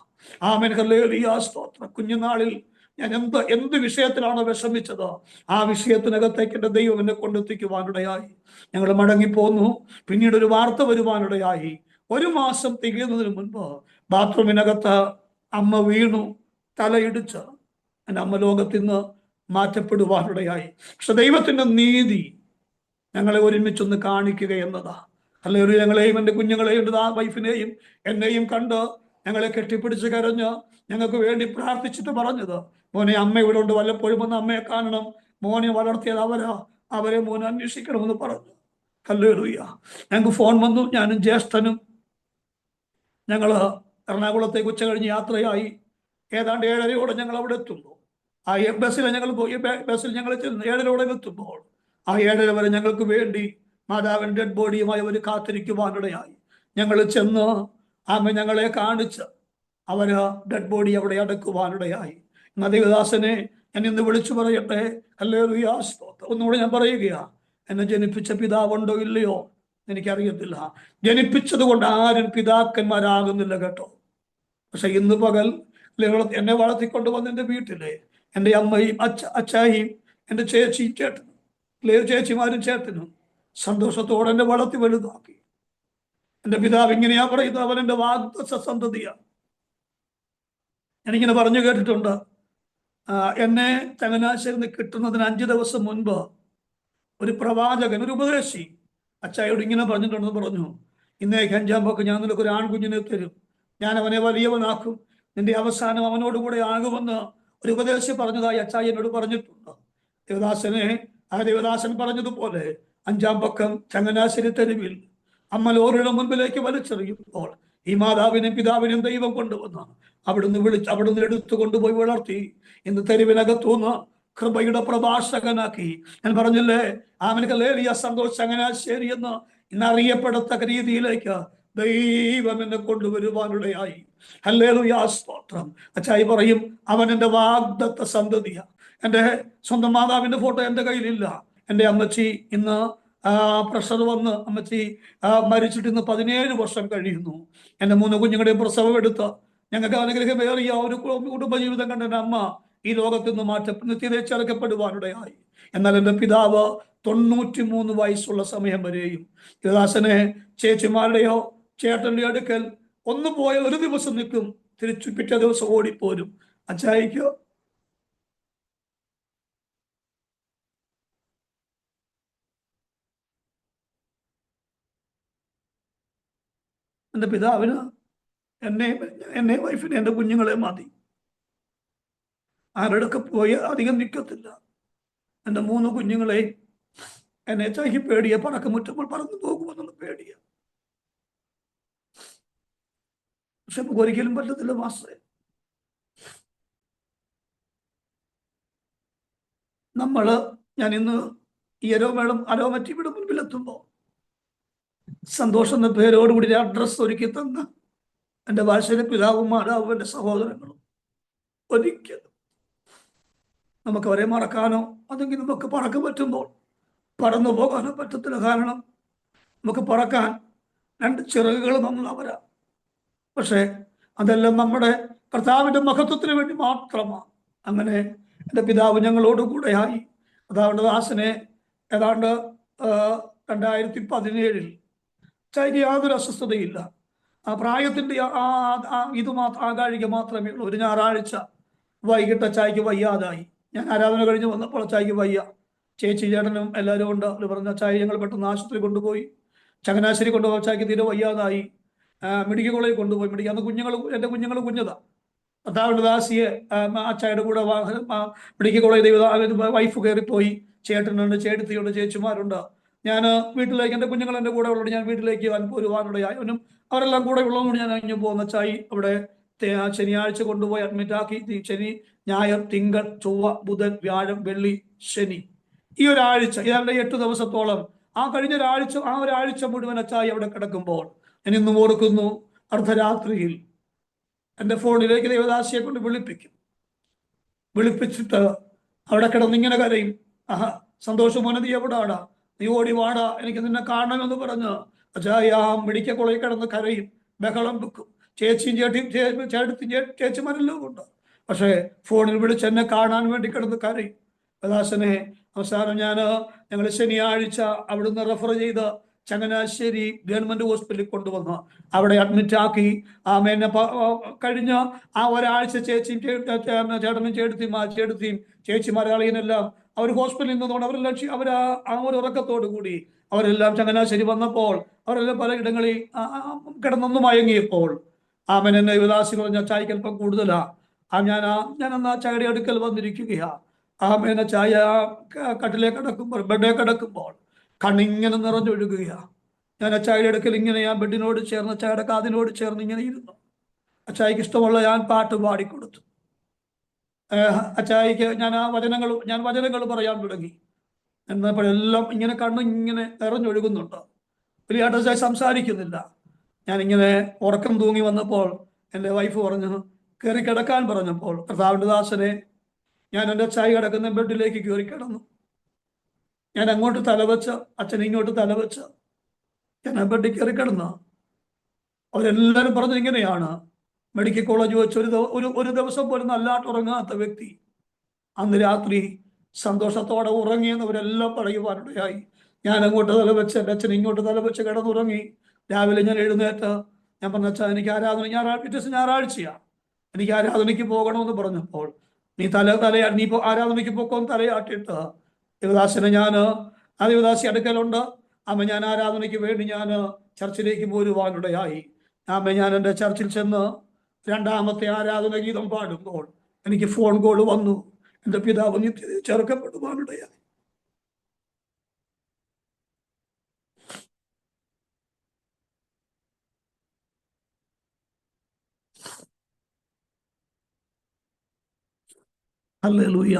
ആമേൻ, ഹല്ലേലൂയ, സ്തോത്രം. കുഞ്ഞുനാളിൽ ഞാൻ എന്ത് വിഷയത്തിലാണോ വിഷമിച്ചത് ആ വിഷയത്തിനകത്തേക്ക് എൻ്റെ ദൈവം എന്നെ കൊണ്ടെത്തിക്കുവാനിടയായി. ഞങ്ങൾ മടങ്ങിപ്പോന്നു. പിന്നീട് ഒരു വാർത്ത വരുവാനിടയായി. 1 മാസം തികയുന്നതിന് മുൻപ് ബാത്റൂമിനകത്ത് അമ്മ വീണു, തലയിടിച്ച് എൻ്റെ അമ്മ ലോകത്തിൽ നിന്ന് മാറ്റപ്പെടുവാനിടയായി. പക്ഷെ ദൈവത്തിന്റെ നീതി ഞങ്ങളെ ഒരുമിച്ചൊന്ന് കാണിക്കുക എന്നതാ. അല്ലെങ്കിൽ ഞങ്ങളെയും എൻ്റെ കുഞ്ഞുങ്ങളെയും ആ വൈഫിനെയും എന്നെയും കണ്ട് ഞങ്ങളെ കെട്ടിപ്പിടിച്ച് കരഞ്ഞ് ഞങ്ങൾക്ക് വേണ്ടി പ്രാർത്ഥിച്ചിട്ട് പറഞ്ഞത്, മോനെ അമ്മ ഇവിടെ ഉണ്ട്, വല്ലപ്പോഴും വന്ന് അമ്മയെ കാണണം, മോനെ വളർത്തിയത് അവരെ മോനെ അന്വേഷിക്കണമെന്ന് പറഞ്ഞു. ഹല്ലേലൂയ. ഞങ്ങൾക്ക് ഫോൺ വന്നു. ഞാനും ജ്യേഷ്ഠനും ഞങ്ങള് എറണാകുളത്തേക്ക് ഉച്ച കഴിഞ്ഞ് യാത്രയായി. ഏതാണ്ട് 7:30യോടെ ഞങ്ങൾ അവിടെ എത്തുന്നു. ആ ബസ്സിൽ ഞങ്ങൾ ചെന്ന് 7:30 എത്തുമ്പോൾ ആ 7:30 വരെ ഞങ്ങൾക്ക് വേണ്ടി മാതാവിൻ്റെ ഡെഡ് ബോഡിയുമായി അവർ കാത്തിരിക്കുവാനിടയായി. ഞങ്ങൾ ചെന്ന് ഞങ്ങളെ കാണിച്ച് അവര് ഡെഡ് ബോഡി അവിടെ അടക്കുവാനിടയായി. എന്നാൽ ദേവദാസനെ ഞാൻ ഇന്ന് വിളിച്ചു പറയട്ടെ, ഹല്ലേലൂയ, സ്തോത്രം. ഒന്നുകൂടെ ഞാൻ പറയുകയാ, എന്നെ ജനിപ്പിച്ച പിതാവുണ്ടോ ഇല്ലയോ എനിക്കറിയത്തില്ല. ജനിപ്പിച്ചത് കൊണ്ട് ആരും പിതാക്കന്മാരാകുന്നില്ല കേട്ടോ. പക്ഷെ ഇന്ന് പകൽ എന്നെ വളർത്തിക്കൊണ്ട് വന്ന എൻ്റെ വീട്ടിലെ എൻ്റെ അമ്മയും അച്ചായിയും എൻ്റെ ചേച്ചിയും ചേട്ടനും ചേച്ചിമാരും ചേട്ടനും സന്തോഷത്തോടെ എന്നെ വളർത്തി വലുതാക്കി. എൻ്റെ പിതാവ് ഇങ്ങനെയാ പറയുന്നത്, അവൻ എൻ്റെ വാഗ്ദത്ത സന്തതിയാണ്. ഞാനിങ്ങനെ പറഞ്ഞു കേട്ടിട്ടുണ്ട്, എന്നെ ചങ്ങനാശ്ശേരിയിൽ നിന്ന് കിട്ടുന്നതിന് 5 ദിവസം മുൻപ് ഒരു പ്രവാചകൻ, ഒരു ഉപദേശി അച്ചായോട് ഇങ്ങനെ പറഞ്ഞിട്ടുണ്ടെന്ന് പറഞ്ഞു, ഇന്നേക്ക് 5-ാം പക്കം ഞാൻ നിനക്ക് ഒരു ആൺകുഞ്ഞിനെ തരും, ഞാൻ അവനെ വലിയവനാക്കും, നിന്റെ അവസാനം അവനോടുകൂടെ ആകുമെന്ന് ഒരു ഉപദേശി പറഞ്ഞതായി അച്ചായി എന്നോട് പറഞ്ഞിട്ടുണ്ട്. ദേവദാസനെ, ആ ദേവദാസൻ പറഞ്ഞതുപോലെ 5-ാം പക്കം ചങ്ങനാശ്ശേരി തെരുവിൽ അമ്മ ലോറിയുടെ മുൻപിലേക്ക് വലിച്ചെറിയുമ്പോൾ ഈ മാതാവിനെയും പിതാവിനെയും ദൈവം കൊണ്ടുവന്ന് അവിടുന്ന് എടുത്തു കൊണ്ടുപോയി വളർത്തി ഇന്ന് തെരുവിനകത്തുനിന്ന് കൃപയുടെ പ്രഭാഷകനാക്കി. ഞാൻ പറഞ്ഞില്ലേ, ആമനക്കല്ലേലിയ സന്തോഷ് ചങ്ങനാശ്ശേരി എന്ന് ഇന്നറിയപ്പെടത്തക്ക രീതിയിലേക്ക് ദൈവം എന്നെ കൊണ്ടുവരുവാനിടയായി. ഹല്ലേലൂയ, സ്തോത്രം. അച്ചായി പറയും, അവൻ എൻ്റെ വാഗ്ദത്ത സന്തതിയാ. എൻ്റെ സ്വന്തം മാതാവിൻ്റെ ഫോട്ടോ എൻ്റെ കയ്യിലില്ല. എൻ്റെ അമ്മച്ചി ഇന്ന് പ്രഷർ വന്ന് അമ്മച്ചി മരിച്ചിട്ട് ഇന്ന് 17 വർഷം കഴിയുന്നു. എൻ്റെ 3 കുഞ്ഞുങ്ങളുടെയും പ്രസവം എടുത്ത് ഞങ്ങൾക്ക് അനുഗ്രഹമേറിയ ഒരു കുടുംബജീവിതം കണ്ട എൻ്റെ അമ്മ ഈ ലോകത്ത് നിന്ന് തിരിച്ചടക്കപ്പെടുവാനിടയായി. എന്നാൽ എൻ്റെ പിതാവ് 93 വയസ്സുള്ള സമയം വരെയും ദേവദാസനെ ചേച്ചിമാരുടെയോ ചേട്ടൻ്റെ അടുക്കൽ ഒന്ന് പോയ ഒരു ദിവസം നിൽക്കും, തിരിച്ചു പിറ്റേ ദിവസം ഓടിപ്പോരും. അച്ചായിക്കോ എൻ്റെ പിതാവിന് എന്നെ വൈഫിനെ എൻ്റെ കുഞ്ഞുങ്ങളെ മതി. ആരുടെയൊക്കെ പോയി അധികം നിൽക്കത്തില്ല. എൻ്റെ 3 കുഞ്ഞുങ്ങളെ എന്നെ ചാക്കി പേടിയ, പറക്കമുറ്റുമ്പോൾ പറന്നു പോകുമെന്നുള്ള പേടിയ. പക്ഷെ നമുക്ക് ഒരിക്കലും പറ്റത്തില്ല മാസ്റ്ററെ. ഞാൻ ഇന്ന് ഈ അരോമറ്റിയുടെ മുൻപിലെത്തുമ്പോൾ സന്തോഷം എന്ന പേരോടുകൂടി അഡ്രസ് ഒരുക്കി തന്ന എൻ്റെ ഭാഷയിലെ പിതാവും മാതാവും എൻ്റെ സഹോദരങ്ങളും ഒരിക്കലും നമുക്ക് അവരെ മറക്കാനോ അല്ലെങ്കിൽ നമുക്ക് പറക്കാൻ പറ്റുമ്പോൾ പറന്നു പോകാനോ പറ്റത്തില്ല. കാരണം നമുക്ക് പറക്കാൻ 2 ചിറകുകൾ നമ്മളവരാ. പക്ഷേ അതെല്ലാം നമ്മുടെ കർത്താവിൻ്റെ മഹത്വത്തിന് വേണ്ടി മാത്രമാണ്. അങ്ങനെ എൻ്റെ പിതാവ് ഞങ്ങളോടുകൂടെയായി. അതാണ്ട് ദാസനെ ഏതാണ്ട് 2017 ചൈക്ക് യാതൊരു അസ്വസ്ഥതയില്ല. ആ പ്രായത്തിൻ്റെ ആകാഴിക മാത്രമേ ഉള്ളൂ. ഒരു ഞായറാഴ്ച വൈകിട്ട് ചായക്ക് വയ്യാതായി. ഞാൻ ആരാധന കഴിഞ്ഞ് വന്നപ്പോൾ ചായക്ക് വയ്യ. ചേച്ചി ചേട്ടനും എല്ലാവരും ഉണ്ട്. അവർ പറഞ്ഞ ചായ ഞങ്ങൾ പെട്ടെന്ന് ആശുപത്രി കൊണ്ടുപോയി. ചങ്ങനാശ്ശേരി കൊണ്ടുപോയി. ചായക്ക് തീരെ വയ്യാതായി. മെഡിക്കൽ കോളേജിൽ കൊണ്ടുപോയി. അന്ന് എൻ്റെ കുഞ്ഞുങ്ങൾ കുഞ്ഞതാ. ഭർത്താവിൻ്റെ ദാസിയെ അച്ചായുടെ കൂടെ മെഡിക്കൽ കോളേജ് വൈഫ് കയറിപ്പോയി. ചേട്ടനുണ്ട്, ചേട്ടത്തിയുണ്ട്, ചേച്ചിമാരുണ്ട്. ഞാൻ വീട്ടിലേക്ക്, എൻ്റെ കുഞ്ഞുങ്ങൾ എൻ്റെ കൂടെ ഉള്ളത്, ഞാൻ വീട്ടിലേക്ക് വരുവാനിടയായി. അവരെല്ലാം കൂടെ ഉള്ളതുകൊണ്ട് ഞാൻ കഴിഞ്ഞു പോകുന്ന ചായി അവിടെ ശനിയാഴ്ച കൊണ്ടുപോയി അഡ്മിറ്റാക്കി. ശനി, ഞായർ, തിങ്കൾ, ചൊവ്വ, ബുധൻ, വ്യാഴം, വെള്ളി, ശനി, ഈ ഒരാഴ്ച, ഏതാണ്ട് 8 ദിവസത്തോളം കഴിഞ്ഞ ഒരാഴ്ച മുഴുവൻ അച്ചായി അവിടെ കിടക്കുമ്പോൾ ഞാൻ ഇന്നും ഓർക്കുന്നു, അർദ്ധരാത്രിയിൽ എൻ്റെ ഫോണിലേക്ക് ദേവദാസിയെ കൊണ്ട് വിളിപ്പിച്ചിട്ട് അവിടെ കിടന്നിങ്ങനെ കരയും. സന്തോഷം, മോനെ നീ എവിടാടാ, നീ ഓടി വാടാ, എനിക്ക് നിന്നെ കാണണമെന്ന് പറഞ്ഞ് അച്ചായി മെഡിക്കൽ കോളേജിൽ കിടന്ന് കരയും, ബഹളം വെക്കും. ചേച്ചിയും ചേച്ചിമാരെല്ലാം ഉണ്ട്. പക്ഷേ ഫോണിൽ വിളിച്ച് എന്നെ കാണാൻ വേണ്ടി കിടന്ന് കരയും. ദാസനെ അവസാനം ഞങ്ങൾ ശനിയാഴ്ച അവിടുന്ന് റെഫർ ചെയ്ത് ചങ്ങനാശ്ശേരി ഗവൺമെന്റ് ഹോസ്പിറ്റലിൽ കൊണ്ടുവന്ന് അവിടെ അഡ്മിറ്റാക്കി. എന്നെ കഴിഞ്ഞ ഒരാഴ്ച ചേച്ചിയും ചേട്ടനും ചേട്ടത്തിയും ചേച്ചിമാരാളിയനെല്ലാം അവർ ഹോസ്പിറ്റലിൽ നിന്നുകൊണ്ട് അവരെല്ലാം ഒരു ഉറക്കത്തോടു കൂടി അവരെല്ലാം ചങ്ങനാശ്ശേരി വന്നപ്പോൾ അവരെല്ലാം പലയിടങ്ങളിൽ കിടന്നൊന്നു മയങ്ങിയപ്പോൾ എന്നെ വിലാസി പറഞ്ഞ ചായക്ക് അല്പം കൂടുതലാ. ഞാനെന്നാ ചായയുടെ അടുക്കൽ വന്നിരിക്കുകയാ. ചായ ബെഡേ കിടക്കുമ്പോൾ കണ്ണിങ്ങനെ നിറഞ്ഞൊഴുകുകയാ. ഞാൻ അച്ചായുടെ അടുക്കൽ ഇങ്ങനെ ബെഡിനോട് ചേർന്ന് അച്ചായുടെ കാതിനോട് ചേർന്ന് ഇങ്ങനെ ഇരുന്നു. അച്ചായിക്ക് ഇഷ്ടമുള്ള ഞാൻ പാട്ട് പാടിക്കൊടുത്തു. അച്ചായിക്ക് ഞാൻ വചനങ്ങൾ പറയാൻ തുടങ്ങി. എന്നപ്പോഴെല്ലാം ഇങ്ങനെ കണ്ണ് ഇങ്ങനെ നിറഞ്ഞൊഴുകുന്നുണ്ട്. വലിയായിട്ട് സംസാരിക്കുന്നില്ല. ഞാനിങ്ങനെ ഉറക്കം തൂങ്ങി വന്നപ്പോൾ എൻ്റെ വൈഫ് പറഞ്ഞു, കയറി കിടക്കാൻ പറഞ്ഞപ്പോൾ കർത്താവിൻ്റെ ദാസനെ, ഞാൻ എൻ്റെ ചായ കിടക്കുന്ന ബെഡിലേക്ക് കയറി കിടന്നു. ഞാൻ അങ്ങോട്ട് തലവെച്ച്, അച്ഛൻ ഇങ്ങോട്ട് തലവെച്ച് ഞാൻ ആ ബെഡിൽ കയറി കിടന്നു. അവരെല്ലാവരും പറഞ്ഞത് ഇങ്ങനെയാണ്, മെഡിക്കൽ കോളേജ് വെച്ച് ഒരു ദിവസം പോലും നല്ലതായിട്ട് ഉറങ്ങാത്ത വ്യക്തി അന്ന് രാത്രി സന്തോഷത്തോടെ ഉറങ്ങിയെന്നവരെല്ലാം പറയുവാനിടയായി. ഞാൻ അങ്ങോട്ട് തലവെച്ച്, എൻ്റെ അച്ഛൻ ഇങ്ങോട്ട് തലവെച്ച് കിടന്നുറങ്ങി. രാവിലെ ഞാൻ എഴുന്നേറ്റ് ഞാൻ പറഞ്ഞ, അച്ഛാ എനിക്ക് ആരാധന ഞായറാഴ്ചയാണ്, എനിക്ക് ആരാധനയ്ക്ക് പോകണമെന്ന് പറഞ്ഞപ്പോൾ, നീ ആരാധനയ്ക്ക് പോക്കോന്ന് തലയാട്ടിട്ട് ദേവദാസനെ ആ ദേവദാസി അടുക്കലുണ്ട്. ഞാൻ ആരാധനയ്ക്ക് വേണ്ടി ഞാൻ ചർച്ചിലേക്ക് പോരുവാനിടയായി. ഞാൻ എൻ്റെ ചർച്ചിൽ ചെന്ന് രണ്ടാമത്തെ ആരാധന ഗീതം പാടുമ്പോൾ എനിക്ക് ഫോൺ കോൾ വന്നു. എൻ്റെ പിതാവ് നിത്യതയിൽ ചേർക്കപ്പെടുവാനിടയായി. ഹല്ലേലൂയ.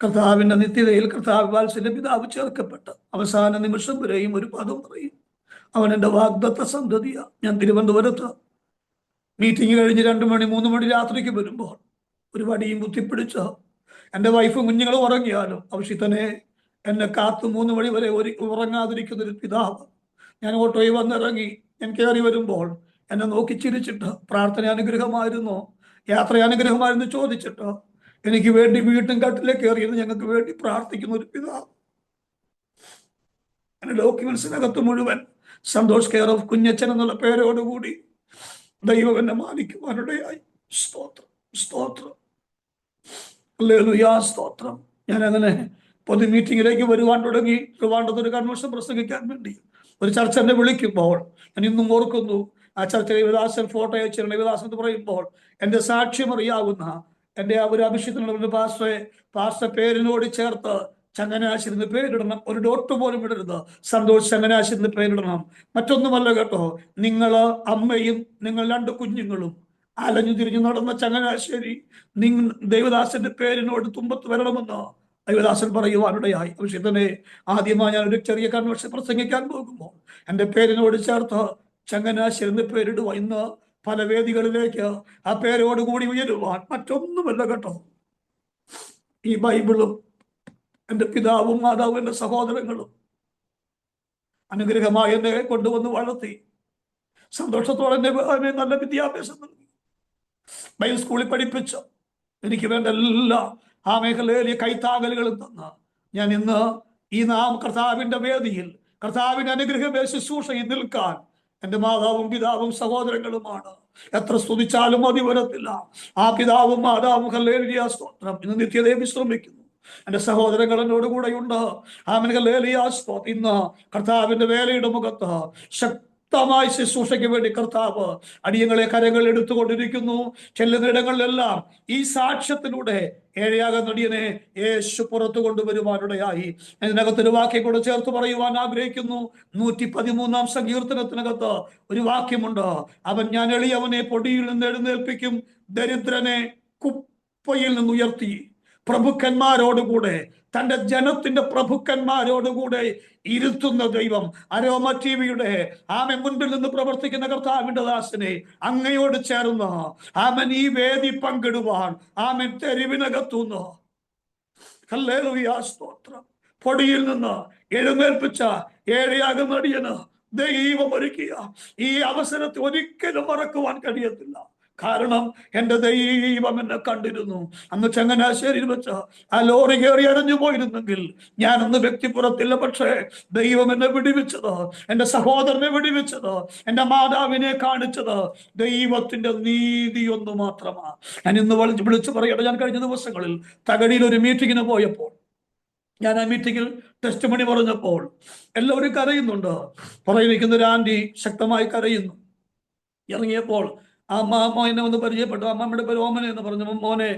കർത്താവിന്റെ നിത്യതയിൽ കർത്താവ് വാത്സല്യ പിതാവ് ചേർക്കപ്പെട്ട് അവസാന നിമിഷം വരെയും ഒരു പദം പറയും, അവൻ എൻ്റെ വാഗ്ദത്ത സന്തതിയാ. ഞാൻ തിരുവനന്തപുരത്ത് മീറ്റിംഗ് കഴിഞ്ഞ് 2 മണി 3 മണി രാത്രിക്ക് വരുമ്പോൾ ഒരു വടിയും കുത്തിപ്പിടിച്ച് എൻ്റെ വൈഫും കുഞ്ഞുങ്ങളും ഉറങ്ങിയാലും ആവശ്യത്തനെ എന്നെ കാത്ത് 3 മണി വരെ ഉറങ്ങാതിരിക്കുന്ന ഒരു പിതാവ്. ഞാൻ ഓട്ടോയിൽ വന്നിറങ്ങി, ഞാൻ കയറി വരുമ്പോൾ എന്നെ നോക്കി ചിരിച്ചിട്ട്, പ്രാർത്ഥന അനുഗ്രഹമായിരുന്നോ, യാത്ര അനുഗ്രഹമായിരുന്നു ചോദിച്ചിട്ട് എനിക്ക് വേണ്ടി വീട്ടും കട്ടിലേക്ക് കയറിയത് ഞങ്ങൾക്ക് വേണ്ടി പ്രാർത്ഥിക്കുന്ന ഒരു പിതാവ്. എൻ്റെ ഡോക്യുമെന്റ്സിനകത്ത് മുഴുവൻ സന്തോഷ് കെയർ ഓഫ് കുഞ്ഞച്ചൻ എന്നുള്ള പേരോടുകൂടി ദൈവം എന്നെ മാനിക്കുവാനിടയായി. സ്തോത്രം, സ്തോത്രം, ഹല്ലേലൂയ, സ്തോത്രം. ഞാൻ അങ്ങനെ പൊതു മീറ്റിങ്ങിലേക്ക് വരുവാൻ തുടങ്ങി. ട്രിവാൻഡ്രത്ത് ഒരു കൺവെൻഷൻ പ്രസംഗിക്കാൻ വേണ്ടി ഒരു ചർച്ച എന്നെ വിളിക്കുമ്പോൾ ഞാൻ ഇന്നും ഓർക്കുന്നു. ആ ചർച്ചയിൽ ദേവദാസൻ ഫോട്ടോ അയച്ചിരുന്ന ദേവദാസൻ എന്ന് പറയുമ്പോൾ എൻ്റെ സാക്ഷ്യം അറിയാവുന്ന എൻ്റെ ആ ഒരു അഭിഷേകത്തിനുള്ള പാസ്റ്റർ പേരിനോട് ചേർത്ത് ചങ്ങനാശ്ശേരി എന്ന് പേരിടണം. ഒരു ഡോട്ട് പോലും ഇടരുത്, സന്തോഷ് ചങ്ങനാശ്ശേരി എന്ന് പേരിടണം. മറ്റൊന്നുമല്ല കേട്ടോ, നിങ്ങൾ അമ്മയും നിങ്ങൾ 2 കുഞ്ഞുങ്ങളും അലഞ്ഞു തിരിഞ്ഞു നടന്ന ചങ്ങനാശ്ശേരി ദേവദാസന്റെ പേരിനോട് തുമ്പത്ത് വരണമെന്ന് ദേവദാസൻ പറയുവാനിടയായി. പക്ഷേ തന്നെ ആദ്യമായി ഞാൻ ഒരു ചെറിയ കൺവെൻഷൻ പ്രസംഗിക്കാൻ പോകുമ്പോൾ എൻ്റെ പേരിനോട് ചേർത്ത് ചങ്ങനാശ്ശേരി എന്ന് പേരിടുക. ഇന്ന് പല വേദികളിലേക്ക് ആ പേരോടുകൂടി ഉയരുവാൻ മറ്റൊന്നുമല്ല കേട്ടോ, ഈ ബൈബിളും എൻ്റെ പിതാവും മാതാവും എൻ്റെ സഹോദരങ്ങളും അനുഗ്രഹമായി എന്നെ കൊണ്ടുവന്ന് വളർത്തി. സന്തോഷത്തോടെ എന്നെ നല്ല വിദ്യാഭ്യാസം നൽകി, ബൈബിൾ സ്കൂളിൽ പഠിപ്പിച്ചു. എനിക്ക് വേണ്ട എല്ലാ ആ മേഖലയിലെ കൈത്താകലുകളും തന്ന് ഞാൻ ഇന്ന് ഈ കർത്താവിന്റെ വേദിയിൽ കർത്താവിന്റെ അനുഗ്രഹമേ ശുശ്രൂഷയിൽ നിൽക്കാൻ എൻ്റെ മാതാവും പിതാവും സഹോദരങ്ങളുമാണ്. എത്ര സ്തുതിച്ചാലും മതി വരത്തില്ല. ആ പിതാവും മാതാവും ഹല്ലേലൂയ, സ്തോത്രം, ഇന്ന് നിത്യതയെ വിശ്രമിക്കുന്നു. എൻ്റെ സഹോദരങ്ങൾ എന്നോട് കൂടെയുണ്ട്. ആമേൻ, ഹല്ലേലൂയ, സ്തോത്രം. ഇന്ന് കർത്താവിന്റെ വേലയുടെ മുഖത്ത് ശക്തമായ ശുശ്രൂഷയ്ക്ക് വേണ്ടി കർത്താവ് അടിയങ്ങളെ കരങ്ങൾ എടുത്തുകൊണ്ടിരിക്കുന്നു. ചെല്ലുന്നിടങ്ങളിലെല്ലാം ഈ സാക്ഷ്യത്തിലൂടെ ഏഴയാകുന്നടിയനെ യേശു പുറത്തു കൊണ്ടുവരുവാനിടയായി. ഇതിനകത്തൊരു വാക്യം കൂടെ ചേർത്ത് പറയുവാൻ ആഗ്രഹിക്കുന്നു. 113 സങ്കീർത്തനത്തിനകത്ത് ഒരു വാക്യമുണ്ട്, ഞാൻ എളിയവനെ പൊടിയിൽ നിന്ന് എഴുന്നേൽപ്പിക്കും, ദരിദ്രനെ കുപ്പയിൽ നിന്ന് ഉയർത്തി. പ്രഭുക്കന്മാരോടുകൂടെ, തന്റെ ജനത്തിന്റെ പ്രഭുക്കന്മാരോടുകൂടെ ഇരുത്തുന്ന ദൈവം. അരോമ ടിവിയുടെ മുൻപിൽ നിന്ന് പ്രവർത്തിക്കുന്ന കർത്താവിന്റെ ദാസനെ അങ്ങയോട് ചേർന്ന് ഈ വേദി പങ്കിടുവാൻ തെരുവിനകത്തുനിന്ന് ഹല്ലേലൂയ, സ്തോത്രം, പൊടിയിൽ നിന്ന് എഴുന്നേൽപ്പിച്ച ഏഴയാകുന്നടിയന് ദൈവം ഒരുക്കിയ ഈ അവസരത്തെ ഒരിക്കലും മറക്കുവാൻ കഴിയത്തില്ല. കാരണം എൻ്റെ ദൈവം എന്നെ കണ്ടിരുന്നു. അന്ന് ചങ്ങനാശ്ശേരിയിൽ വെച്ച് ആ ലോറി കയറി അരഞ്ഞു പോയിരുന്നെങ്കിൽ ഞാനന്ന് വ്യക്തിപുറത്തില്ല. പക്ഷേ ദൈവം എന്നെ വിടിവിച്ചത്, എൻ്റെ സഹോദരനെ വിടിവിച്ചത്, എൻ്റെ മാതാവിനെ കാണിച്ചത് ദൈവത്തിന്റെ നീതി ഒന്ന് മാത്രമാണ്. ഞാൻ ഇന്ന് വിളിച്ചു പറയട്ടെ, ഞാൻ കഴിഞ്ഞ ദിവസങ്ങളിൽ തകഴിയിൽ ഒരു മീറ്റിങ്ങിന് പോയപ്പോൾ ഞാൻ ആ മീറ്റിങ്ങിൽ ടെസ്റ്റ് മണി പറഞ്ഞപ്പോൾ എല്ലാവരും കരയുന്നുണ്ട്. പറയുന്ന ഒരു ആന്റി ശക്തമായി കരയുന്നു. ഇറങ്ങിയപ്പോൾ അമ്മ എന്നെ ഒന്ന് പരിചയപ്പെട്ടു. അമ്മയുടെ പേര് ഓമന എന്ന് പറഞ്ഞു. മോനെ,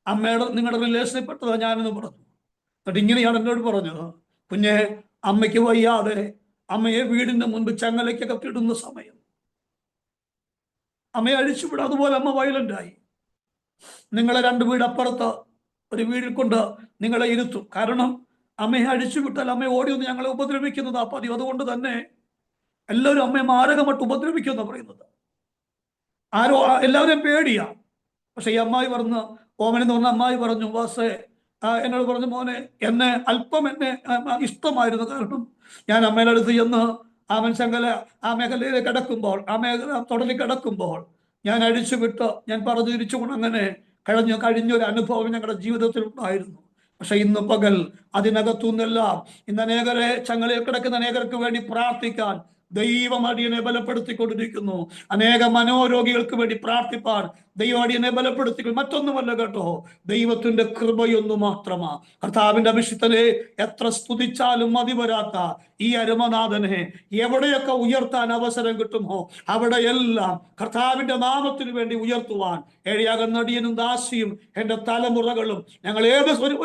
അമ്മയുടെ നിങ്ങളുടെ റിലേഷനിൽ പെട്ടതാ ഞാനെന്ന് പറഞ്ഞു. എന്നിട്ട് ഇങ്ങനെയാണ് എന്നോട് പറഞ്ഞത്, കുഞ്ഞെ, അമ്മയ്ക്ക് വയ്യാതെ അമ്മയെ വീടിന്റെ മുൻപ് ചങ്ങലയ്ക്കൊക്കെ ഇടുന്ന സമയം അമ്മയെ അഴിച്ചുവിടും. അതുപോലെ അമ്മ വയലന്റായി. നിങ്ങളെ 2 വീട് അപ്പുറത്ത് ഒരു വീടിൽ കൊണ്ട് നിങ്ങളെ ഇരുത്തും. കാരണം അമ്മയെ അഴിച്ചുവിട്ടാൽ അമ്മയെ ഓടി വന്ന് ഞങ്ങളെ ഉപദ്രവിക്കുന്നതാ പതിവ്. അതുകൊണ്ട് തന്നെ എല്ലാവരും അമ്മയെ മാരകമായിട്ട് ഉപദ്രവിക്കുമെന്ന് പറയുന്നത്. എല്ലാവരെയും പേടിയാ. പക്ഷെ ഈ അമ്മായി പറഞ്ഞു, ഓമനെന്ന് പറഞ്ഞ അമ്മായി പറഞ്ഞു, വാസേ എന്നോട് പറഞ്ഞു, മോനെ എന്നെ അല്പം ഇഷ്ടമായിരുന്നു. കാരണം ഞാൻ അമ്മയുടെ അടുത്ത് ചെന്ന് ആ മേഖലയിൽ കിടക്കുമ്പോൾ, ആ മേഖല തുടങ്ങി കിടക്കുമ്പോൾ ഞാൻ അഴിച്ചുവിട്ട് ഞാൻ പറഞ്ഞു തിരിച്ചുകൊണ്ട് അങ്ങനെ കഴിഞ്ഞൊരു അനുഭവം ഞങ്ങളുടെ ജീവിതത്തിൽ ഉണ്ടായിരുന്നു. പക്ഷെ ഇന്ന് പകൽ അതിനകത്തുനിന്നെല്ലാം ഇന്ന് അനേകരെ ചങ്ങലയിൽ കിടക്കുന്ന അനേകർക്ക് വേണ്ടി പ്രാർത്ഥിക്കാൻ ദൈവം അടിയനെ ബലപ്പെടുത്തിക്കൊണ്ടിരിക്കുന്നു. അനേക മനോരോഗികൾക്ക് വേണ്ടി പ്രാർത്ഥിപ്പാൻ ദൈവം അടിയനെ ബലപ്പെടുത്തിക്കൊണ്ടു. മറ്റൊന്നുമല്ല കേട്ടോ, ദൈവത്തിന്റെ കൃപയൊന്നു മാത്രമാ. കർത്താവിന്റെ അഭിഷിക്തനെ എത്ര സ്തുതിച്ചാലും മതി വരാത്ത ഈ അരുമനാഥനെ എവിടെയൊക്കെ ഉയർത്താൻ അവസരം കിട്ടുമോ അവിടെയെല്ലാം കർത്താവിന്റെ നാമത്തിന് വേണ്ടി ഉയർത്തുവാൻ ഏഴയാകുന്ന അടിയനും ദാസിയും എന്റെ തലമുറകളും ഞങ്ങൾ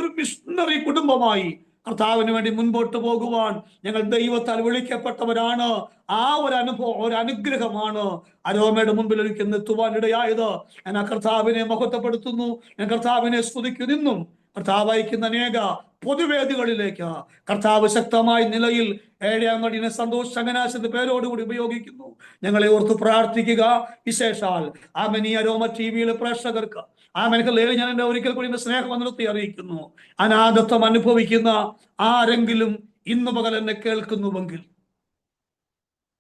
ഒരു മിഷണറി കുടുംബമായി കർത്താവിന് വേണ്ടി മുൻപോട്ട് പോകുവാൻ ഞങ്ങൾ ദൈവത്താൽ വിളിക്കപ്പെട്ടവരാണ്. ആ ഒരു അനുഭവം, ഒരു അനുഗ്രഹമാണ് അരോമയുടെ മുമ്പിൽ ഒരിക്കൽ എത്തുവാൻ ഇടയായത്. ഞാൻ ആ കർത്താവിനെ മഹത്വപ്പെടുത്തുന്നു, ഞാൻ കർത്താവിനെ സ്തുതിക്കുന്നു. ഇന്നും കർത്താവ് അയക്കുന്ന അനേക പൊതുവേദികളിലേക്ക് കർത്താവ് ശക്തമായ നിലയിൽ ഏഴാമടിനെ സന്തോഷ് ചങ്ങനാശന്റെ പേരോടുകൂടി ഉപയോഗിക്കുന്നു. ഞങ്ങളെ ഓർത്ത് പ്രാർത്ഥിക്കുക. വിശേഷാൽ ആമനി അരോമ ടിവിയിലെ പ്രേക്ഷകർക്ക് ആമനക്കല്ലേ ഞാൻ എന്റെ ഒരിക്കൽ കൂടി സ്നേഹം നിർത്തി അറിയിക്കുന്നു. അനാഥത്വം അനുഭവിക്കുന്ന ആരെങ്കിലും ഇന്ന് പകൽ എന്നെ കേൾക്കുന്നുവെങ്കിൽ,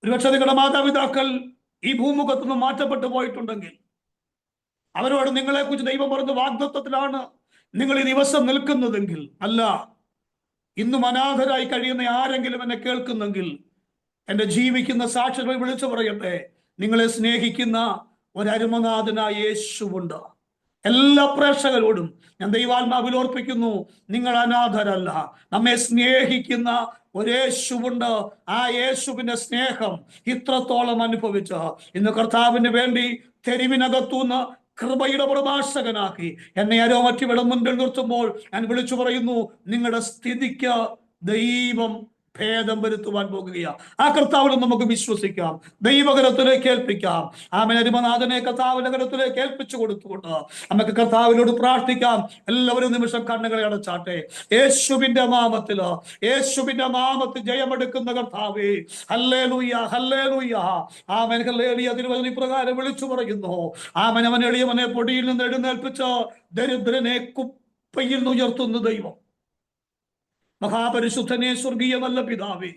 ഒരുപക്ഷെ നിങ്ങളുടെ മാതാപിതാക്കൾ ഈ ഭൂമുഖത്തു നിന്ന് മാറ്റപ്പെട്ടു പോയിട്ടുണ്ടെങ്കിൽ, അവരോട് നിങ്ങളെക്കുറിച്ച് ദൈവം പറഞ്ഞ വാഗ്ദത്തത്തിലാണ് നിങ്ങൾ ഈ ദിവസം നിൽക്കുന്നതെങ്കിൽ, അല്ല ഇന്നും അനാഥരായി കഴിയുന്ന ആരെങ്കിലും എന്നെ കേൾക്കുന്നെങ്കിൽ, എന്റെ ജീവിക്കുന്ന സാക്ഷ്യമായി വിളിച്ചു പറയട്ടെ, നിങ്ങളെ സ്നേഹിക്കുന്ന ഒരു അരുമനാഥനായ യേശുവുണ്ട്. എല്ലാ പ്രേക്ഷകരോടും ഞാൻ ദൈവാത്മാവിൽ ഓർപ്പിക്കുന്നു, നിങ്ങൾ അനാഥരല്ല. നമ്മെ സ്നേഹിക്കുന്ന ഒരു യേശുവുണ്ട്. ആ യേശുവിന്റെ സ്നേഹം ഇത്രത്തോളം അനുഭവിച്ച ഇന്ന് കർത്താവിന് വേണ്ടി തെരുവിനകത്തുനിന്ന് കൃപയുടെ പ്രഭാഷകനാക്കി എന്നെ ആരോ മറ്റുവിടെ മുൻപിൽ നിർത്തുമ്പോൾ ഞാൻ വിളിച്ചു പറയുന്നു, നിങ്ങളുടെ സ്ഥിതിക്ക് ദൈവം ഭേദം വരുത്തുവാൻ പോകുകയാണ്. ആ കർത്താവിനെ നമുക്ക് വിശ്വസിക്കാം, ദൈവകരത്തിലേക്ക് ഏൽപ്പിക്കാം. ആമേൻ. അരുമനാഥനെ കർത്താവിന്റെ കരത്തിലേക്ക് ഏൽപ്പിച്ചു കൊടുത്തുകൊണ്ട് നമുക്ക് കർത്താവിനോട് പ്രാർത്ഥിക്കാം. എല്ലാവരും നിമിഷം കണ്ണുകളെ അടച്ചാട്ടെ. യേശുവിന്റെ നാമത്തിൽ ജയമെടുക്കുന്ന കർത്താവേ, ഹല്ലേലൂയ, ഹല്ലേലൂയ. ആമേൻ. ഹല്ലേലൂയ. തിരുവചന പ്രകാരം വിളിച്ചു പറയുന്നു, ആമേൻ. അവൻ എളിയവനെ പൊടിയിൽ നിന്ന് എഴുന്നേൽപ്പിച്ച് ദരിദ്രനെ കുപ്പയിൽ നിന്ന് ഉയർത്തുന്ന ദൈവം. മഹാപരിശുദ്ധനെ, സ്വർഗീയ നല്ല പിതാവേ,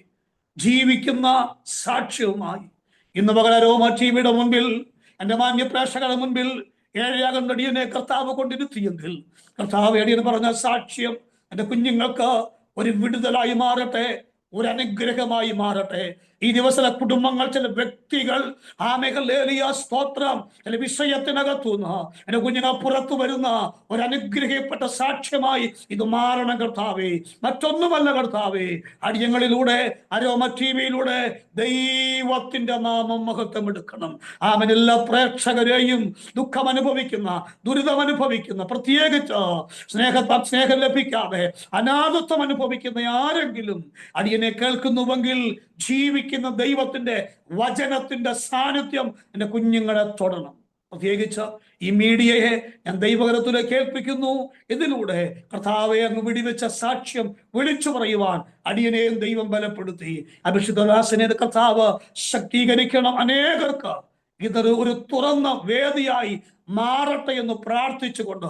ജീവിക്കുന്ന സാക്ഷ്യവുമായി ഇന്ന് പകൽ അരോമ ടിവിയുടെ മുൻപിൽ, എന്റെ മാന്യ പ്രേക്ഷകരുടെ മുൻപിൽ ഏഴയാകുന്ന അടിയനെ കർത്താവ് കൊണ്ടിരുത്തിയെങ്കിൽ, കർത്താവ് അടിയൻ പറഞ്ഞ സാക്ഷ്യം എന്റെ കുഞ്ഞുങ്ങൾക്ക് ഒരു വിടുതലായി മാറട്ടെ, ഒരു അനുഗ്രഹമായി മാറട്ടെ. ഈ ദിവസത്തെ കുടുംബങ്ങൾ, ചില വ്യക്തികൾ സ്തോത്രം, ചില വിഷയത്തിനകത്തുനിന്ന് എന്റെ കുഞ്ഞുങ്ങൾ പുറത്തു വരുന്ന ഒരു അനുഗ്രഹിക്കപ്പെട്ട സാക്ഷ്യമായി ഇത് മാറണം കർത്താവേ. മറ്റൊന്നുമല്ല കർത്താവേ, അടിയങ്ങളിലൂടെ അരോമ ടിവിയിലൂടെ ദൈവത്തിന്റെ നാമം മഹത്വം എടുക്കണം. ആമൻ. എല്ലാ പ്രേക്ഷകരെയും ദുഃഖം അനുഭവിക്കുന്ന, ദുരിതം അനുഭവിക്കുന്ന, പ്രത്യേകിച്ച് സ്നേഹം ലഭിക്കാതെ അനാഥത്വം അനുഭവിക്കുന്ന ആരെങ്കിലും അടിയനെ കേൾക്കുന്നുവെങ്കിൽ, ജീവിക്കുന്ന ദൈവത്തിന്റെ വചനത്തിന്റെ സാന്നിധ്യം എന്റെ കുഞ്ഞുങ്ങളെ തൊടണം. പ്രത്യേകിച്ച് ഈ മീഡിയയെ ഞാൻ ദൈവകരത്തിലേക്ക് ഏൽപ്പിക്കുന്നു. ഇതിലൂടെ കർത്താവെ അങ്ങ് വിടിവെച്ച സാക്ഷ്യം വിളിച്ചു പറയുവാൻ അടിയനെയും ദൈവം ബലപ്പെടുത്തി. അഭിഷിക്തദാസനെ കർത്താവ് ശക്തീകരിക്കണം. അനേകർക്ക് ഇതൊരു തുറന്ന വേദിയായി മാറട്ടെ എന്ന് പ്രാർത്ഥിച്ചുകൊണ്ട്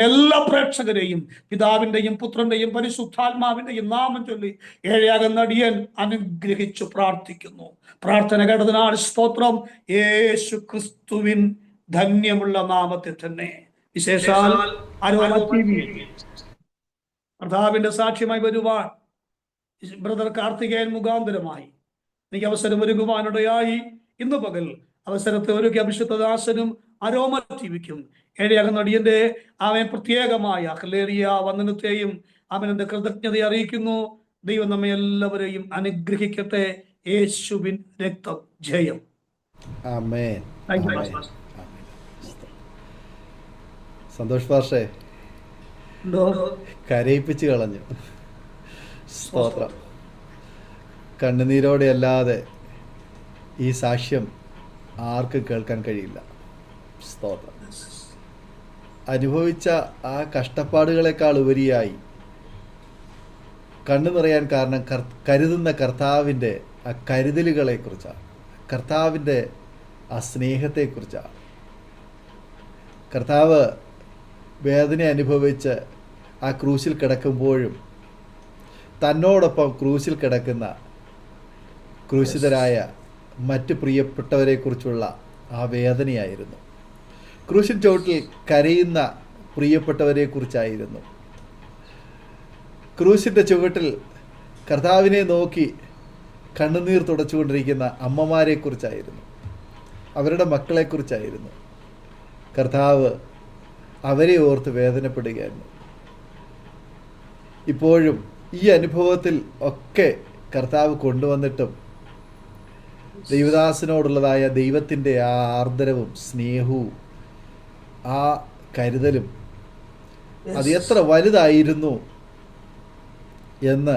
എല്ലാ പ്രേക്ഷകരെയും പിതാവിന്റെയും പുത്രന്റെയും പരിശുദ്ധാത്മാവിന്റെയും നാമം ചൊല്ലി ഏഴയാകുന്ന അടിയൻ അനുഗ്രഹിച്ചു പ്രാർത്ഥിക്കുന്നു. പ്രാർത്ഥന കേട്ടതിനാൽ സ്തോത്രം. യേശു ക്രിസ്തുവിൻ ധന്യമുള്ള നാമത്തിൽ തന്നെ. വിശേഷാൽ കർത്താവിന്റെ സാക്ഷ്യമായി വരുവാൻ ബ്രദർ കാർത്തികേയൻ മുഖാന്തരമായി എനിക്ക് അവസരം ഒരുങ്ങുവാനിടയായി. ഇന്ന് പകൽ അവസരത്തെ ഒരുക്കി അഭിഷിക്തദാസനും അരോമ ടിവിക്കും ഏഴയാകുന്ന അടിയന്റെ അവൻ പ്രത്യേകമായ ഹല്ലേലൂയ വന്ദനത്തെയും അവനെന്റെ കൃതജ്ഞത അറിയിക്കുന്നു. ദൈവം നമ്മെ എല്ലാവരെയും അനുഗ്രഹിക്കട്ടെ. യേശുവിൻ രക്തം ജയം. ആമേൻ. സന്തോഷ് പാഷേ കരയിപ്പിച്ച് കളഞ്ഞു. സ്തോത്രം. കണ്ണുനീരോടെ അല്ലാതെ ഈ സാക്ഷ്യം ആർക്കും കേൾക്കാൻ കഴിയില്ല. സ്തോത്രം. അനുഭവിച്ച ആ കഷ്ടപ്പാടുകളെക്കാൾ ഉപരിയായി കണ്ണു നിറയാൻ കാരണം കരുതുന്ന കർത്താവിൻ്റെ ആ കരുതലുകളെക്കുറിച്ചാണ്, കർത്താവിൻ്റെ ആ സ്നേഹത്തെക്കുറിച്ചാണ്. കർത്താവ് വേദന അനുഭവിച്ച് ആ ക്രൂശിൽ കിടക്കുമ്പോഴും തന്നോടൊപ്പം ക്രൂശിൽ കിടക്കുന്ന ക്രൂശിതരായ മറ്റ് പ്രിയപ്പെട്ടവരെക്കുറിച്ചുള്ള ആ വേദനയായിരുന്നു. ക്രൂശിൻ ചോട്ടിൽ കരയുന്ന പ്രിയപ്പെട്ടവരെക്കുറിച്ചായിരുന്നു. ക്രൂശിൻ്റെ ചുവട്ടിൽ കർത്താവിനെ നോക്കി കണ്ണുനീർ തുടച്ചുകൊണ്ടിരിക്കുന്ന അമ്മമാരെക്കുറിച്ചായിരുന്നു, അവരുടെ മക്കളെക്കുറിച്ചായിരുന്നു. കർത്താവ് അവരെ ഓർത്ത് വേദനപ്പെടുകയായിരുന്നു. ഇപ്പോഴും ഈ അനുഭവത്തിൽ ഒക്കെ കർത്താവ് കൊണ്ടുവന്നിട്ടും ദൈവദാസനോടുള്ളതായ ദൈവത്തിൻ്റെ ആ ആർദ്രവും സ്നേഹവും ആ കരുതലും അത് എത്ര വലുതായിരുന്നു എന്ന്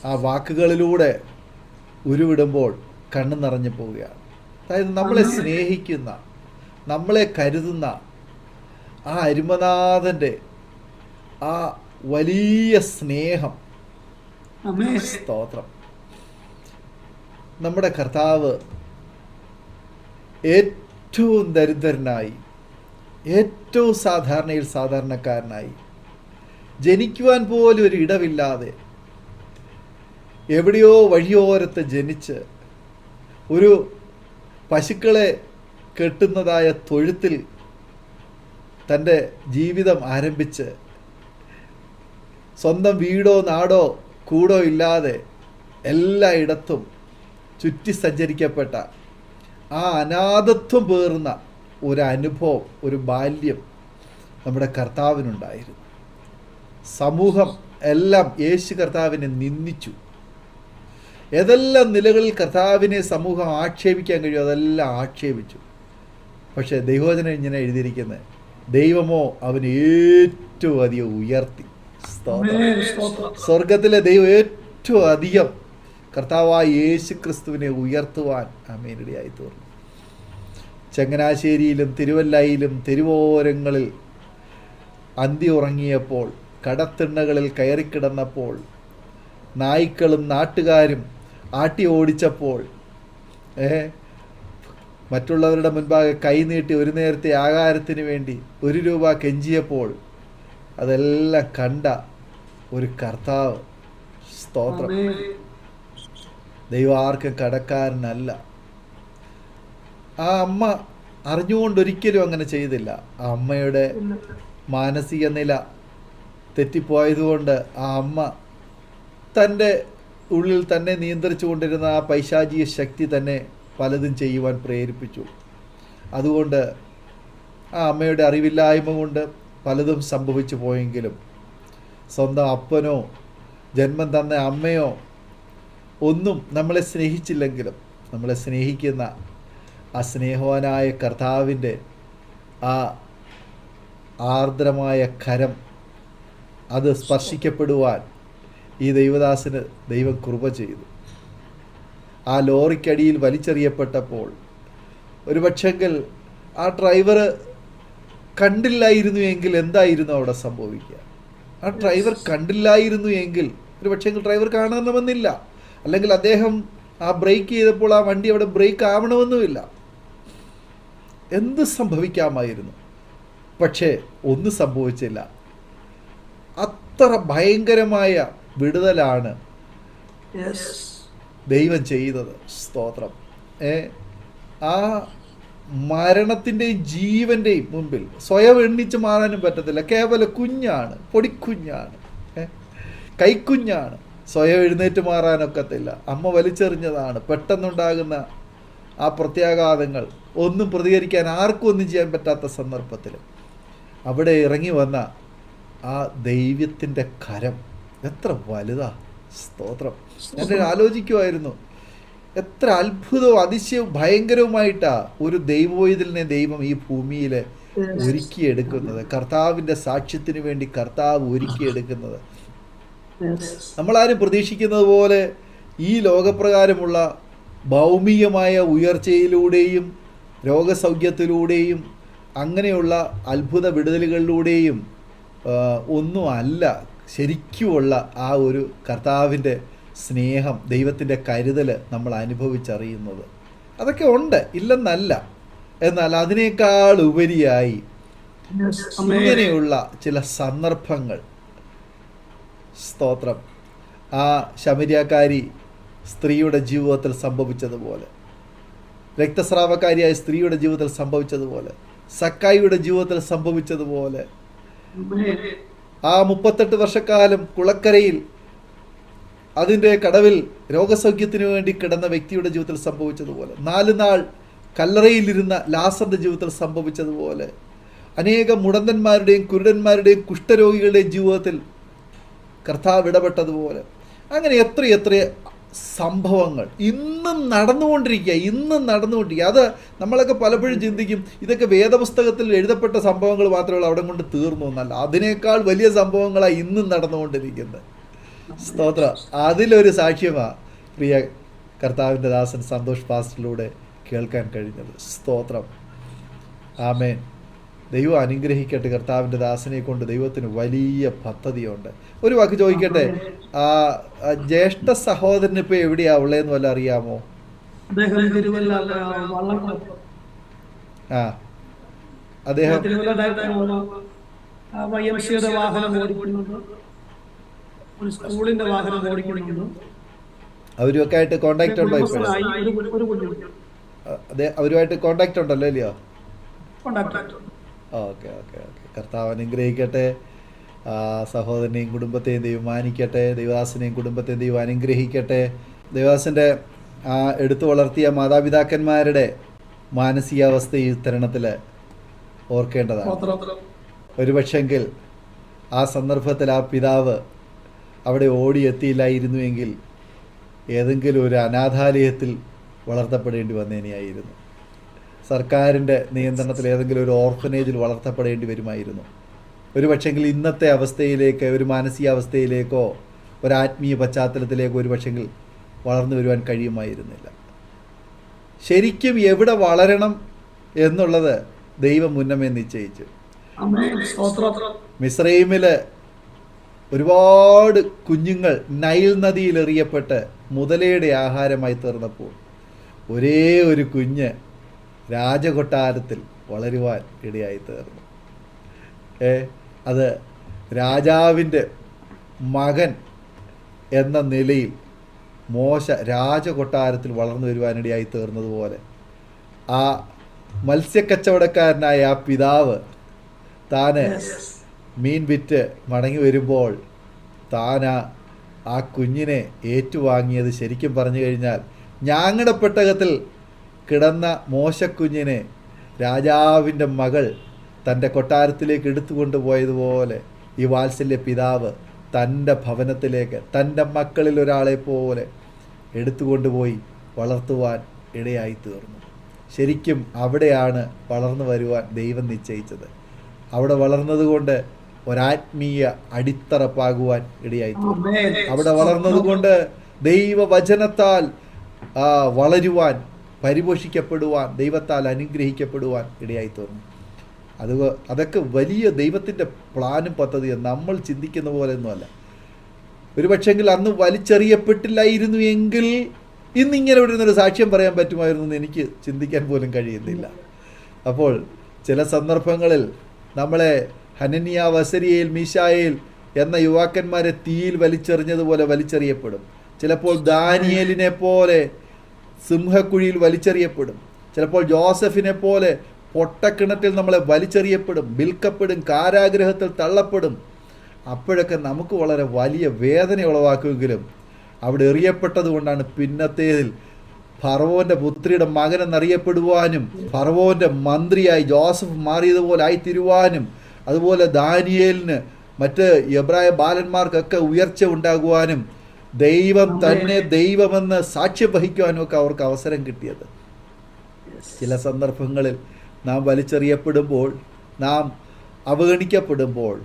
ആ വാക്കുകളിലൂടെ ഉരുവിടുമ്പോൾ കണ്ണു നിറഞ്ഞു പോവുകയാണ്. അതായത് നമ്മളെ സ്നേഹിക്കുന്ന, നമ്മളെ കരുതുന്ന ആ അരുമനാഥൻ്റെ ആ വലിയ സ്നേഹം, സ്തോത്രം. നമ്മുടെ കർത്താവ് ഏറ്റവും ദരിദ്രനായി, ഏറ്റവും സാധാരണയിൽ സാധാരണക്കാരനായി, ജനിക്കുവാൻ പോലും ഒരു ഇടമില്ലാതെ എവിടെയോ വഴിയോരത്ത് ജനിച്ച് ഒരു പശുക്കളെ കെട്ടുന്നതായ തൊഴുത്തിൽ തൻ്റെ ജീവിതം ആരംഭിച്ച് സ്വന്തം വീടോ നാടോ കൂടോ ഇല്ലാതെ എല്ലായിടത്തും ചുറ്റി സഞ്ചരിക്കപ്പെട്ട ആ അനാഥത്വം പേറുന്ന ഒരു അനുഭവം, ഒരു ബാല്യം നമ്മുടെ കർത്താവിനുണ്ടായിരുന്നു. സമൂഹം എല്ലാം യേശു കർത്താവിനെ നിന്ദിച്ചു. ഏതെല്ലാം നിലകളിൽ കർത്താവിനെ സമൂഹം ആക്ഷേപിക്കാൻ കഴിയും അതെല്ലാം ആക്ഷേപിച്ചു. പക്ഷേ ദൈവവചനം ഇങ്ങനെ എഴുതിയിരിക്കുന്നത്, ദൈവമോ അവന് ഏറ്റവും അധികം ഉയർത്തി. സ്വർഗത്തിലെ ദൈവം ഏറ്റവും അധികം കർത്താവായ യേശു ക്രിസ്തുവിനെ ഉയർത്തുവാൻ അമേനിടയായി തീർന്നു. ചങ്ങനാശ്ശേരിയിലും തിരുവല്ലയിലും തെരുവോരങ്ങളിൽ അന്തി ഉറങ്ങിയപ്പോൾ, കടത്തിണ്ണകളിൽ കയറിക്കിടന്നപ്പോൾ, നായ്ക്കളും നാട്ടുകാരും ആട്ടി ഓടിച്ചപ്പോൾ, മറ്റുള്ളവരുടെ മുൻപാകെ കൈനീട്ടി ഒരു നേരത്തെ ആഹാരത്തിന് വേണ്ടി 1 രൂപ കെഞ്ചിയപ്പോൾ അതെല്ലാം കണ്ട ഒരു കർത്താവ്. സ്തോത്രം. ദൈവം ആർക്കും കടക്കാരനല്ല. ആ അമ്മ അറിഞ്ഞുകൊണ്ടൊരിക്കലും അങ്ങനെ ചെയ്തില്ല. ആ അമ്മയുടെ മാനസിക നില തെറ്റിപ്പോയതുകൊണ്ട് ആ അമ്മ തൻ്റെ ഉള്ളിൽ തന്നെ നിയന്ത്രിച്ചു കൊണ്ടിരുന്ന ആ പൈശാചിക ശക്തി തന്നെ പലതും ചെയ്യുവാൻ പ്രേരിപ്പിച്ചു. അതുകൊണ്ട് ആ അമ്മയുടെ അറിവില്ലായ്മ കൊണ്ട് പലതും സംഭവിച്ചു പോയെങ്കിലും സ്വന്തം അപ്പനോ ജന്മം തന്ന അമ്മയോ ഒന്നും നമ്മളെ സ്നേഹിച്ചില്ലെങ്കിലും നമ്മളെ സ്നേഹിക്കുന്ന ആ സ്നേഹവാനായ കർത്താവിൻ്റെ ആ ആർദ്രമായ കരം അത് സ്പർശിക്കപ്പെടുവാൻ ഈ ദൈവദാസന് ദൈവം കൃപ ചെയ്തു. ആ ലോറിക്കടിയിൽ വലിച്ചെറിയപ്പെട്ടപ്പോൾ ഒരു പക്ഷെങ്കിൽ ആ ഡ്രൈവർ കണ്ടില്ലായിരുന്നു എങ്കിൽ എന്തായിരുന്നു അവിടെ സംഭവിക്കുക? ആ ഡ്രൈവർ കണ്ടില്ലായിരുന്നു എങ്കിൽ ഒരു പക്ഷെങ്കിൽ ഡ്രൈവർ കാണണമെന്നില്ല, അല്ലെങ്കിൽ അദ്ദേഹം ആ ബ്രേക്ക് ചെയ്തപ്പോൾ ആ വണ്ടി അവിടെ ബ്രേക്ക് ആവണമെന്നുമില്ല. എന്ത് സംഭവിക്കാമായിരുന്നു? പക്ഷേ ഒന്നും സംഭവിച്ചില്ല. അത്ര ഭയങ്കരമായ വിടുതലാണ് ദൈവം ചെയ്തത്. സ്തോത്രം. ആ മരണത്തിൻ്റെയും ജീവൻ്റെയും മുമ്പിൽ സ്വയം എണ്ണിച്ച് മാറാനും പറ്റത്തില്ല. കേവല കുഞ്ഞാണ്, പൊടിക്കുഞ്ഞാണ്, കൈക്കുഞ്ഞാണ്. സ്വയം എഴുന്നേറ്റ് മാറാനൊക്കത്തില്ല. അമ്മ വലിച്ചെറിഞ്ഞതാണ്. പെട്ടെന്നുണ്ടാകുന്ന ആ പ്രത്യാഘാതങ്ങൾ ഒന്നും പ്രതികരിക്കാൻ ആർക്കും ഒന്നും ചെയ്യാൻ പറ്റാത്ത സന്ദർഭത്തിൽ അവിടെ ഇറങ്ങി വന്ന ആ ദൈവത്തിൻ്റെ കരം എത്ര വലുതാ. സ്തോത്രം. ഞാൻ ആലോചിക്കുമായിരുന്നു, എത്ര അത്ഭുതവും അതിശയവും ഭയങ്കരവുമായിട്ടാ ഒരു ദൈവോയിതലിനെ ദൈവം ഈ ഭൂമിയിൽ ഒരുക്കിയെടുക്കുന്നത്. കർത്താവിൻ്റെ സാക്ഷ്യത്തിന് വേണ്ടി കർത്താവ് ഒരുക്കിയെടുക്കുന്നത്. നമ്മളാരും പ്രതീക്ഷിക്കുന്നത് പോലെ ഈ ലോകപ്രകാരമുള്ള ഭൗമികമായ ഉയർച്ചയിലൂടെയും രോഗസൗഖ്യത്തിലൂടെയും അങ്ങനെയുള്ള അത്ഭുത വിടുതലുകളിലൂടെയും ഒന്നും അല്ല ശരിക്കുമുള്ള ആ ഒരു കർത്താവിൻ്റെ സ്നേഹം, ദൈവത്തിൻ്റെ കരുതൽ നമ്മൾ അനുഭവിച്ചറിയുന്നത്. അതൊക്കെ ഉണ്ട്, ഇല്ലെന്നല്ല. എന്നാൽ അതിനേക്കാൾ ഉപരിയായി ഇങ്ങനെയുള്ള ചില സന്ദർഭങ്ങൾ, സ്തോത്രം, ആ ശമരിയാക്കാരി സ്ത്രീയുടെ ജീവിതത്തിൽ സംഭവിച്ചതുപോലെ, രക്തസ്രാവക്കാരിയായ സ്ത്രീയുടെ ജീവിതത്തിൽ സംഭവിച്ചതുപോലെ, സക്കായിയുടെ ജീവിതത്തിൽ സംഭവിച്ചതുപോലെ, ആ 38 വർഷക്കാലം കുളക്കരയിൽ അതിൻ്റെ കടവിൽ രോഗസൗഖ്യത്തിന് വേണ്ടി കിടന്ന വ്യക്തിയുടെ ജീവിതത്തിൽ സംഭവിച്ചതുപോലെ, 4 നാൾ കല്ലറയിലിരുന്ന ലാസറിൻ്റെ ജീവിതത്തിൽ സംഭവിച്ചതുപോലെ, അനേകം മുടന്തന്മാരുടെയും കുരുടന്മാരുടെയും കുഷ്ഠരോഗികളുടെയും ജീവിതത്തിൽ കർത്താവ് ഇടപെട്ടതുപോലെ, അങ്ങനെ എത്ര സംഭവങ്ങൾ ഇന്നും നടന്നുകൊണ്ടിരിക്കുക. അത് നമ്മളൊക്കെ പലപ്പോഴും ചിന്തിക്കും, ഇതൊക്കെ വേദപുസ്തകത്തിൽ എഴുതപ്പെട്ട സംഭവങ്ങൾ മാത്രമേ ഉള്ളൂ, അവിടെ കൊണ്ട് തീർന്നു എന്നല്ല. അതിനേക്കാൾ വലിയ സംഭവങ്ങളാണ് ഇന്നും നടന്നുകൊണ്ടിരിക്കുന്നത്. സ്തോത്രം. അതിലൊരു സാക്ഷ്യമാണ് പ്രിയ കർത്താവിൻ്റെ ദാസൻ സന്തോഷ് പാസ്റ്ററിലൂടെ കേൾക്കാൻ കഴിഞ്ഞത്. സ്തോത്രം. ആമേൻ. ദൈവം അനുഗ്രഹിക്കട്ടെ. കർത്താവിൻ്റെ ദാസനെ കൊണ്ട് ദൈവത്തിന് വലിയ പദ്ധതിയുണ്ട്. ഒരു വാക്ക് ചോദിക്കട്ടെ, ജ്യേഷ്ഠ സഹോദരൻ ഇപ്പോൾ എവിടെയാ ഉള്ളതെന്ന് വല്ല അറിയാമോ? അദ്ദേഹം അവരുമൊക്കെ ആയിട്ട് കോണ്ടാക്ട് ഉണ്ടോ ഇപ്പോഴും? അവരുമായിട്ട് കോണ്ടാക്ട് ഉണ്ടല്ലോ അല്ലയോ? ഓക്കെ. കർത്താവ് അനുഗ്രഹിക്കട്ടെ. സഹോദരനെയും കുടുംബത്തെയും ദൈവം മാനിക്കട്ടെ. ദൈവദാസനെയും കുടുംബത്തെയും ദൈവം അനുഗ്രഹിക്കട്ടെ. ദൈവദാസൻ്റെ എടുത്തു വളർത്തിയ മാതാപിതാക്കന്മാരുടെ മാനസികാവസ്ഥ ഈ തരുണത്തിൽ ഓർക്കേണ്ടതാണ്. ഒരുപക്ഷെങ്കിൽ ആ സന്ദർഭത്തിൽ ആ പിതാവ് അവിടെ ഓടിയെത്തിയില്ലായിരുന്നുവെങ്കിൽ ഏതെങ്കിലും ഒരു അനാഥാലയത്തിൽ വളർത്തപ്പെടേണ്ടി വന്നേനെയായിരുന്നു. സർക്കാരിൻ്റെ നിയന്ത്രണത്തിൽ ഏതെങ്കിലും ഒരു ഓർഫനേജിൽ വളർത്തപ്പെടേണ്ടി വരുമായിരുന്നു. ഒരുപക്ഷെങ്കിൽ ഇന്നത്തെ അവസ്ഥയിലേക്ക്, ഒരു മാനസികാവസ്ഥയിലേക്കോ ഒരാത്മീയ പശ്ചാത്തലത്തിലേക്കോ ഒരുപക്ഷെങ്കിൽ വളർന്നു വരുവാൻ കഴിയുമായിരുന്നില്ല. ശരിക്കും എവിടെ വളരണം എന്നുള്ളത് ദൈവം മുന്നമേ നിശ്ചയിച്ചു. മിസ്രൈമിൽ ഒരുപാട് കുഞ്ഞുങ്ങൾ നൈൽ നദിയിൽ എറിയപ്പെട്ട് മുതലയുടെ ആഹാരമായി തീർന്നപ്പോൾ ഒരേ ഒരു കുഞ്ഞ് രാജകൊട്ടാരത്തിൽ വളരുവാൻ ഇടയായി തീർന്നു. അത് രാജാവിൻ്റെ മകൻ എന്ന നിലയിൽ മോശ രാജകൊട്ടാരത്തിൽ വളർന്നു വരുവാനിടയായി തീർന്നതുപോലെ ആ മത്സ്യക്കച്ചവടക്കാരനായ ആ പിതാവ് താന് മീൻ വിറ്റ് മടങ്ങി വരുമ്പോൾ താൻ ആ കുഞ്ഞിനെ ഏറ്റുവാങ്ങിയത് ശരിക്കും പറഞ്ഞു കഴിഞ്ഞാൽ ഞാങ്ങടപ്പെട്ടകത്തിൽ കിടന്ന മോശക്കുഞ്ഞിനെ രാജാവിൻ്റെ മകൾ തൻ്റെ കൊട്ടാരത്തിലേക്ക് എടുത്തുകൊണ്ട് പോയതുപോലെ ഈ വാത്സല്യ പിതാവ് തൻ്റെ ഭവനത്തിലേക്ക് തൻ്റെ മക്കളിൽ ഒരാളെ പോലെ എടുത്തുകൊണ്ടുപോയി വളർത്തുവാൻ ഇടയായി തീർന്നു. ശരിക്കും അവിടെയാണ് വളർന്നു വരുവാൻ ദൈവം നിശ്ചയിച്ചത്. അവിടെ വളർന്നതുകൊണ്ട് ഒരാത്മീയ അടിത്തറപ്പാകുവാൻ ഇടയായി തീർന്നു. അവിടെ വളർന്നതുകൊണ്ട് ദൈവവചനത്താൽ വളരുവാൻ, പരിപോഷിക്കപ്പെടുവാൻ, ദൈവത്താൽ അനുഗ്രഹിക്കപ്പെടുവാൻ ഇടയായി തീർന്നു. അതൊക്കെ വലിയ ദൈവത്തിൻ്റെ പ്ലാനും പദ്ധതിയും നമ്മൾ ചിന്തിക്കുന്ന പോലെയൊന്നുമല്ല. ഒരുപക്ഷെങ്കിൽ അന്ന് വലിച്ചെറിയപ്പെട്ടില്ലായിരുന്നു എങ്കിൽ ഇന്നിങ്ങനെ വരുന്നൊരു സാക്ഷ്യം പറയാൻ പറ്റുമായിരുന്നു എന്ന് എനിക്ക് ചിന്തിക്കാൻ പോലും കഴിയുന്നില്ല. അപ്പോൾ ചില സന്ദർഭങ്ങളിൽ നമ്മളെ ഹനനിയ, വസരിയേൽ, മീശായേൽ എന്ന യുവാക്കന്മാരെ തീയിൽ വലിച്ചെറിഞ്ഞതുപോലെ വലിച്ചെറിയപ്പെടും. ചിലപ്പോൾ ദാനിയേലിനെ പോലെ സിംഹക്കുഴിയിൽ വലിച്ചെറിയപ്പെടും. ചിലപ്പോൾ ജോസഫിനെ പോലെ പൊട്ടക്കിണറ്റിൽ നമ്മളെ വലിച്ചെറിയപ്പെടും, വിൽക്കപ്പെടും, കാരാഗ്രഹത്തിൽ തള്ളപ്പെടും. അപ്പോഴൊക്കെ നമുക്ക് വളരെ വലിയ വേദന ഉളവാക്കുമെങ്കിലും അവിടെ എറിയപ്പെട്ടത് കൊണ്ടാണ് പിന്നത്തേതിൽ ഫറവോൻ്റെ പുത്രിയുടെ മകനെന്നറിയപ്പെടുവാനും ഫറവോൻ്റെ മന്ത്രിയായി ജോസഫ് മാറിയതുപോലെ ആയിത്തീരുവാനും അതുപോലെ ദാനിയേലിന് മറ്റ് എബ്രായ ബാലന്മാർക്കൊക്കെ ഉയർച്ച ഉണ്ടാകുവാനും ദൈവം തന്നെ ദൈവമെന്ന് സാക്ഷ്യം വഹിക്കുവാനും ഒക്കെ അവർക്ക് അവസരം കിട്ടിയത്. ചില സന്ദർഭങ്ങളിൽ നാം വലിച്ചെറിയപ്പെടുമ്പോൾ, നാം അവഗണിക്കപ്പെടുമ്പോൾ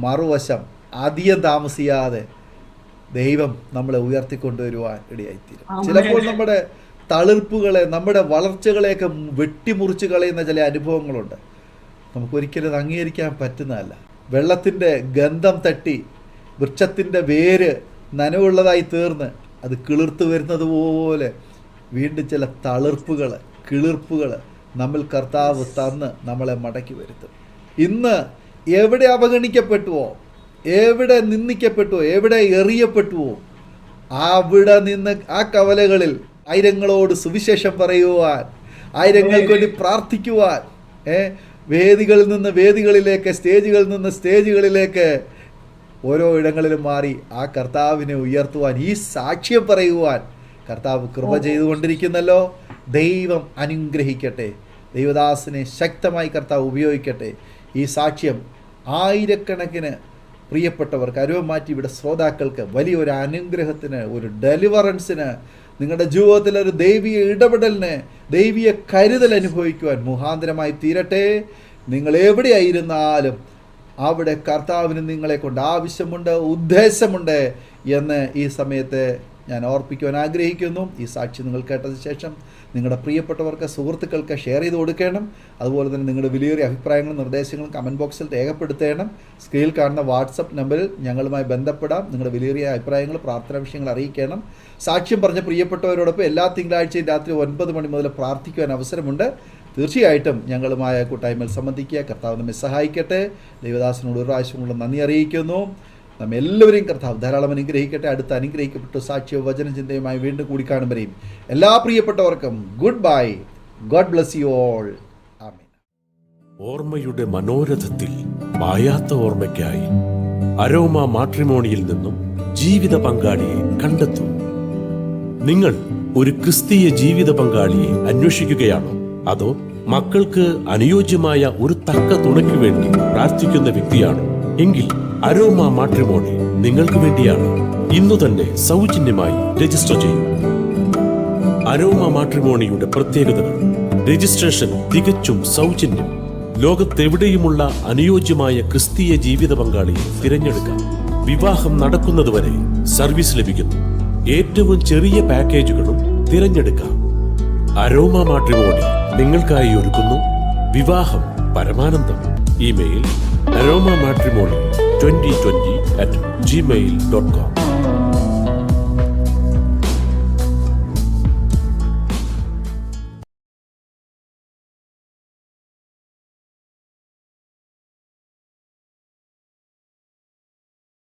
മറുവശം അധികം താമസിയാതെ ദൈവം നമ്മളെ ഉയർത്തിക്കൊണ്ടുവരുവാൻ ഇടയായിത്തീരും. ചിലപ്പോൾ നമ്മുടെ തളിർപ്പുകളെ, നമ്മുടെ വളർച്ചകളെയൊക്കെ വെട്ടിമുറിച്ച് കളയുന്ന ചില അനുഭവങ്ങളുണ്ട്. നമുക്കൊരിക്കലും അത് അംഗീകരിക്കാൻ പറ്റുന്നതല്ല. വെള്ളത്തിൻ്റെ ഗന്ധം തട്ടി വൃക്ഷത്തിൻ്റെ വേര് നനവുള്ളതായി തീർന്ന് അത് കിളിർത്ത് വരുന്നത് പോലെ വീണ്ടും ചില കിളിർപ്പുകൾ നമ്മൾ കർത്താവ് തന്ന് നമ്മളെ മടക്കി വരുത്തും. ഇന്ന് എവിടെ അവഗണിക്കപ്പെട്ടുവോ, എവിടെ നിന്ദിക്കപ്പെട്ടുവോ, എവിടെ എറിയപ്പെട്ടുവോ, അവിടെ നിന്ന് ആ കവലകളിൽ ആയിരങ്ങളോട് സുവിശേഷം പറയുവാൻ, ആയിരങ്ങൾക്ക് വേണ്ടി പ്രാർത്ഥിക്കുവാൻ, വേദികളിൽ നിന്ന് വേദികളിലേക്ക്, സ്റ്റേജുകളിൽ നിന്ന് സ്റ്റേജുകളിലേക്ക് ഓരോ ഇടങ്ങളിലും മാറി ആ കർത്താവിനെ ഉയർത്തുവാൻ, ഈ സാക്ഷ്യം പറയുവാൻ കർത്താവ് കൃപ ചെയ്തുകൊണ്ടിരിക്കുന്നല്ലോ. ദൈവം അനുഗ്രഹിക്കട്ടെ. ദൈവദാസനെ ശക്തമായി കർത്താവ് ഉപയോഗിക്കട്ടെ. ഈ സാക്ഷ്യം ആയിരക്കണക്കിന് പ്രിയപ്പെട്ടവർക്ക്, അരുവമാറ്റി ഇവിടെ ശ്രോതാക്കൾക്ക് വലിയൊരു അനുഗ്രഹത്തിന്, ഒരു ഡെലിവറൻസിന്, നിങ്ങളുടെ ജീവിതത്തിൽ ഒരു ദൈവീയ ഇടപെടലിന്, ദൈവീയ കരുതൽ അനുഭവിക്കുവാൻ മുഖാന്തരമായി തീരട്ടെ. നിങ്ങൾ എവിടെയായിരുന്നാലും അവിടെ കർത്താവിന് നിങ്ങളെ കൊണ്ട് ആവശ്യമുണ്ട്, ഉദ്ദേശമുണ്ട് എന്ന് ഈ സമയത്ത് ഞാൻ ഓർപ്പിക്കുവാൻ ആഗ്രഹിക്കുന്നു. ഈ സാക്ഷി നിങ്ങൾ കേട്ടതിന് ശേഷം നിങ്ങളുടെ പ്രിയപ്പെട്ടവർക്ക്, സുഹൃത്തുക്കൾക്ക് ഷെയർ ചെയ്ത് കൊടുക്കണം. അതുപോലെ തന്നെ നിങ്ങളുടെ വിലയേറിയ അഭിപ്രായങ്ങളും നിർദ്ദേശങ്ങളും കമൻറ്റ് ബോക്സിൽ രേഖപ്പെടുത്തണം. സ്ക്രീനിൽ കാണുന്ന വാട്സപ്പ് നമ്പറിൽ ഞങ്ങളുമായി ബന്ധപ്പെടാം. നിങ്ങളുടെ വിലയേറിയ അഭിപ്രായങ്ങൾ, പ്രാർത്ഥനാ വിഷയങ്ങൾ അറിയിക്കണം. സാക്ഷ്യം പറഞ്ഞ പ്രിയപ്പെട്ടവരോടൊപ്പം എല്ലാ തിങ്കളാഴ്ചയും രാത്രി 9 മണി മുതൽ പ്രാർത്ഥിക്കുവാൻ അവസരമുണ്ട്. തീർച്ചയായിട്ടും ഞങ്ങളുമായ കൂട്ടായ്മയിൽ സംബന്ധിക്കുക. കർത്താവ് നമ്മെ സഹായിക്കട്ടെ. ദൈവദാസനോട് ഒരു പ്രാവശ്യമുള്ള നന്ദി അറിയിക്കുന്നു. നമ്മെല്ലാവരെയും കർത്താവ് ധാരാളം അനുഗ്രഹിക്കട്ടെ. അടുത്ത അനുഗ്രഹിക്കപ്പെട്ട സാക്ഷ്യ വചന ചിന്തയുമായി വീണ്ടും കൂടിക്കാണും എല്ലാ പ്രിയപ്പെട്ടവർക്കും goodbye. God bless you all. Amen. ഓർമ്മയുടെ മനോരഥത്തിൽ മായാത്ത ഓർമ്മയ്ക്കായി അരോമ മാട്രിമോണിയിൽ നിന്നും ജീവിത പങ്കാളിയെ കണ്ടെത്തൂ. നിങ്ങൾ ഒരു ക്രിസ്തീയ ജീവിത പങ്കാളിയെ അന്വേഷിക്കുകയാണോ? അതോ മക്കൾക്ക് അനുയോജ്യമായ ഒരു തക്ക തുണയ്ക്ക് വേണ്ടി പ്രാർത്ഥിക്കുന്ന വ്യക്തിയാണോ? എങ്കിൽ അരോമ മാട്രിമോണി നിങ്ങൾക്ക് വേണ്ടിയാണ്. ഇന്നു തന്നെ സൗജന്യമായി രജിസ്റ്റർ ചെയ്യൂ. അരോമ മാട്രിമോണിയുടെ പ്രത്യേകതകൾ: രജിസ്ട്രേഷൻ തികച്ചും സൗജന്യം. ലോകത്തെവിടെയുമുള്ള അനുയോജ്യമായ ക്രിസ്തീയ ജീവിത പങ്കാളിയെ തിരഞ്ഞെടുക്കാം. വിവാഹം നടക്കുന്നതുവരെ സർവീസ് ലഭിക്കുന്നു. ഏറ്റവും ചെറിയ പാക്കേജുകളും തിരഞ്ഞെടുക്കാം. അരോമ മാട്രിമോണി നിങ്ങൾക്കായി ഒരുക്കുന്നു വിവാഹം പരമാനന്ദം. Email aroma matrimony2020@gmail.com